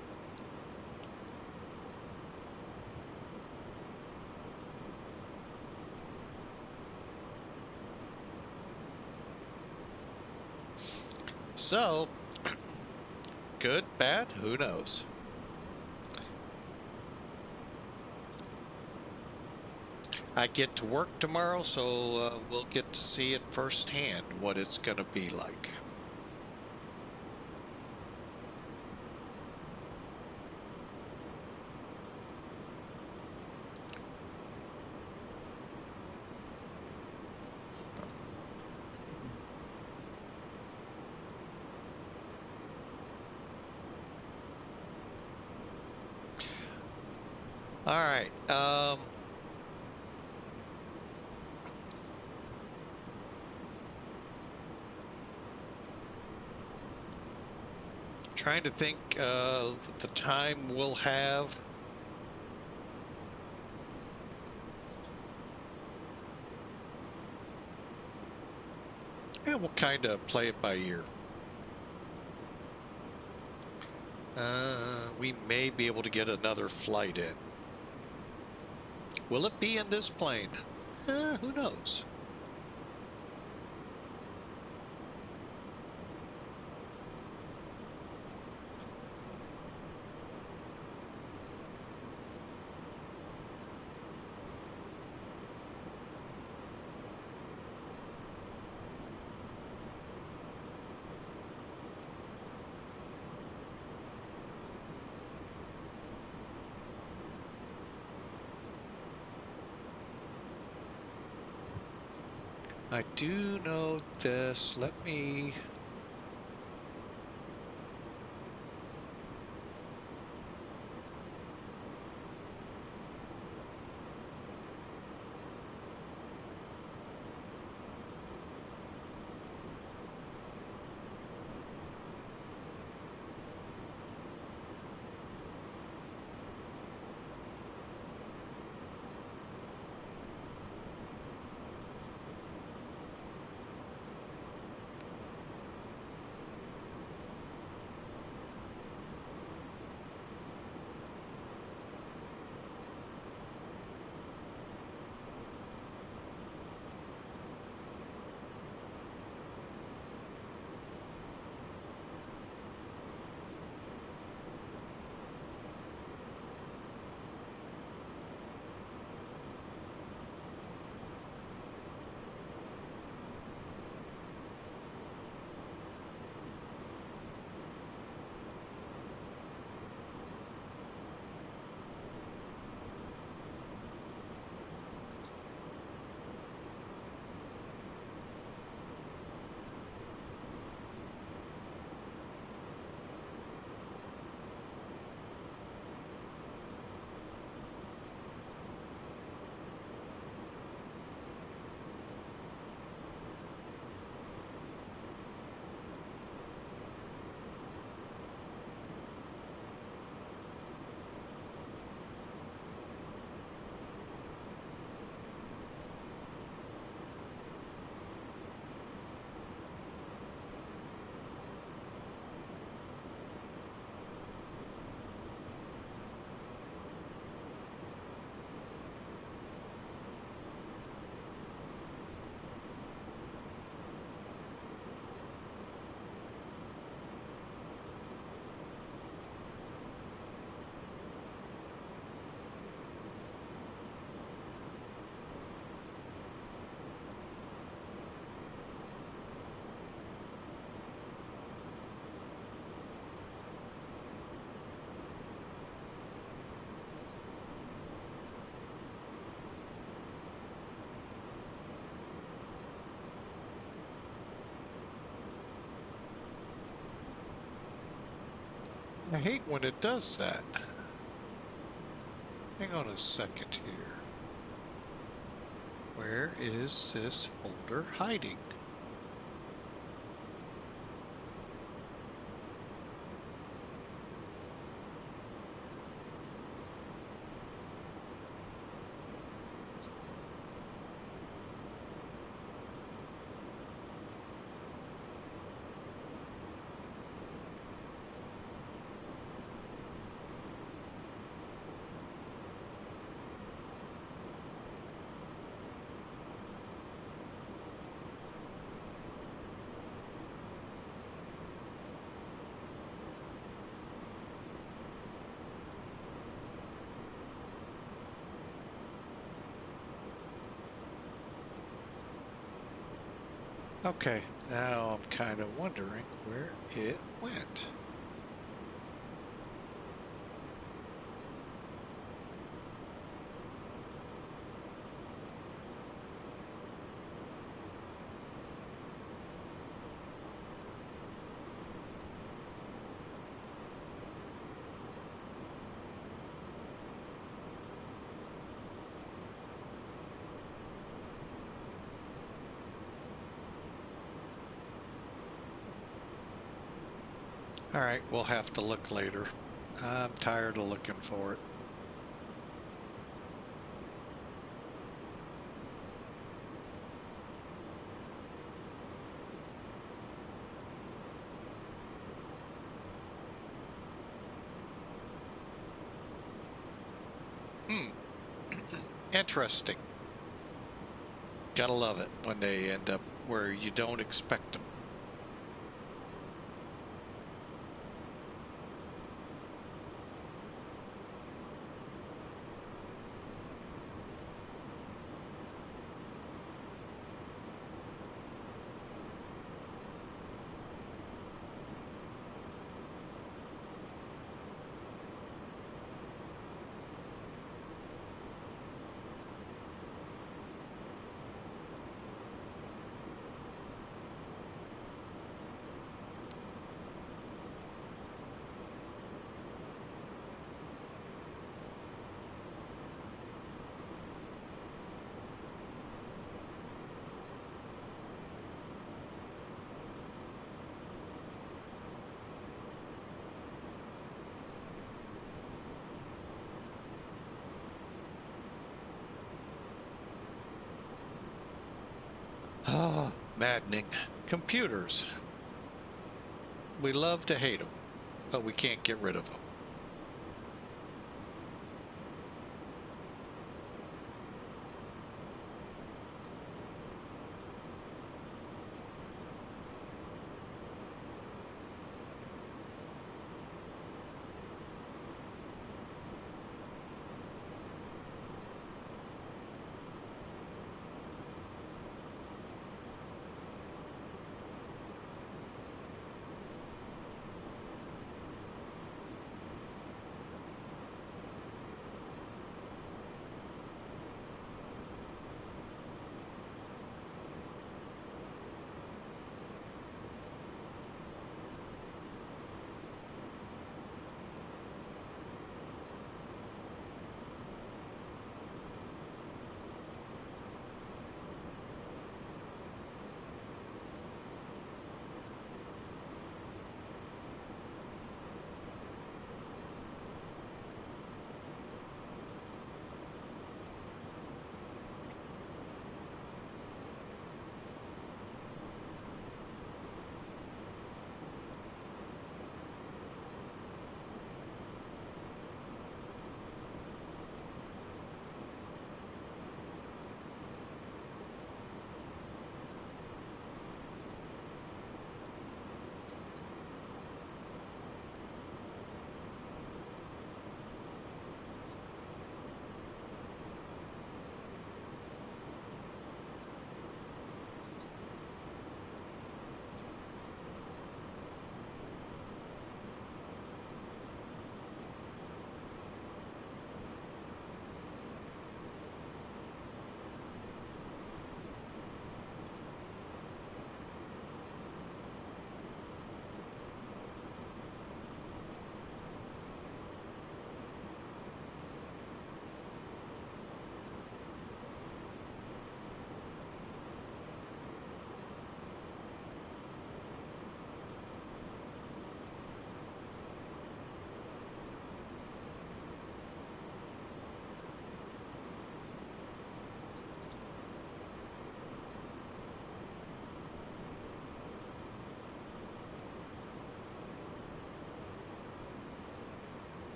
So, good, bad, who knows? I get to work tomorrow, so we'll get to see it firsthand what it's going to be like. All right. Trying to think of the time we'll have. Yeah, we'll kind of play it by ear. We may be able to get another flight in. Will it be in this plane? Who knows? I do know this. Let me... I hate when it does that. Hang on a second here. Where is this folder hiding? Okay, now I'm kind of wondering where it went. All right, we'll have to look later. I'm tired of looking for it. Interesting. Gotta love it when they end up where you don't expect them. Ah, maddening. Computers. We love to hate them, but we can't get rid of them.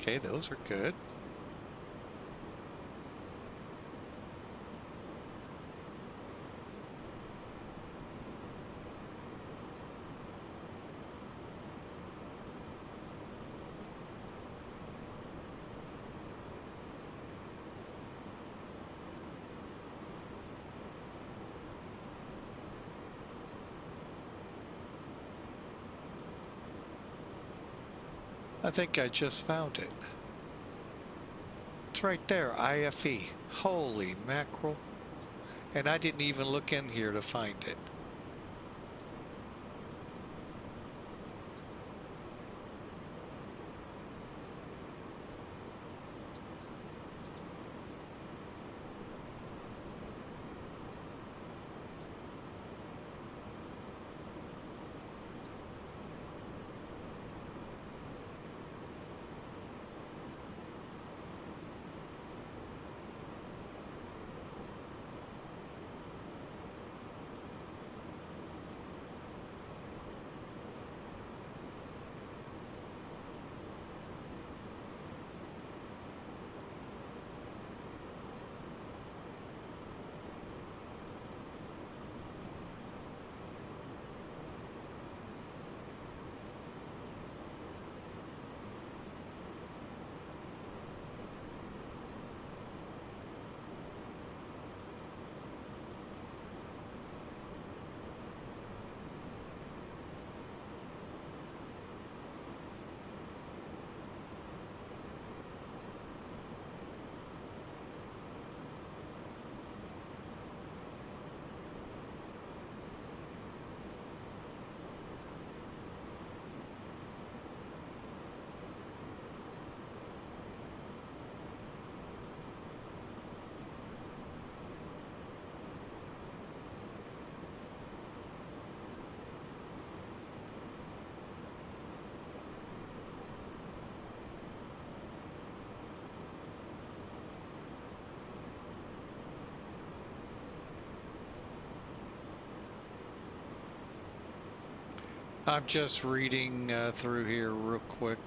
Okay, those are good. I think I just found it. It's right there, IFE. Holy mackerel. And I didn't even look in here to find it. I'm just reading through here real quick.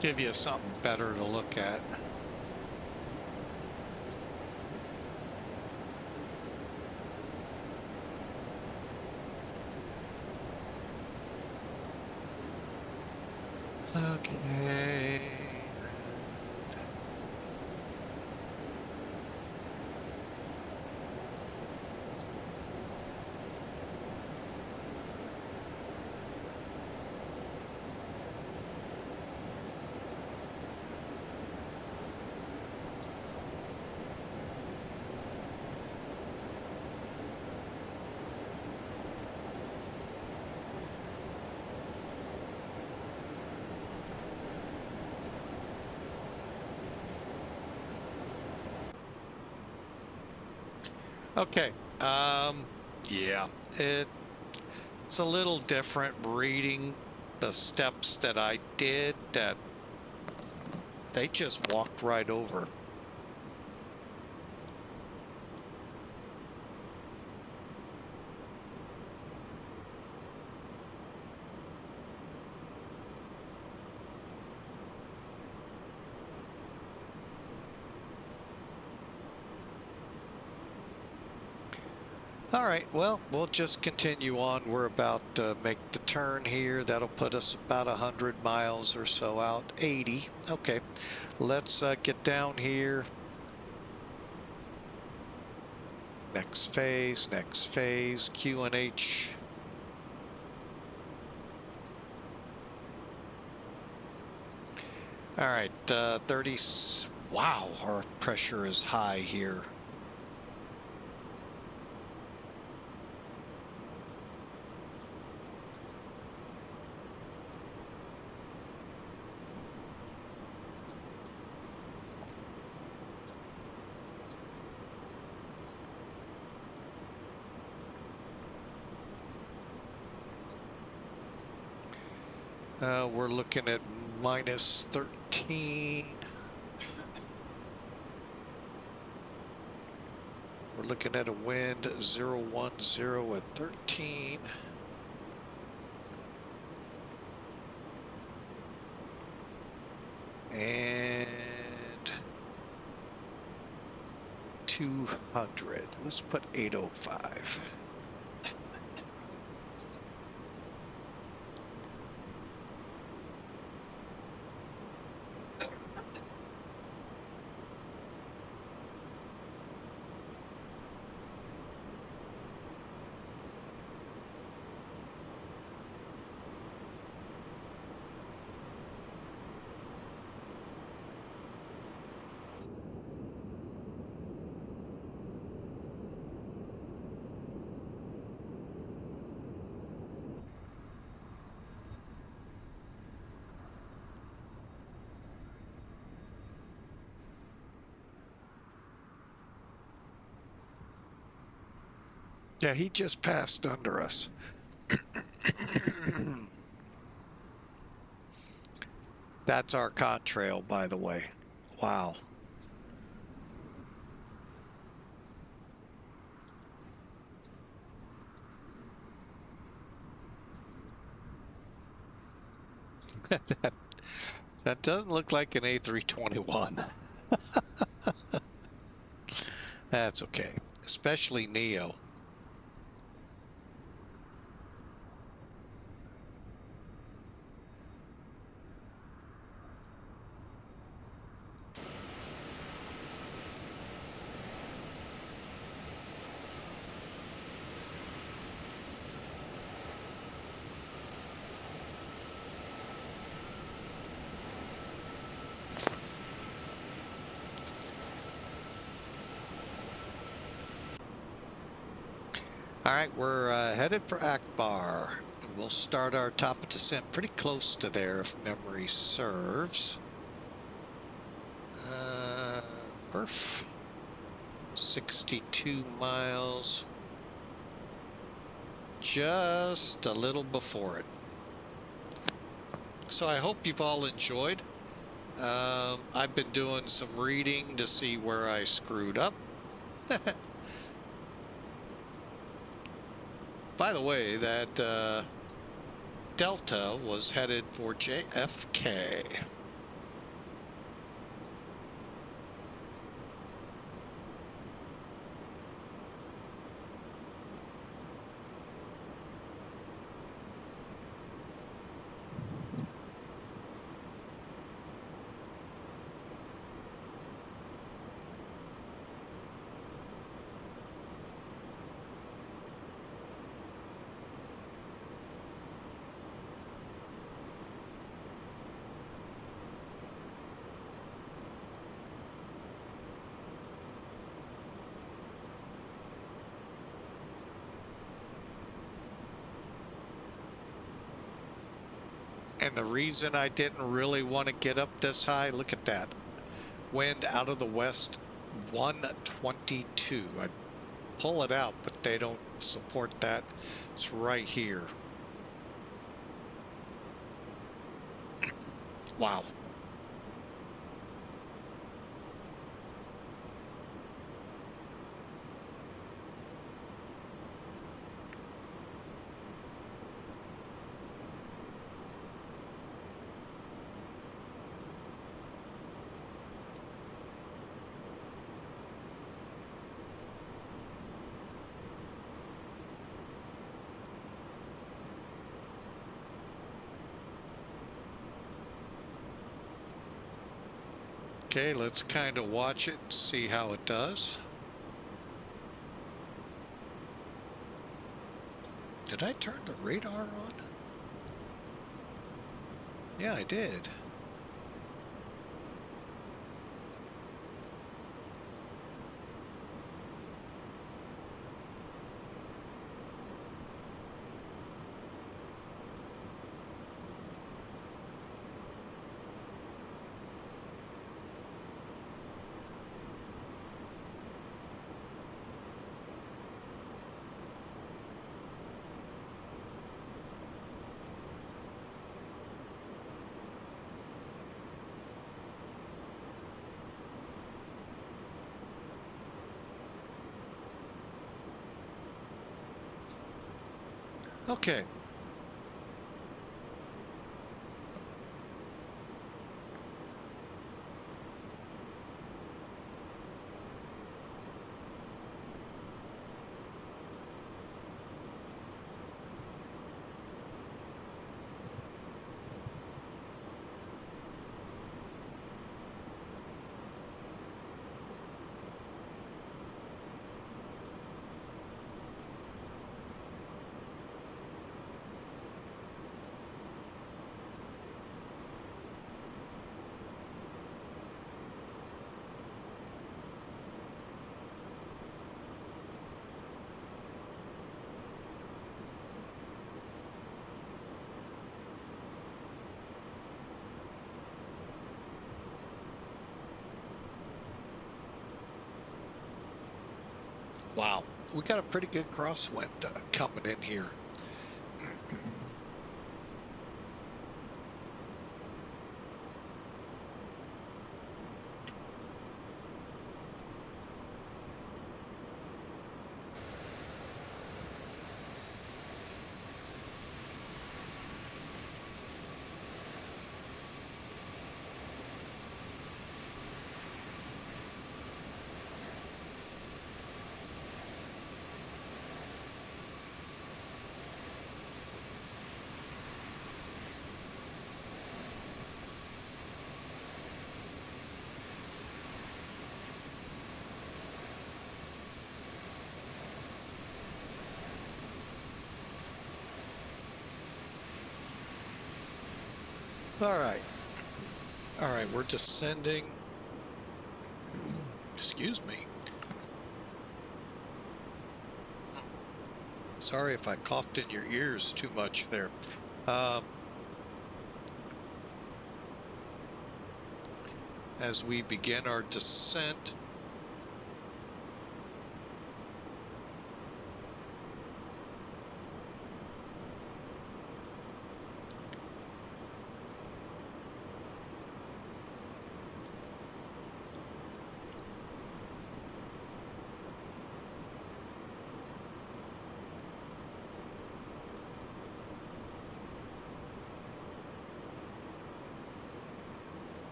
Give you something better to look at. Okay. Okay. Yeah, it's a little different reading the steps that I did that they just walked right over. All right, well, we'll just continue on. We're about to make the turn here. That'll put us about 100 miles or so out. 80. Okay, let's get down here. Next phase, QNH. All right, 30. Wow, our pressure is high here. We're looking at minus 13. We're looking at a wind 010 at 13. And 200. Let's put 805. Yeah, he just passed under us. That's our contrail, by the way. Wow. That doesn't look like an A321. That's okay, especially Neo. All right, we're headed for Akbar. We'll start our top of descent pretty close to there if memory serves. Perf. 62 miles. Just a little before it. So I hope you've all enjoyed. I've been doing some reading to see where I screwed up. By the way, that Delta was headed for JFK. And the reason I didn't really want to get up this high, look at that. Wind out of the west, 122. I pull it out, but they don't support that. It's right here. Wow. Okay, let's kind of watch it and see how it does. Did I turn the radar on? Yeah, I did. Okay. Wow, we got a pretty good crosswind coming in here. All right. All right, we're descending. Excuse me. Sorry if I coughed in your ears too much there. As we begin our descent,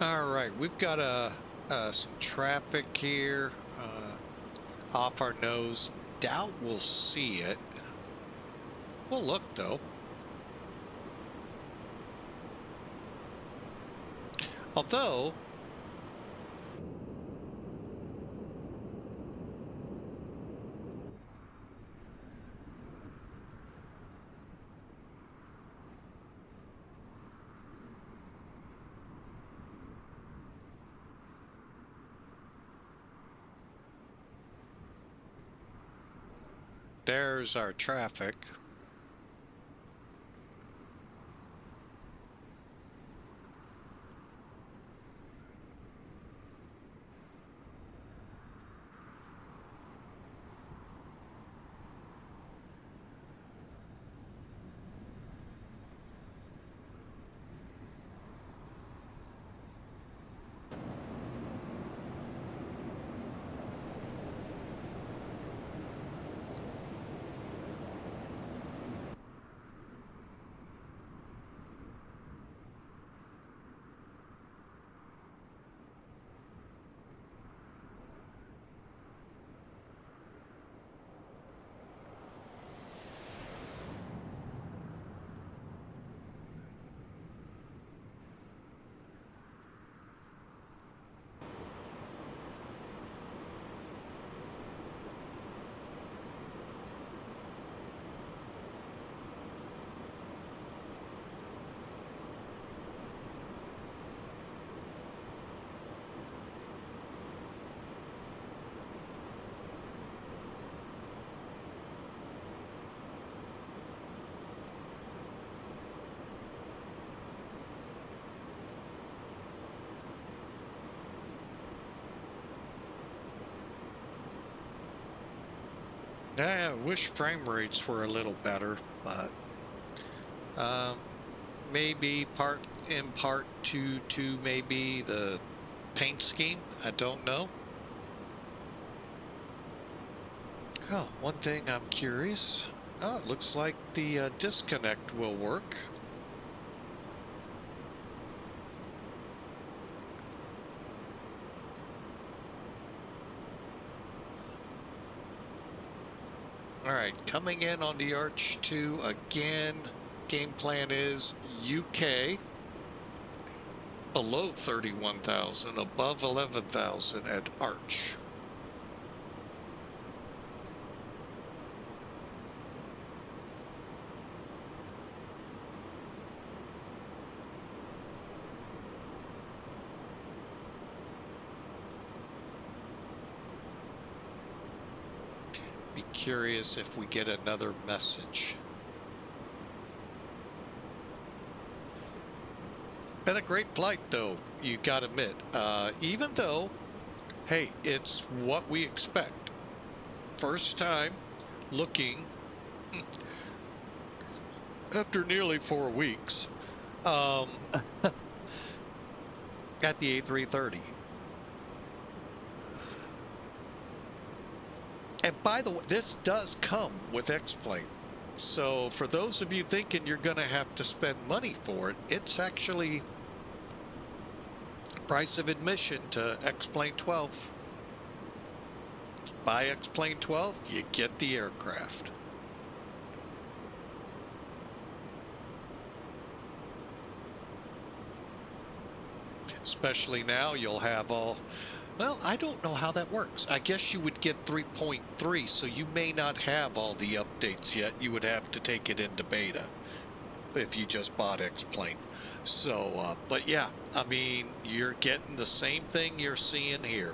all right, we've got some traffic here off our nose. Doubt we'll see it. We'll look though. Although, there's our traffic. I wish frame rates were a little better, but maybe in part to maybe the paint scheme. I don't know. Oh, one thing I'm curious. Oh, it looks like the disconnect will work. All right, coming in on the Arch 2 again. Game plan is UK below 31,000, above 11,000 at Arch. Be curious if we get another message. Been a great flight though, you gotta admit. Even though, hey, it's what we expect. First time looking after nearly 4 weeks at the A330. And by the way, this does come with X-Plane. So for those of you thinking you're going to have to spend money for it, it's actually price of admission to X-Plane 12. Buy X-Plane 12, you get the aircraft. Especially now, you'll have all... Well, I don't know how that works. I guess you would get 3.3, so you may not have all the updates yet. You would have to take it into beta if you just bought X-Plane. So, but yeah, I mean, you're getting the same thing you're seeing here.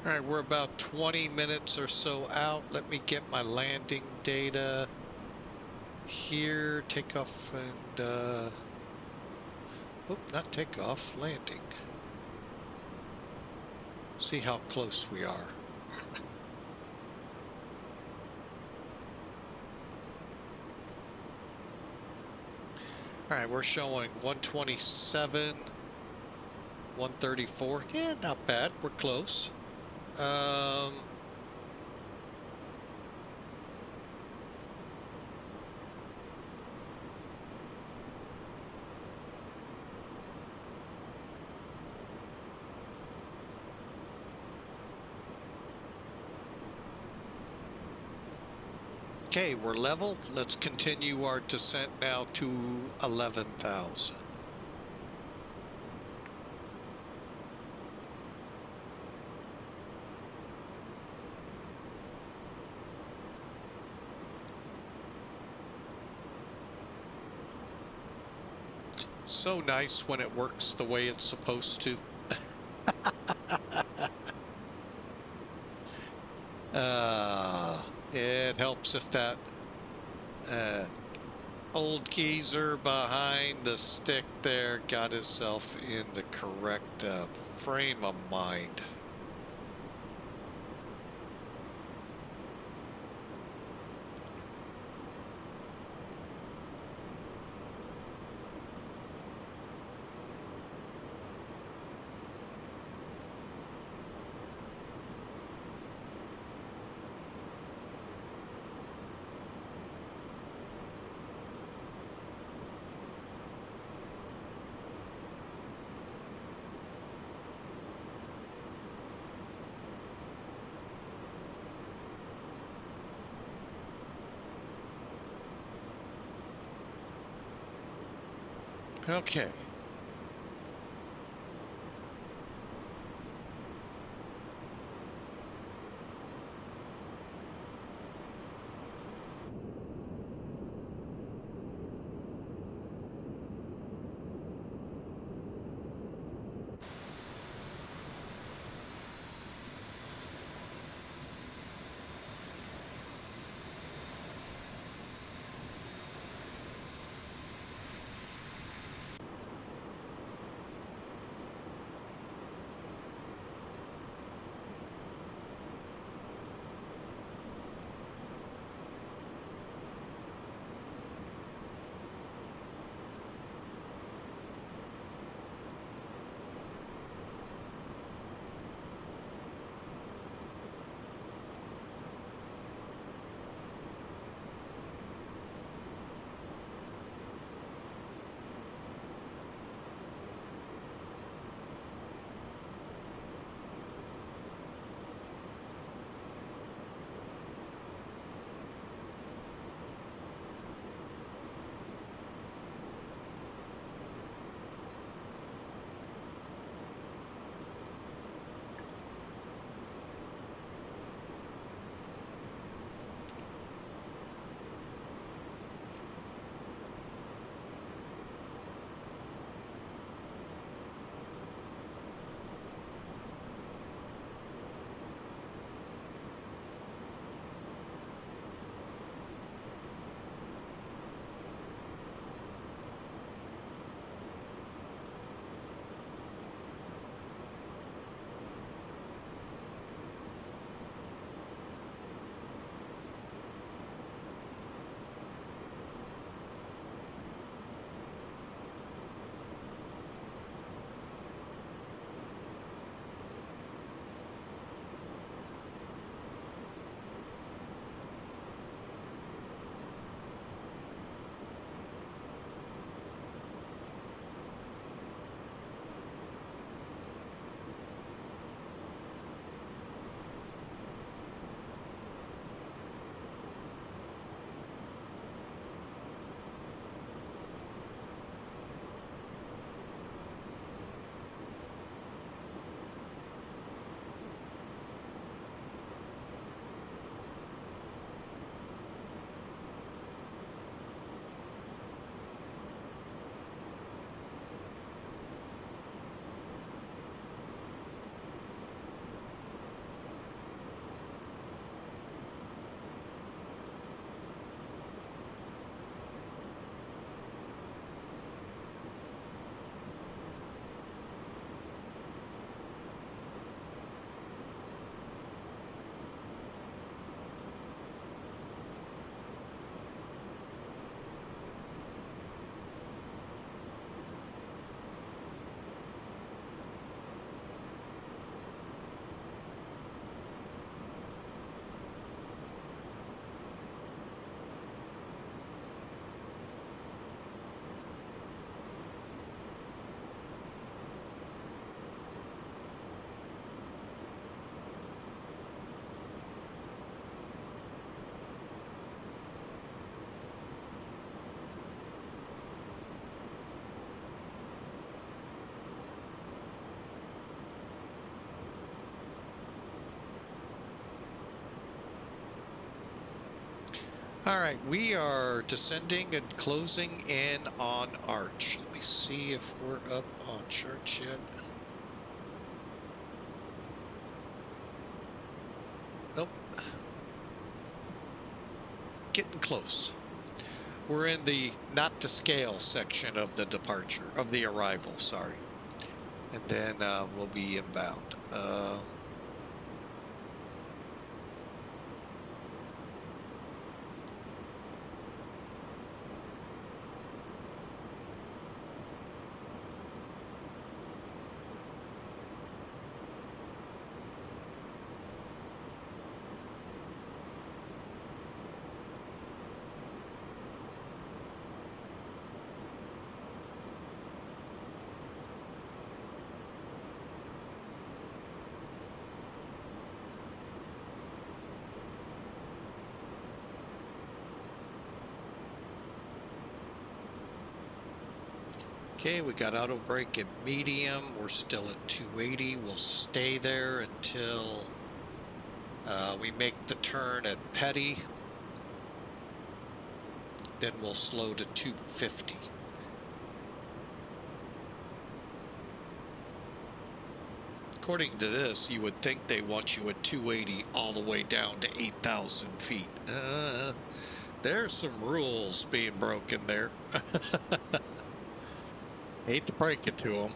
All right, we're about 20 minutes or so out. Let me get my landing data here. Takeoff and, not takeoff, landing. See how close we are. All right, we're showing 127, 134. Yeah, not bad. We're close. Okay, we're level. Let's continue our descent now to 11,000. So nice when it works the way it's supposed to. It helps if that old geezer behind the stick there got himself in the correct frame of mind. Okay. All right, we are descending and closing in on Arch. Let me see if we're up on Church yet. Nope. Getting close. We're in the not to scale section of the departure, of the arrival, sorry. And then we'll be inbound. Okay, we got auto brake at medium. We're still at 280. We'll stay there until we make the turn at Petty. Then we'll slow to 250. According to this, you would think they want you at 280 all the way down to 8,000 feet. There's some rules being broken there. Hate to break it to them.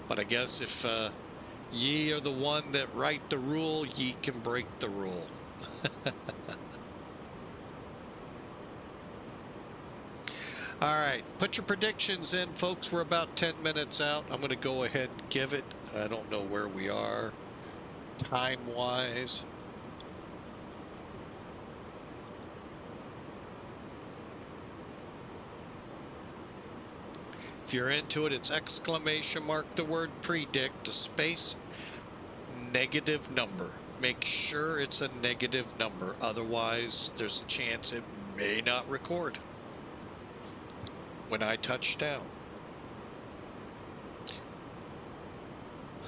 But I guess if ye are the one that write the rule, ye can break the rule. All right, put your predictions in, folks. We're about 10 minutes out. I'm going to go ahead and give it. I don't know where we are time-wise. If you're into it, it's exclamation mark the word predict, a space, negative number. Make sure it's a negative number. Otherwise, there's a chance it may not record when I touch down.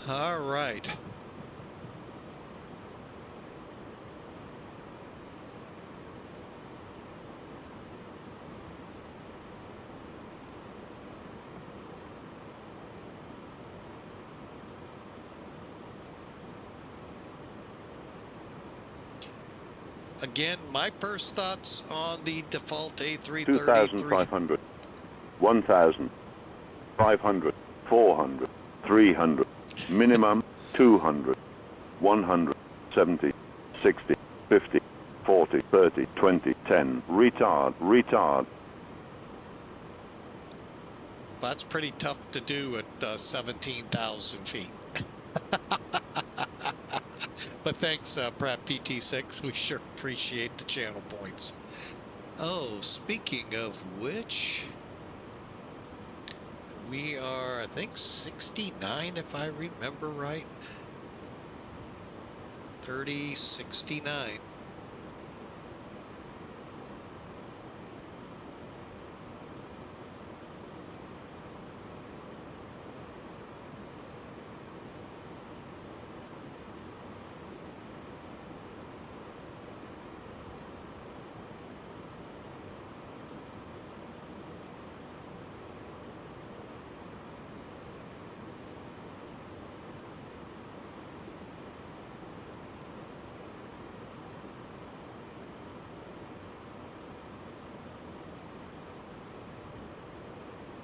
All right. Again, my first thoughts on the default A330. 2,500, 1,000, 500, 400, 300, minimum 200, 100, 70, 60, 50, 40, 30, 20, 10, retard. That's pretty tough to do at 17,000 feet. But thanks, Pratt PT6. We sure appreciate the channel points. Oh, speaking of which, we are, I think, 69, if I remember right. 3069.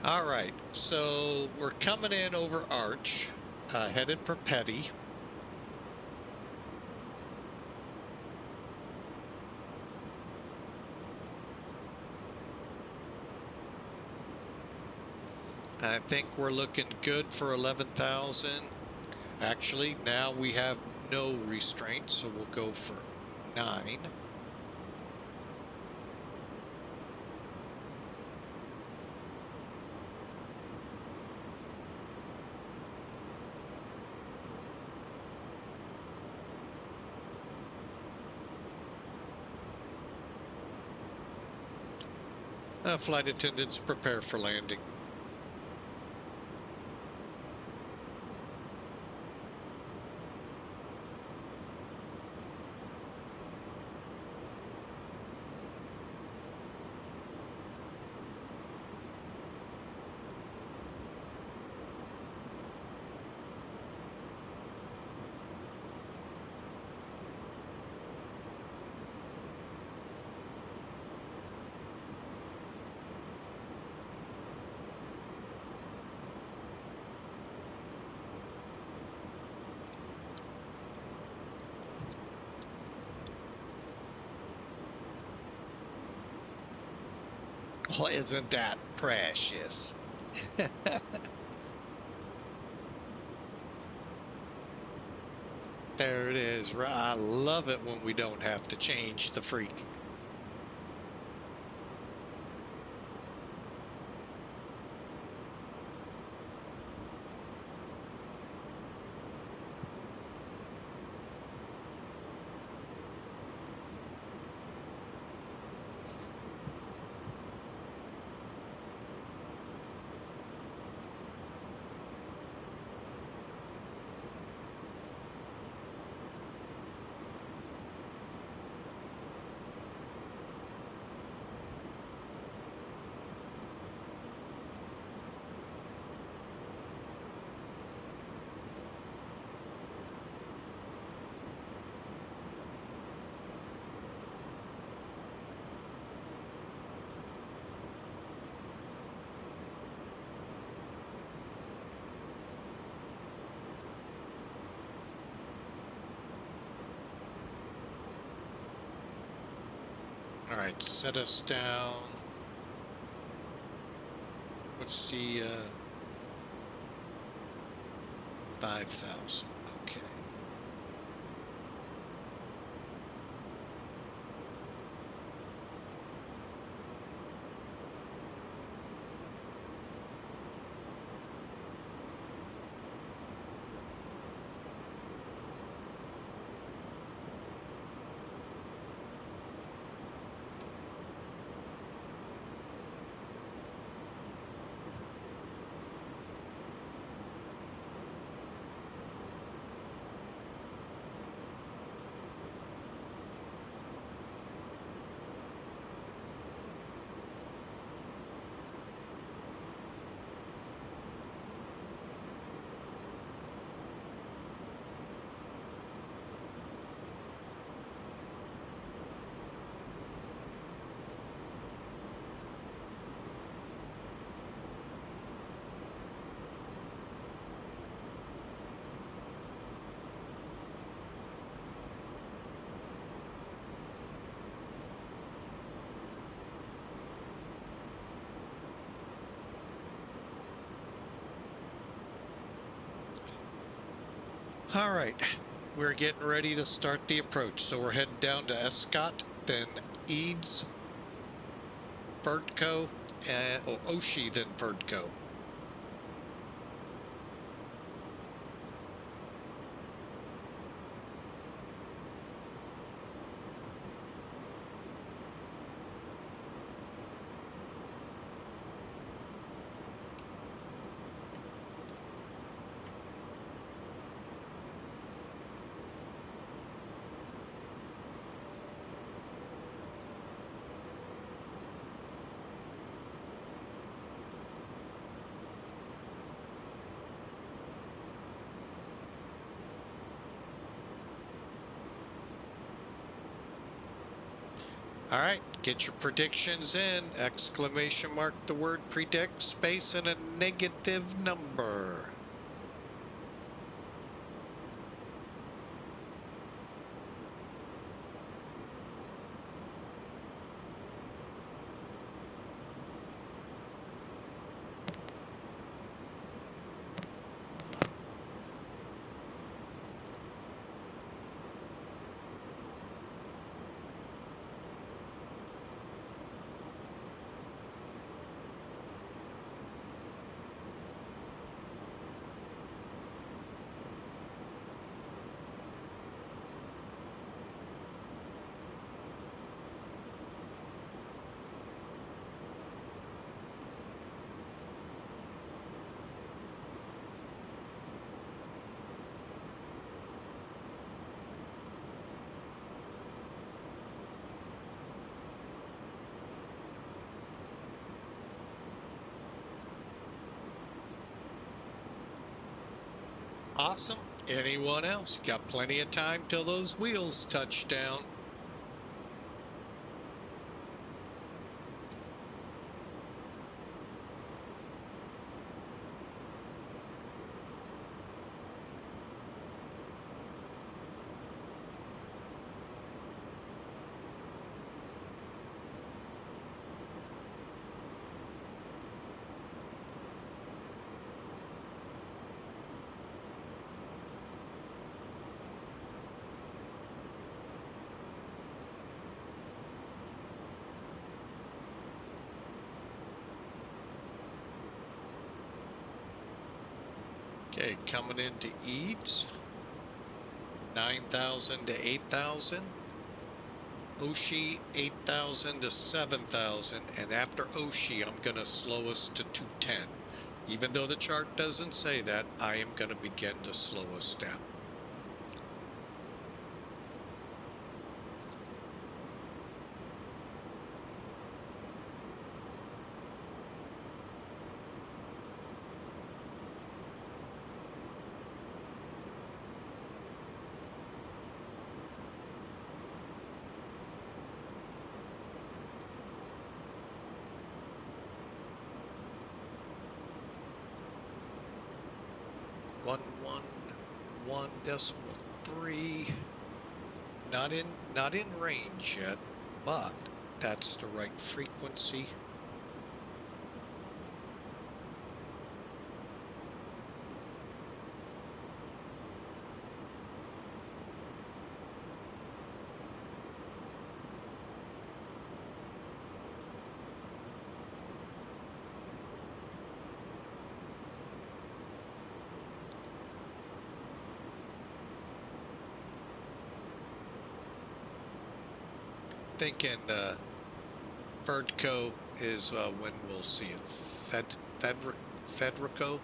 All right, so we're coming in over Arch, headed for Petty. I think we're looking good for 11,000. Actually, now we have no restraint, so we'll go for 9. Flight attendants, prepare for landing. Well, isn't that precious? There it is. I love it when we don't have to change the freak. All right, set us down. What's the 5,000? Okay. All right, we're getting ready to start the approach. So we're heading down to Escott, then Eads, Ferdco, and Oshie, then Ferdco. All right, get your predictions in. Exclamation mark the word predict, space, and a negative number. Awesome. Anyone else? Got plenty of time till those wheels touch down. Okay, coming into Eads, 9,000 to 8,000. Oshi, 8,000 to 7,000. And after Oshi, I'm going to slow us to 210. Even though the chart doesn't say that, I am going to begin to slow us down. One 1.3. Not in range yet, but that's the right frequency. Thinking Ferdco is when we'll see it. Federico.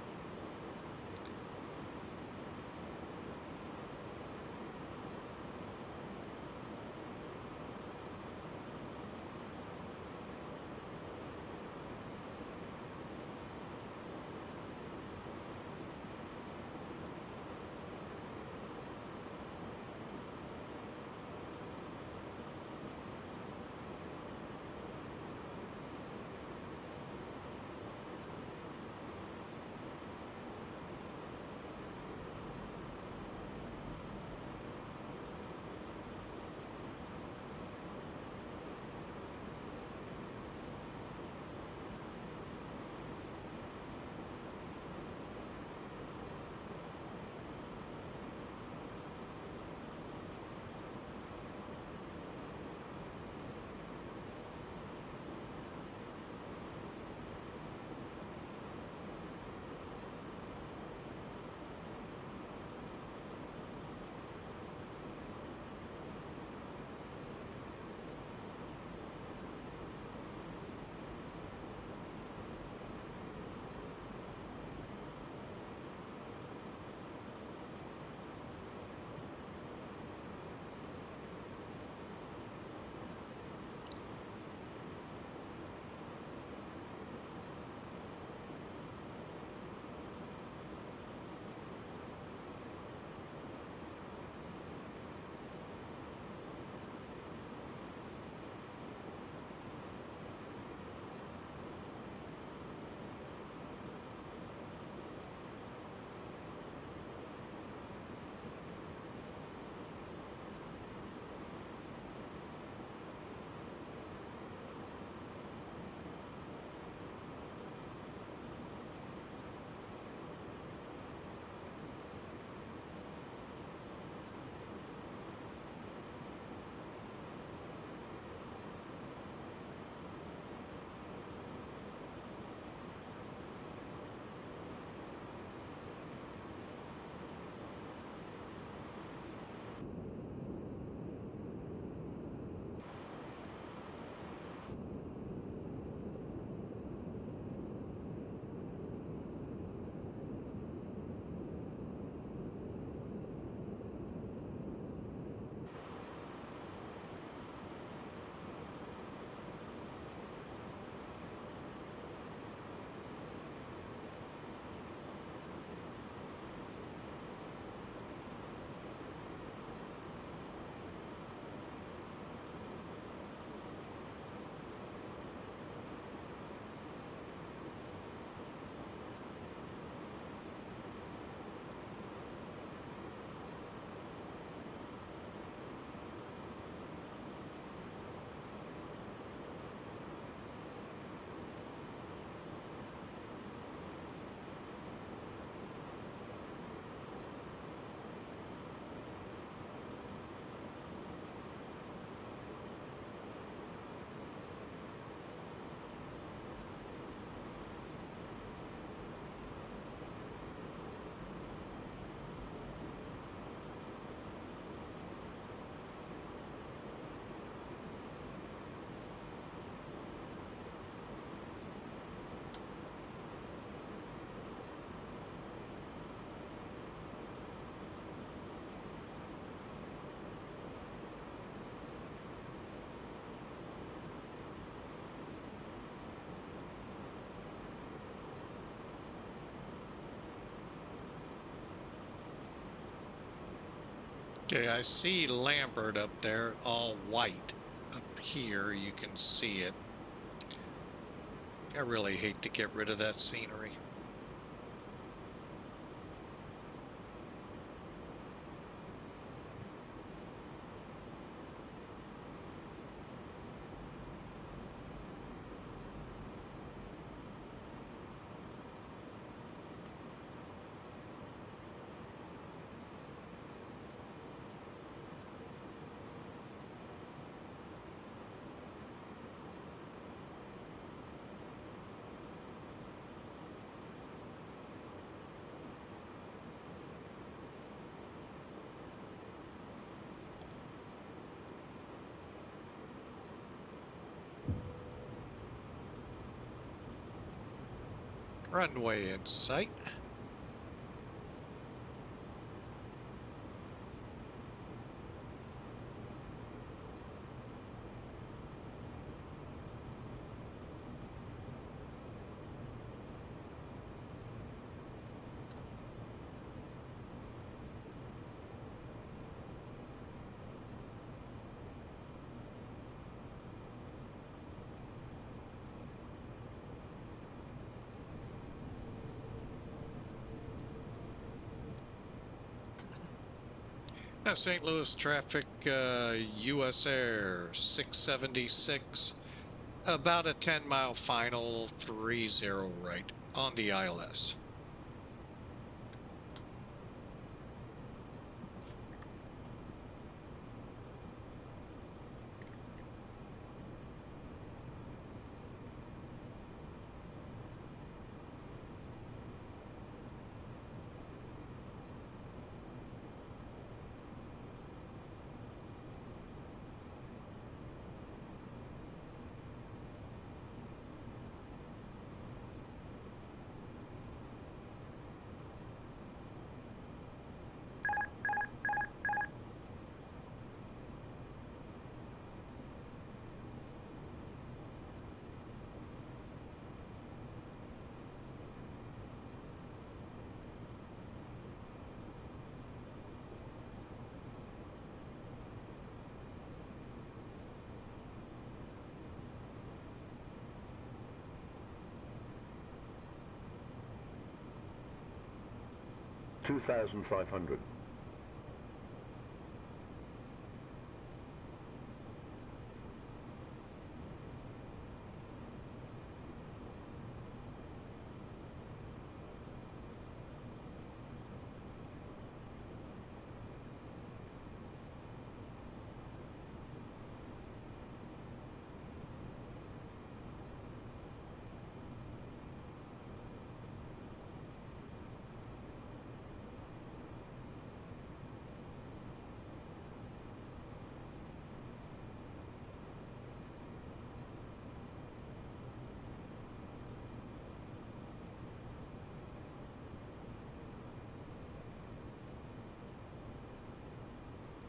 Okay, I see Lambert up there, all white. Up here, you can see it. I really hate to get rid of that scenery. Runway in sight. Now, St. Louis traffic, US Air 676, about a 10-mile final, 30 right on the ILS. $2,500.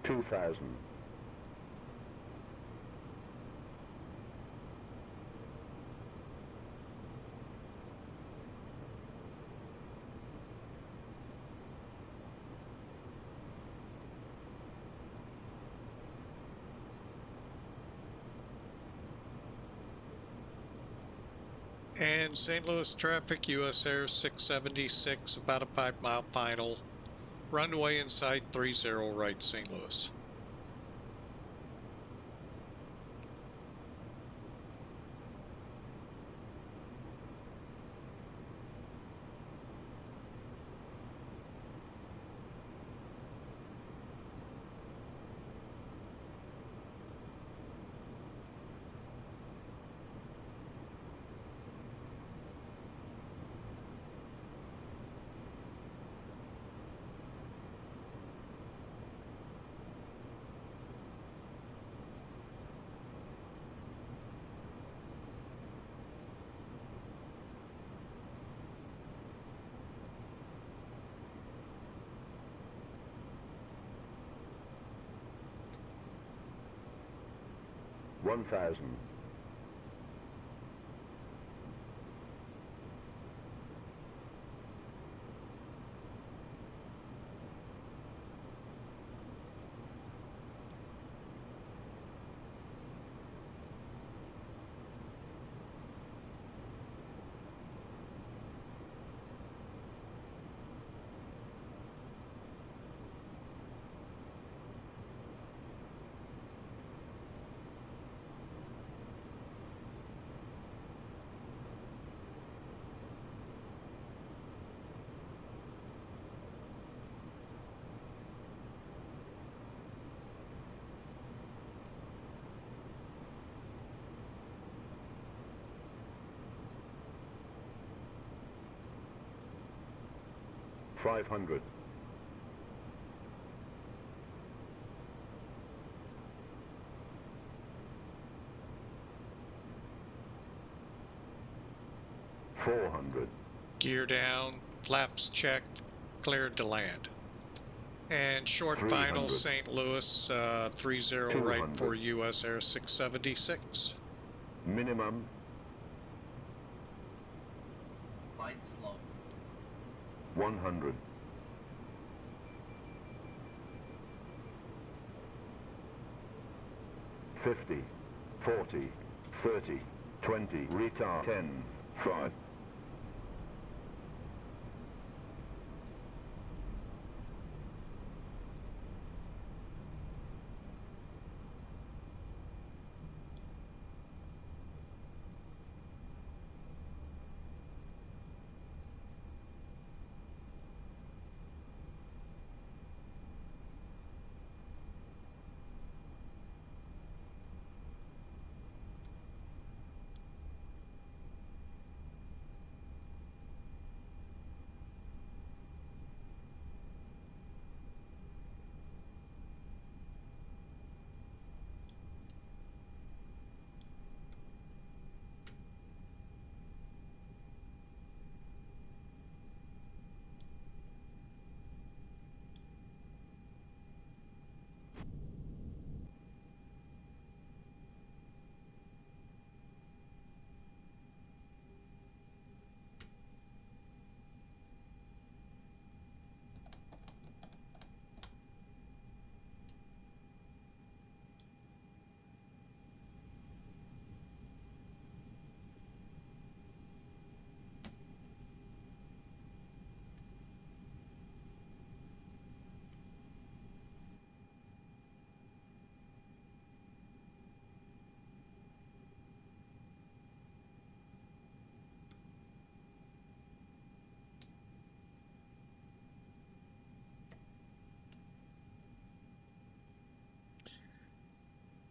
$2,000. And St. Louis traffic, US Air 676, about a 5-mile final. Runway in sight, 30 right, St. Louis. $1,000. 500. 400. Gear down, flaps checked, cleared to land. And short 300. final, St. Louis, 30 right 200. for US Air 676. Minimum. Flight slow. 100. 50. 40. 30. 20. Retard. 10. 5.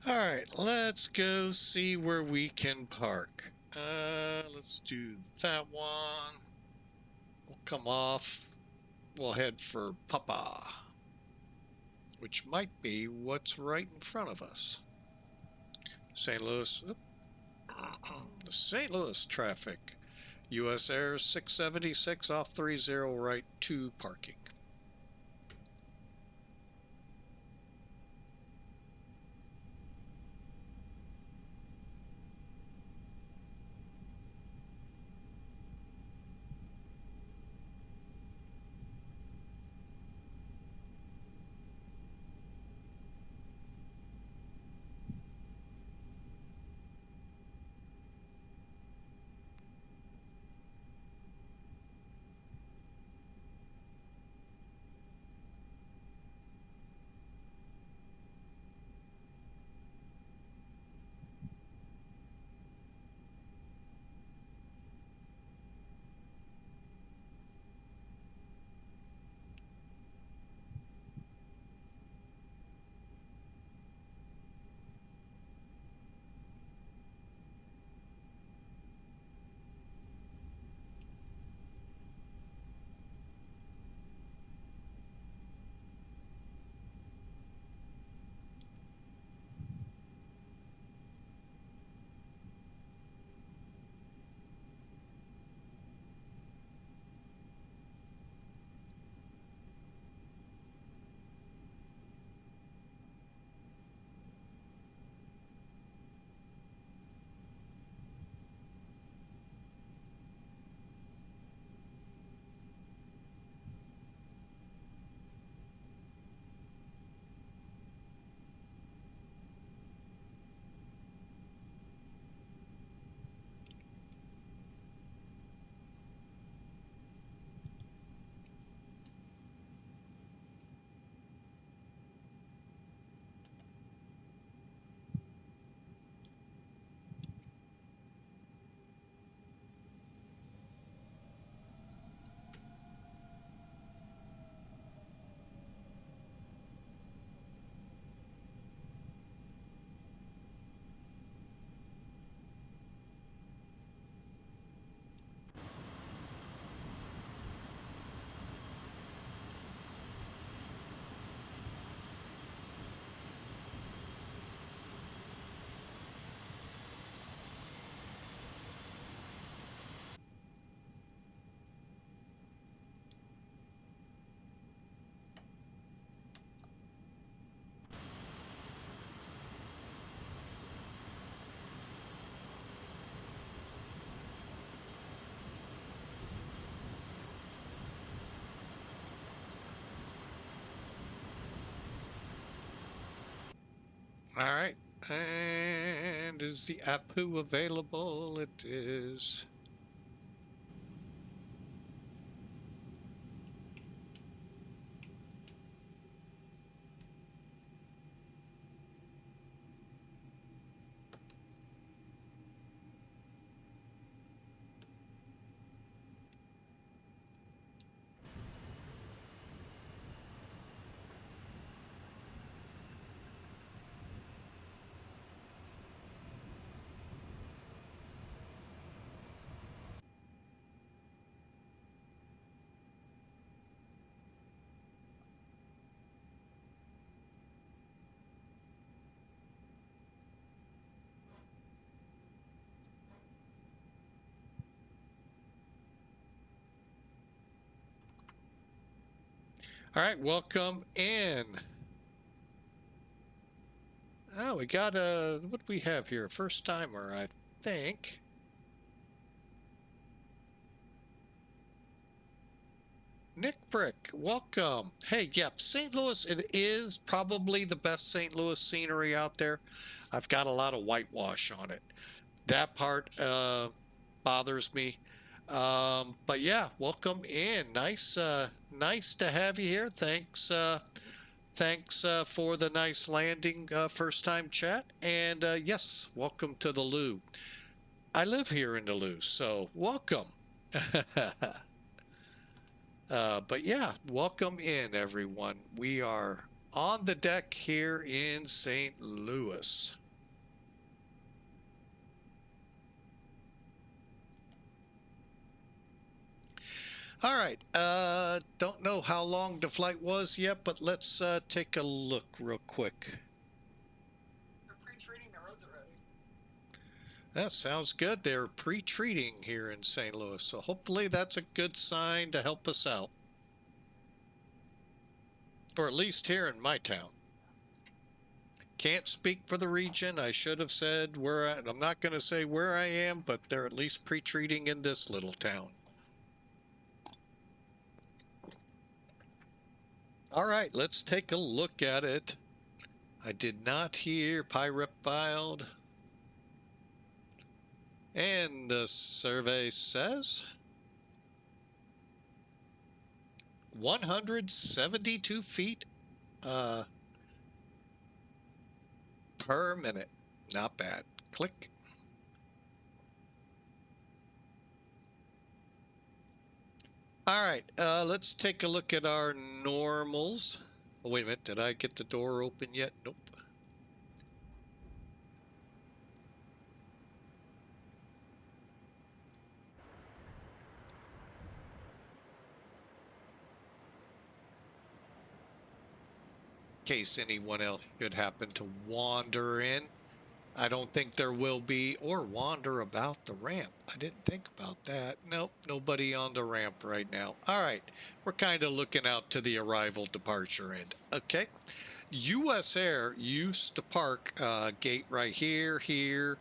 All right, let's go see where we can park. Let's do that one. We'll come off. We'll head for Papa, which might be what's right in front of us. St. Louis. The St. Louis traffic. US Air 676 off 30 right to parking. All right. And is the APU available? It is. All right, welcome in. Oh, we got what do we have here? First timer, I think. Nick Brick, welcome. Hey, yep, St. Louis, it is probably the best St. Louis scenery out there. I've got a lot of whitewash on it. That part bothers me. But yeah, welcome in. Nice to have you here. Thanks for the nice landing, first time chat. And yes, welcome to the Lou. I live here in the Lou, so welcome. But yeah, welcome in, everyone. We are on the deck here in St. Louis. All right, don't know how long the flight was yet, but let's take a look real quick. They're pre-treating the roads already. That sounds good. They're pre-treating here in St. Louis, so hopefully that's a good sign to help us out. Or at least here in my town. Can't speak for the region. I should have said where I'm not going to say where I am, but they're at least pre-treating in this little town. All right, let's take a look at it. I did not hear PIREP filed. And the survey says 172 feet per minute. Not bad. Click. All right, let's take a look at our normals. Oh, wait a minute. Did I get the door open yet? Nope. In case anyone else should happen to wander in. I don't think there will be, or wander about the ramp. I didn't think about that. Nope, nobody on the ramp right now. All right, we're kind of looking out to the arrival departure end. Okay, US Air used to park gate right here, here,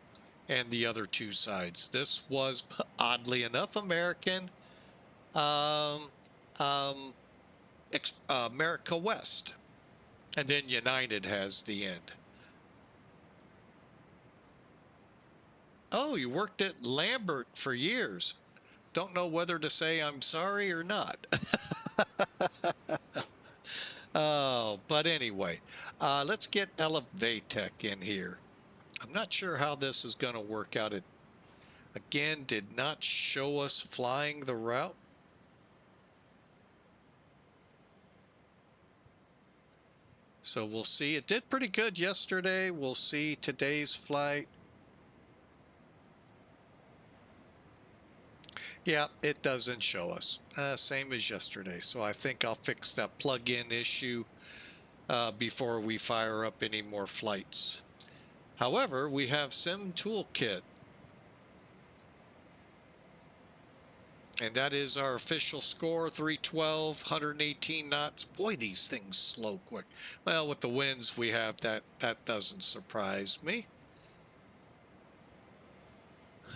and the other two sides. This was, oddly enough, American, America West. And then United has the end. Oh, you worked at Lambert for years. Don't know whether to say I'm sorry or not. Oh, but anyway, let's get Elevatech in here. I'm not sure how this is going to work out. It, again, did not show us flying the route. So we'll see. It did pretty good yesterday. We'll see today's flight. Yeah, it doesn't show us. Same as yesterday. So I think I'll fix that plug-in issue before we fire up any more flights. However, we have Sim Toolkit. And that is our official score, 312, 118 knots. Boy, these things slow quick. Well, with the winds we have, that doesn't surprise me.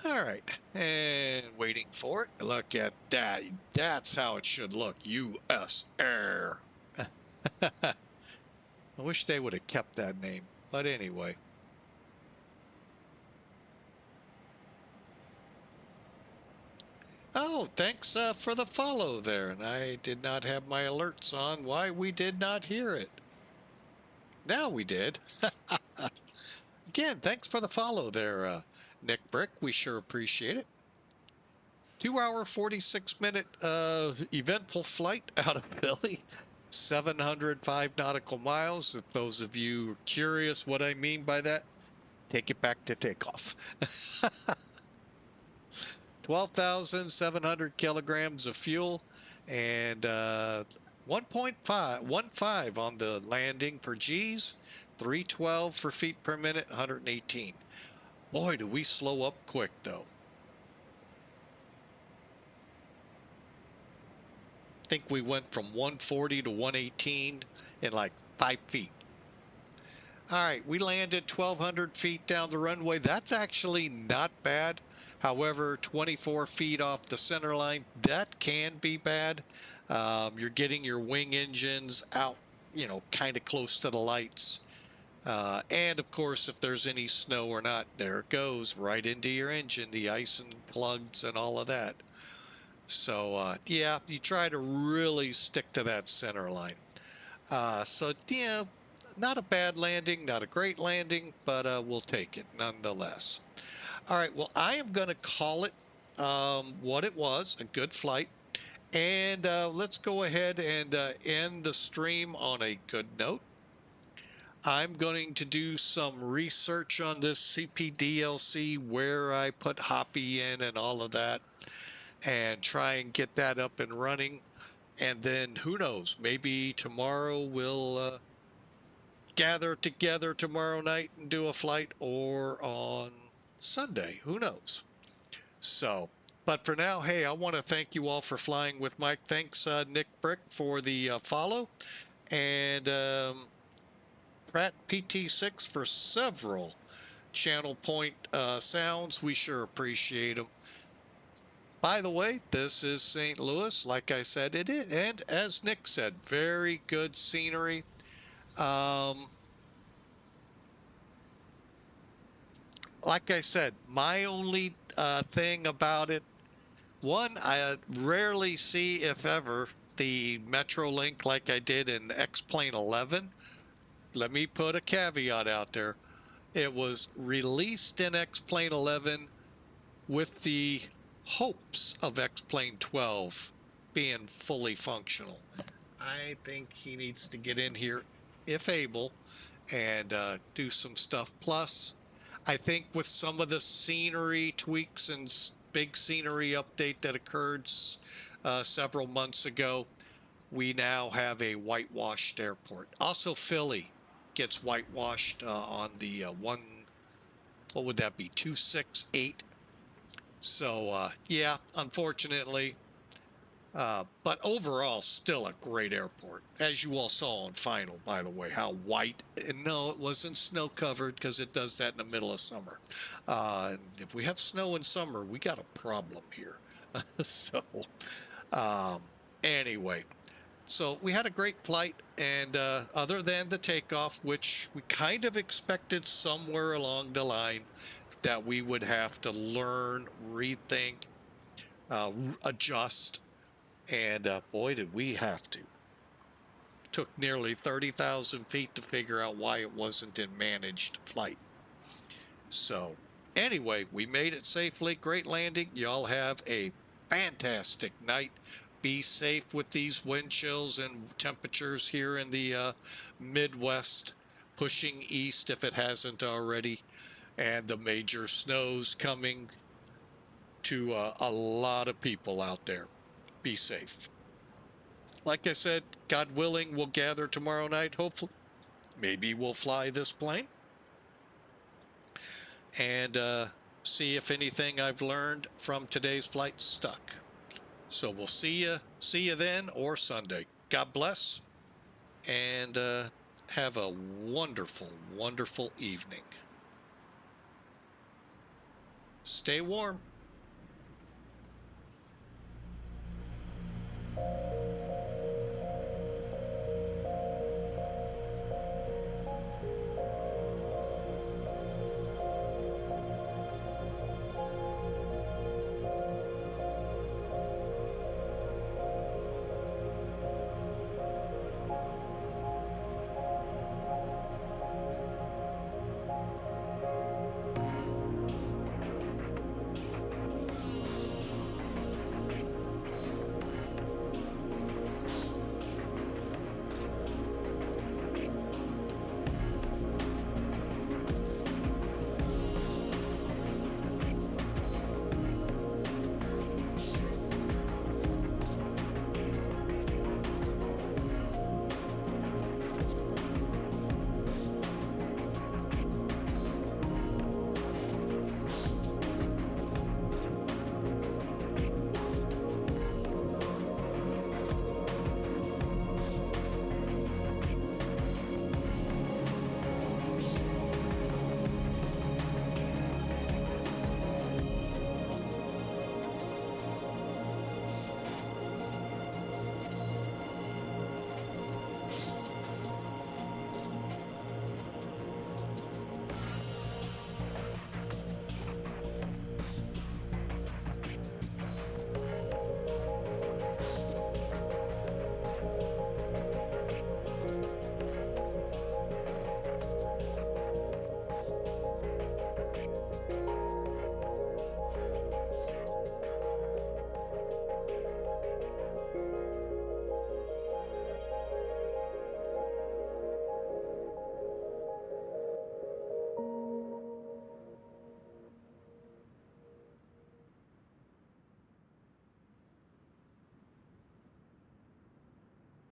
All right, and waiting for it. Look at that. That's how it should look. US Air. I wish they would have kept that name. But anyway. Oh, thanks for the follow there. And I did not have my alerts on. Why we did not hear it. Now we did. Again, thanks for the follow there, Nick Brick. We sure appreciate it. 2-hour, 46-minute eventful flight out of Philly. 705 nautical miles. If those of you are curious what I mean by that, take it back to takeoff. 12,700 kilograms of fuel and 1.15 on the landing for G's, 312 for feet per minute, 118. Boy, do we slow up quick though. I think we went from 140 to 118 in like 5 feet. All right, we landed 1,200 feet down the runway. That's actually not bad. However, 24 feet off the center line, that can be bad. You're getting your wing engines out, you know, kind of close to the lights. And of course, if there's any snow or not, there it goes right into your engine, the ice and plugs and all of that. So, yeah, you try to really stick to that center line. So, yeah, not a bad landing, not a great landing, but we'll take it nonetheless. All right, well, I am going to call it what it was, a good flight. And let's go ahead and end the stream on a good note. I'm going to do some research on this CPDLC, where I put Hoppy in and all of that, and try and get that up and running. And then who knows, maybe tomorrow we'll gather together tomorrow night and do a flight, or on Sunday, who knows. So, but for now, hey, I want to thank you all for flying with Mike. Thanks, Nick Brick, for the follow, and Pratt PT6 for several channel point sounds. We sure appreciate them. By the way, this is St. Louis. Like I said, it is, and as Nick said, very good scenery. Like I said, my only thing about it, one, I rarely see, if ever, the Metrolink like I did in X-Plane 11. Let me put a caveat out there. It was released in X-Plane 11 with the hopes of X-Plane 12 being fully functional. I think he needs to get in here, if able, and do some stuff. Plus, I think with some of the scenery tweaks and big scenery update that occurred several months ago, we now have a whitewashed airport. Also, Philly gets whitewashed on the what would that be, 268? So, yeah, unfortunately. But overall, still a great airport. As you all saw on Final, by the way, how white. And no, it wasn't snow covered, because it does that in the middle of summer. And if we have snow in summer, we got a problem here. So, anyway. So we had a great flight, and other than the takeoff, which we kind of expected somewhere along the line that we would have to learn, rethink, adjust. And boy, did we have to. Took nearly 30,000 feet to figure out why it wasn't in managed flight. So anyway, we made it safely. Great landing. Y'all have a fantastic night. Be safe with these wind chills and temperatures here in the Midwest, pushing east if it hasn't already, and the major snows coming to a lot of people out there. Be safe. Like I said, God willing, we'll gather tomorrow night, hopefully. Maybe we'll fly this plane and see if anything I've learned from today's flight stuck. So we'll see you then, or Sunday. God bless, and have a wonderful, wonderful evening. Stay warm.